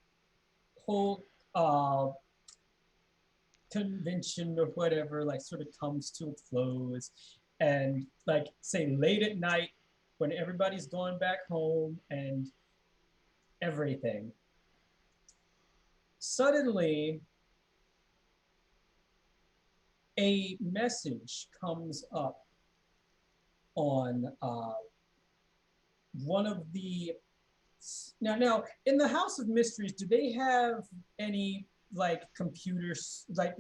whole convention or whatever like sort of comes to a close, and like say late at night when everybody's going back home and everything, suddenly a message comes up on one of the now in the House of Mysteries, do they have any like computers like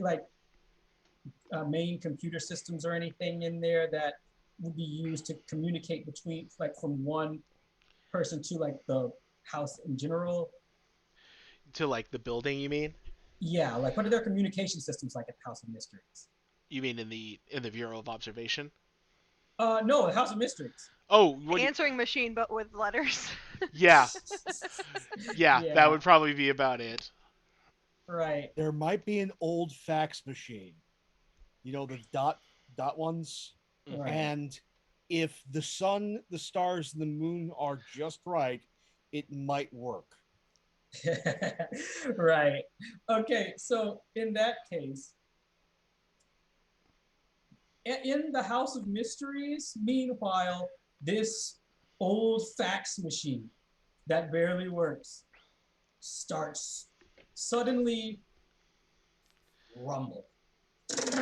main computer systems or anything in there that would be used to communicate between like from one person to like the house in general? To like the building, you mean? Yeah, like what are their communication systems like at the House of Mysteries? You mean in the Bureau of Observation? No, the House of Mysteries. Oh, what? Answering machine, but with letters. Yeah, yeah, Yeah, that would probably be about it. right. There might be an old fax machine, you know, the dot ones. Right. And if the sun, the stars, and the moon are just right, it might work. Right. Okay, so in that case, in the House of Mysteries, meanwhile, this old fax machine that barely works starts suddenly rumble. You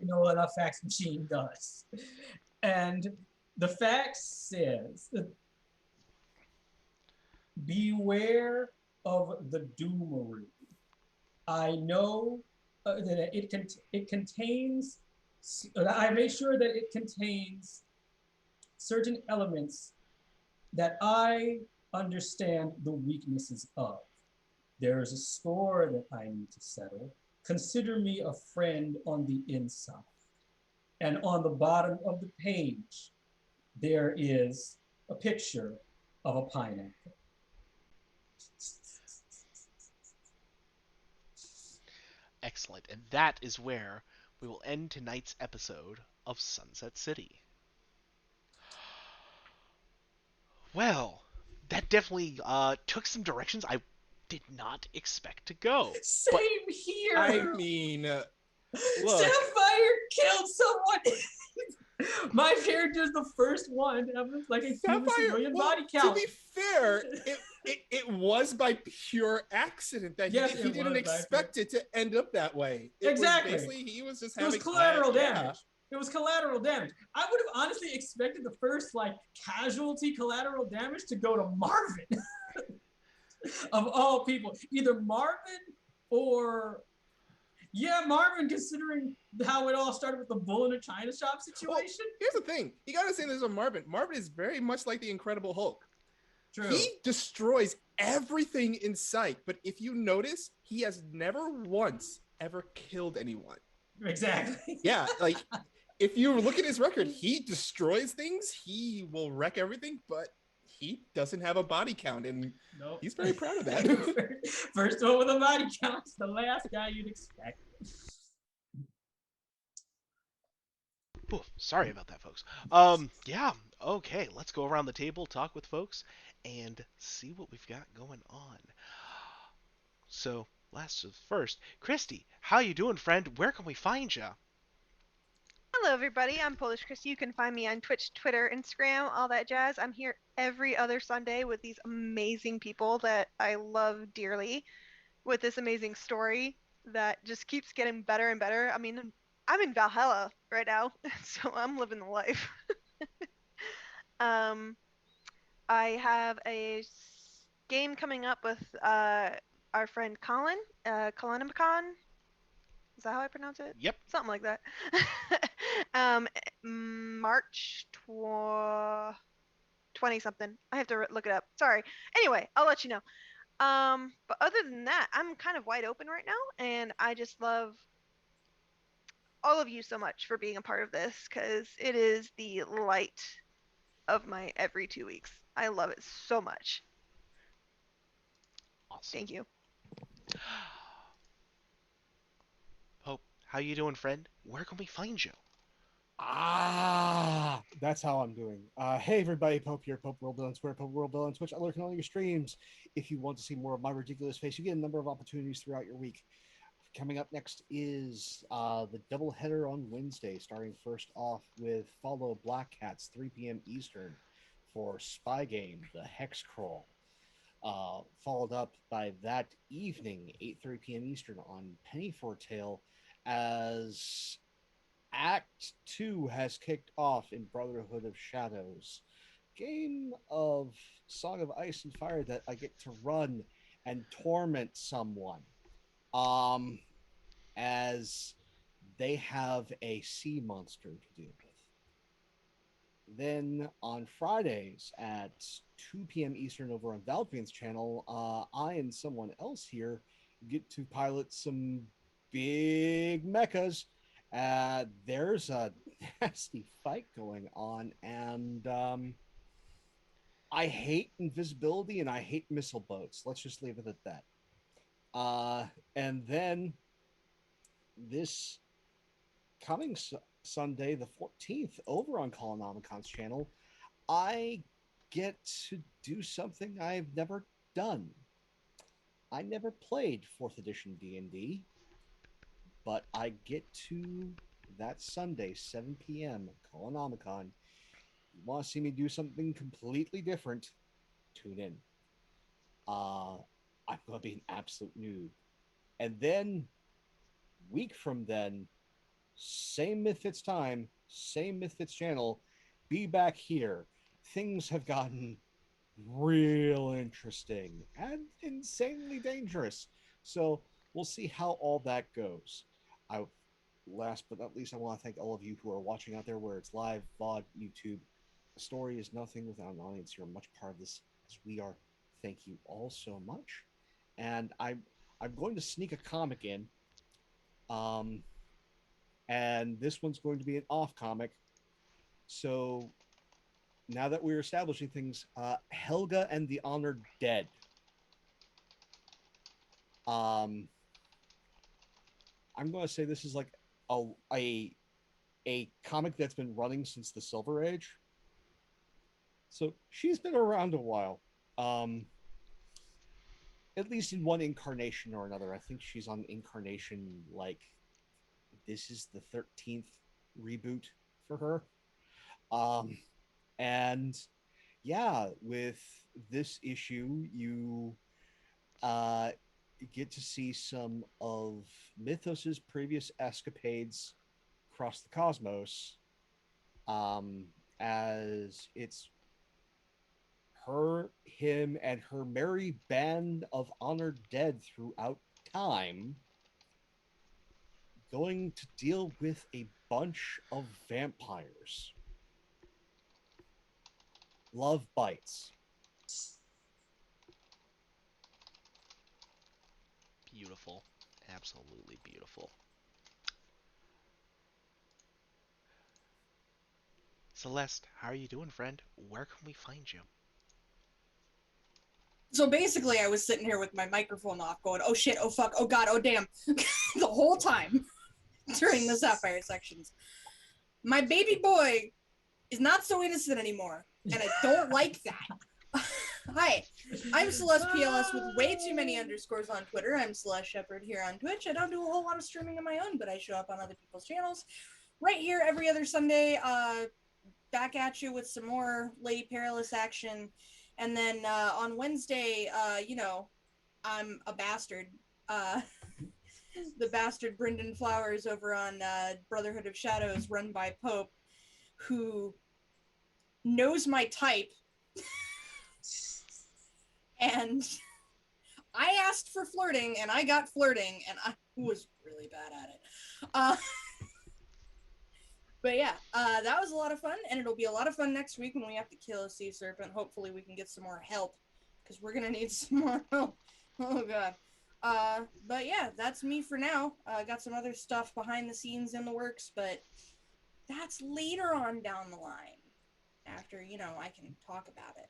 know what a fax machine does. And the fax says, beware of the Doomaroo. I know that it contains, I made sure that it contains certain elements that I understand the weaknesses of. There is a score that I need to settle. Consider me a friend on the inside. And on the bottom of the page, there is a picture of a pineapple. Excellent. And that is where we will end tonight's episode of Sunset City. Well, that definitely took some directions I did not expect to go. Same But here. I mean, look. Sapphire killed someone. My character's the first one ever, like a human civilian body count. To be fair, it was by pure accident that Yes, he it didn't was, expect it to end up that way. Exactly. Basically, he was just It was having collateral damage. Yeah. It was collateral damage. I would have honestly expected the first like casualty collateral damage to go to Marvin. Of all people, either Marvin or Marvin, considering how it all started with the bull in a china shop situation. Well, here's the thing. You gotta say this on Marvin. Marvin is very much like the Incredible Hulk. True. He destroys everything in sight, but if you notice, he has never once ever killed anyone. Exactly. Yeah, like if you look at his record, he destroys things, he will wreck everything, but he doesn't have a body count, and Nope. he's very proud of that. First one with a body count, the last guy you'd expect. Ooh, sorry about that, folks. Yeah, okay, let's go around the table, talk with folks, and see what we've got going on. So, first, Christy, how you doing, friend? Where can we find you? Hello, everybody. I'm Polish Christy. You can find me on Twitch, Twitter, Instagram, all that jazz. I'm here every other Sunday with these amazing people that I love dearly, with this amazing story that just keeps getting better and better. I mean, I'm in Valhalla right now, so I'm living the life. I have a game coming up with our friend Colin, Kalinicon. Is that how I pronounce it? Yep. Something like that. March 20 something. I have to look it up. Sorry. Anyway, I'll let you know. But other than that, I'm kind of wide open right now, and I just love all of you so much for being a part of this, because it is the light of my every 2 weeks. I love it so much. Awesome. Thank you. Pope, how you doing, friend? Where can we find you? That's how I'm doing. Hey everybody, Pope here, Pope World Bill on Twitter, Pope World Bill on Twitch. I lurk in all your streams. If you want to see more of my ridiculous face, you get a number of opportunities throughout your week. Coming up next is the double header on Wednesday, starting first off with Follow Black Cats, 3 p.m. Eastern for Spy Game, the Hex Crawl. Followed up by that evening, 8:30 p.m. Eastern on Penny Foretail, as Act 2 has kicked off in Brotherhood of Shadows. Game of Song of Ice and Fire that I get to run and torment someone. As they have a sea monster to deal with. Then on Fridays at 2 p.m. Eastern over on Valkyrian's channel, I and someone else here get to pilot some big mechas. There's a nasty fight going on, and I hate invisibility and I hate missile boats. Let's just leave it at that. And then this coming Sunday, the 14th, over on Colonomicon's channel, I get to do something I've never done. I never played 4th edition D&D, but I get to, that Sunday, 7 p.m., Colonomicon. You want to see me do something completely different? Tune in. I'm going to be an absolute noob. And then, week from then, same Mythfits time, same Mythfits channel, be back here. Things have gotten real interesting and insanely dangerous. So we'll see how all that goes. Last but not least, I want to thank all of you who are watching out there, where it's live, VOD, YouTube. A story is nothing without an audience. You're much part of this, as we are. Thank you all so much. And I'm going to sneak a comic in. And this one's going to be an off comic. So now that we're establishing things, Helga and the Honored Dead. I'm going to say this is like a, a a comic that's been running since the Silver Age. So she's been around a while. At least in one incarnation or another. I think she's on incarnation like this is the 13th reboot for her. And yeah, with this issue, you uh, get to see some of Mythos's previous escapades across the cosmos, as it's her, him, and her merry band of honored dead throughout time going to deal with a bunch of vampires. Love bites. Beautiful. Absolutely beautiful. Celeste, how are you doing, friend? Where can we find you? So basically, I was sitting here with my microphone off, going, "Oh shit! Oh fuck! Oh god! Oh damn!" the whole time during the Sapphire sections. My baby boy is not so innocent anymore, and I don't like that. Hi, I'm Celeste PLS with way too many underscores on Twitter. I'm Celeste Shepherd here on Twitch. I don't do a whole lot of streaming of my own, but I show up on other people's channels right here every other Sunday. Back at you with some more Lady Perilous action. And then on Wednesday, I'm a bastard. The bastard Brendan Flowers over on Brotherhood of Shadows, run by Pope, who knows my type. And I asked for flirting, and I got flirting, and I was really bad at it. But yeah, that was a lot of fun, and it'll be a lot of fun next week when we have to kill a sea serpent. Hopefully we can get some more help, because we're going to need some more help. Oh, God. But yeah, that's me for now. Got some other stuff behind the scenes in the works, but that's later on down the line, after, I can talk about it.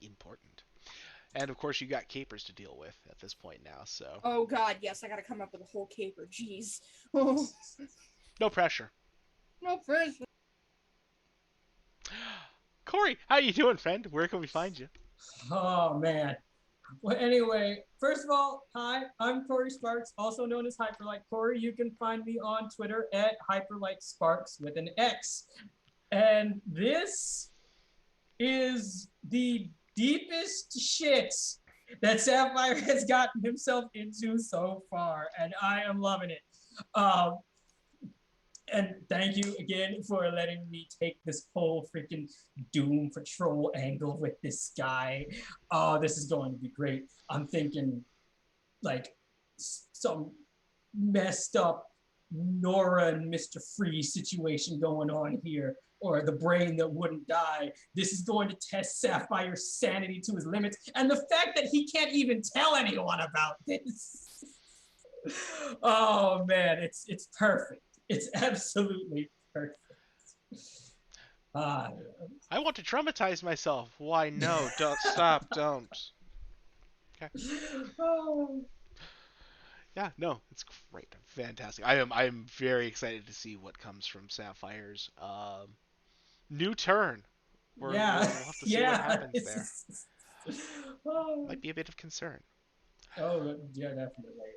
Important. And of course, you got capers to deal with at this point now, so. Oh, God, yes, I got to come up with a whole caper. Jeez. Oh. No pressure. No pressure. Corey, how you doing, friend? Where can we find you? Oh man. Well, anyway, first of all, hi, I'm Corey Sparks, also known as Hyperlight Corey. You can find me on Twitter at HyperlightSparks with an X. And this is the deepest shit that Sapphire has gotten himself into so far, and I am loving it. And thank you again for letting me take this whole freaking Doom Patrol angle with this guy. Oh, this is going to be great. I'm thinking like some messed up Nora and Mr. Freeze situation going on here, or the brain that wouldn't die. This is going to test Sapphire's sanity to his limits, and the fact that he can't even tell anyone about this. Oh man, it's perfect. It's absolutely perfect. I want to traumatize myself. Why no? Don't stop. Don't. Okay. Oh. Yeah, no, it's great, fantastic. I am very excited to see what comes from Sapphire's new turn. We'll have to see what happens there. Oh. Might be a bit of concern. Oh yeah, definitely.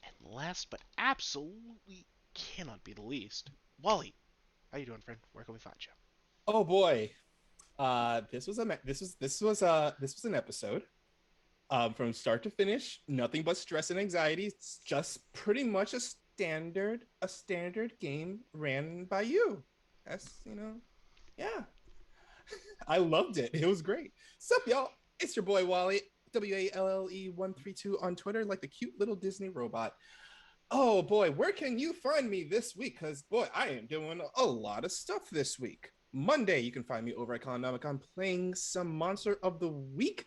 And last but absolutely cannot be the least, Wally, how you doing, friend? Where can we find you? Oh boy, this was an episode. From start to finish, nothing but stress and anxiety. It's just pretty much a standard game ran by you. That's yeah. I loved it. It was great. Sup, y'all? It's your boy Wally, WALLE132 on Twitter, like the cute little Disney robot. Oh boy, where can you find me this week? Because boy, I am doing a lot of stuff this week. Monday, you can find me over at Condomicon playing some Monster of the Week.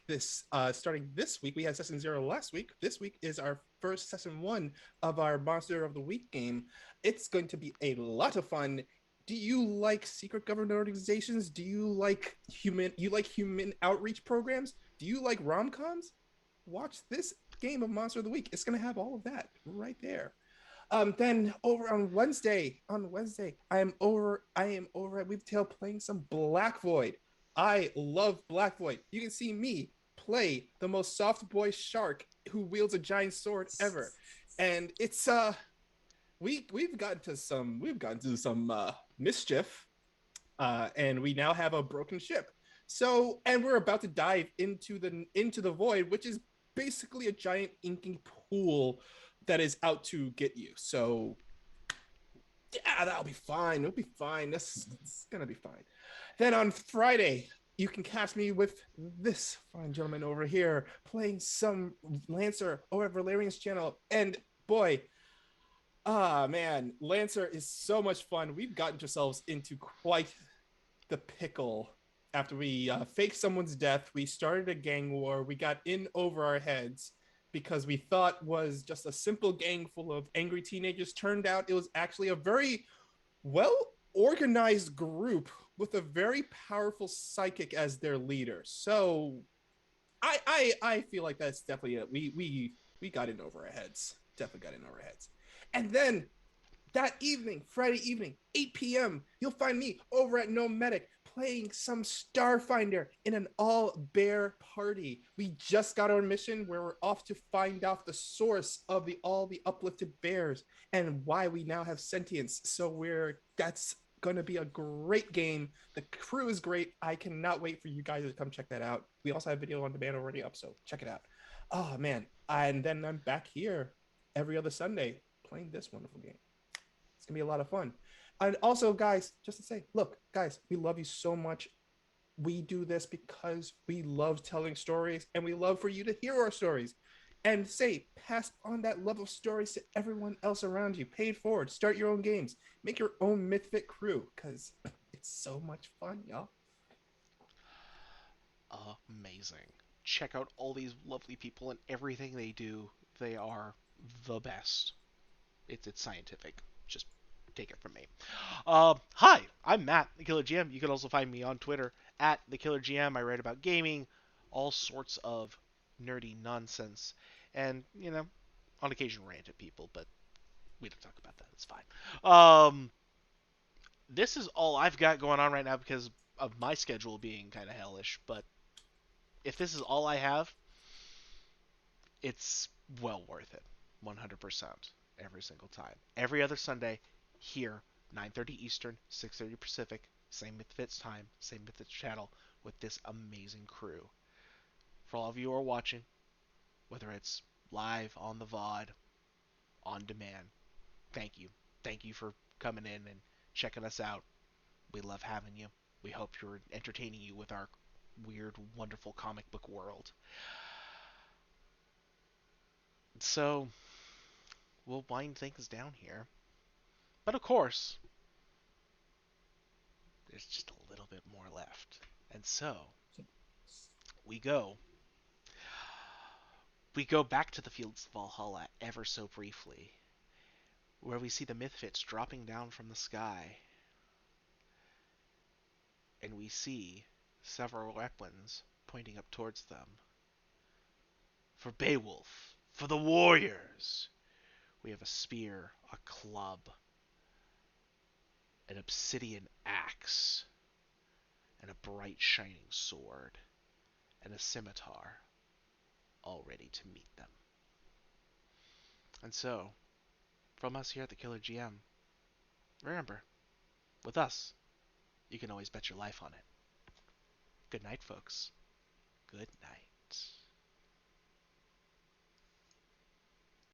Starting this week, we had Session 0 last week. This week is our first Session 1 of our Monster of the Week game. It's going to be a lot of fun. Do you like secret government organizations? Do you like human outreach programs? Do you like rom-coms? Watch this game of Monster of the Week. It's gonna have all of that right there. Then over on Wednesday, I am over at Weavetail playing some Black Void. I love Black Void. You can see me play the most soft boy shark who wields a giant sword ever. And it's we've gotten to some mischief, and we now have a broken ship. So, and we're about to dive into the void, which is basically a giant inking pool that is out to get you. So, yeah, that'll be fine. It'll be fine. It's gonna be fine. Then on Friday, you can catch me with this fine gentleman over here playing some Lancer over at Valerian's channel. And boy, man, Lancer is so much fun. We've gotten ourselves into quite the pickle after we faked someone's death. We started a gang war. We got in over our heads because we thought was just a simple gang full of angry teenagers. Turned out it was actually a very well organized group with a very powerful psychic as their leader. So I feel like that's definitely it. We got in over our heads. Definitely got in over our heads. And then that evening, Friday evening, 8 p.m., you'll find me over at Nomadic playing some Starfinder in an all-bear party. We just got our mission where we're off to find out the source of all the uplifted bears and why we now have sentience. So that's going to be a great game. The crew is great. I cannot wait for you guys to come check that out. We also have video on demand already up, so check it out. Oh, man. And then I'm back here every other Sunday playing this wonderful game. It's gonna be a lot of fun. And also, guys, just to say, look, guys, we love you so much. We do this because we love telling stories and we love for you to hear our stories. And pass on that love of stories to everyone else around you. Pay it forward. Start your own games. Make your own Mythfit crew because it's so much fun, y'all. Amazing. Check out all these lovely people and everything they do. They are the best. It's scientific. Just take it from me. Hi, I'm Matt, the Killer GM. You can also find me on Twitter at the Killer GM. I write about gaming, all sorts of nerdy nonsense, and on occasion rant at people, but we don't talk about that. It's fine. This is all I've got going on right now because of my schedule being kind of hellish. But if this is all I have, it's well worth it. 100%. Every single time. Every other Sunday, here, 9:30 Eastern, 6:30 Pacific, same Mythfits time, same Mythfits channel, with this amazing crew. For all of you who are watching, whether it's live, on the VOD, on demand, thank you. Thank you for coming in and checking us out. We love having you. We hope you're entertaining you with our weird, wonderful comic book world. So, we'll wind things down here. But of course, there's just a little bit more left. And so, we go. We go back to the fields of Valhalla ever so briefly, where we see the Mythfits dropping down from the sky. And we see several weapons pointing up towards them. For Beowulf, for the warriors, we have a spear, a club, an obsidian axe, and a bright shining sword, and a scimitar, all ready to meet them. And so, from us here at the Killer GM, remember, with us, you can always bet your life on it. Good night, folks. Good night.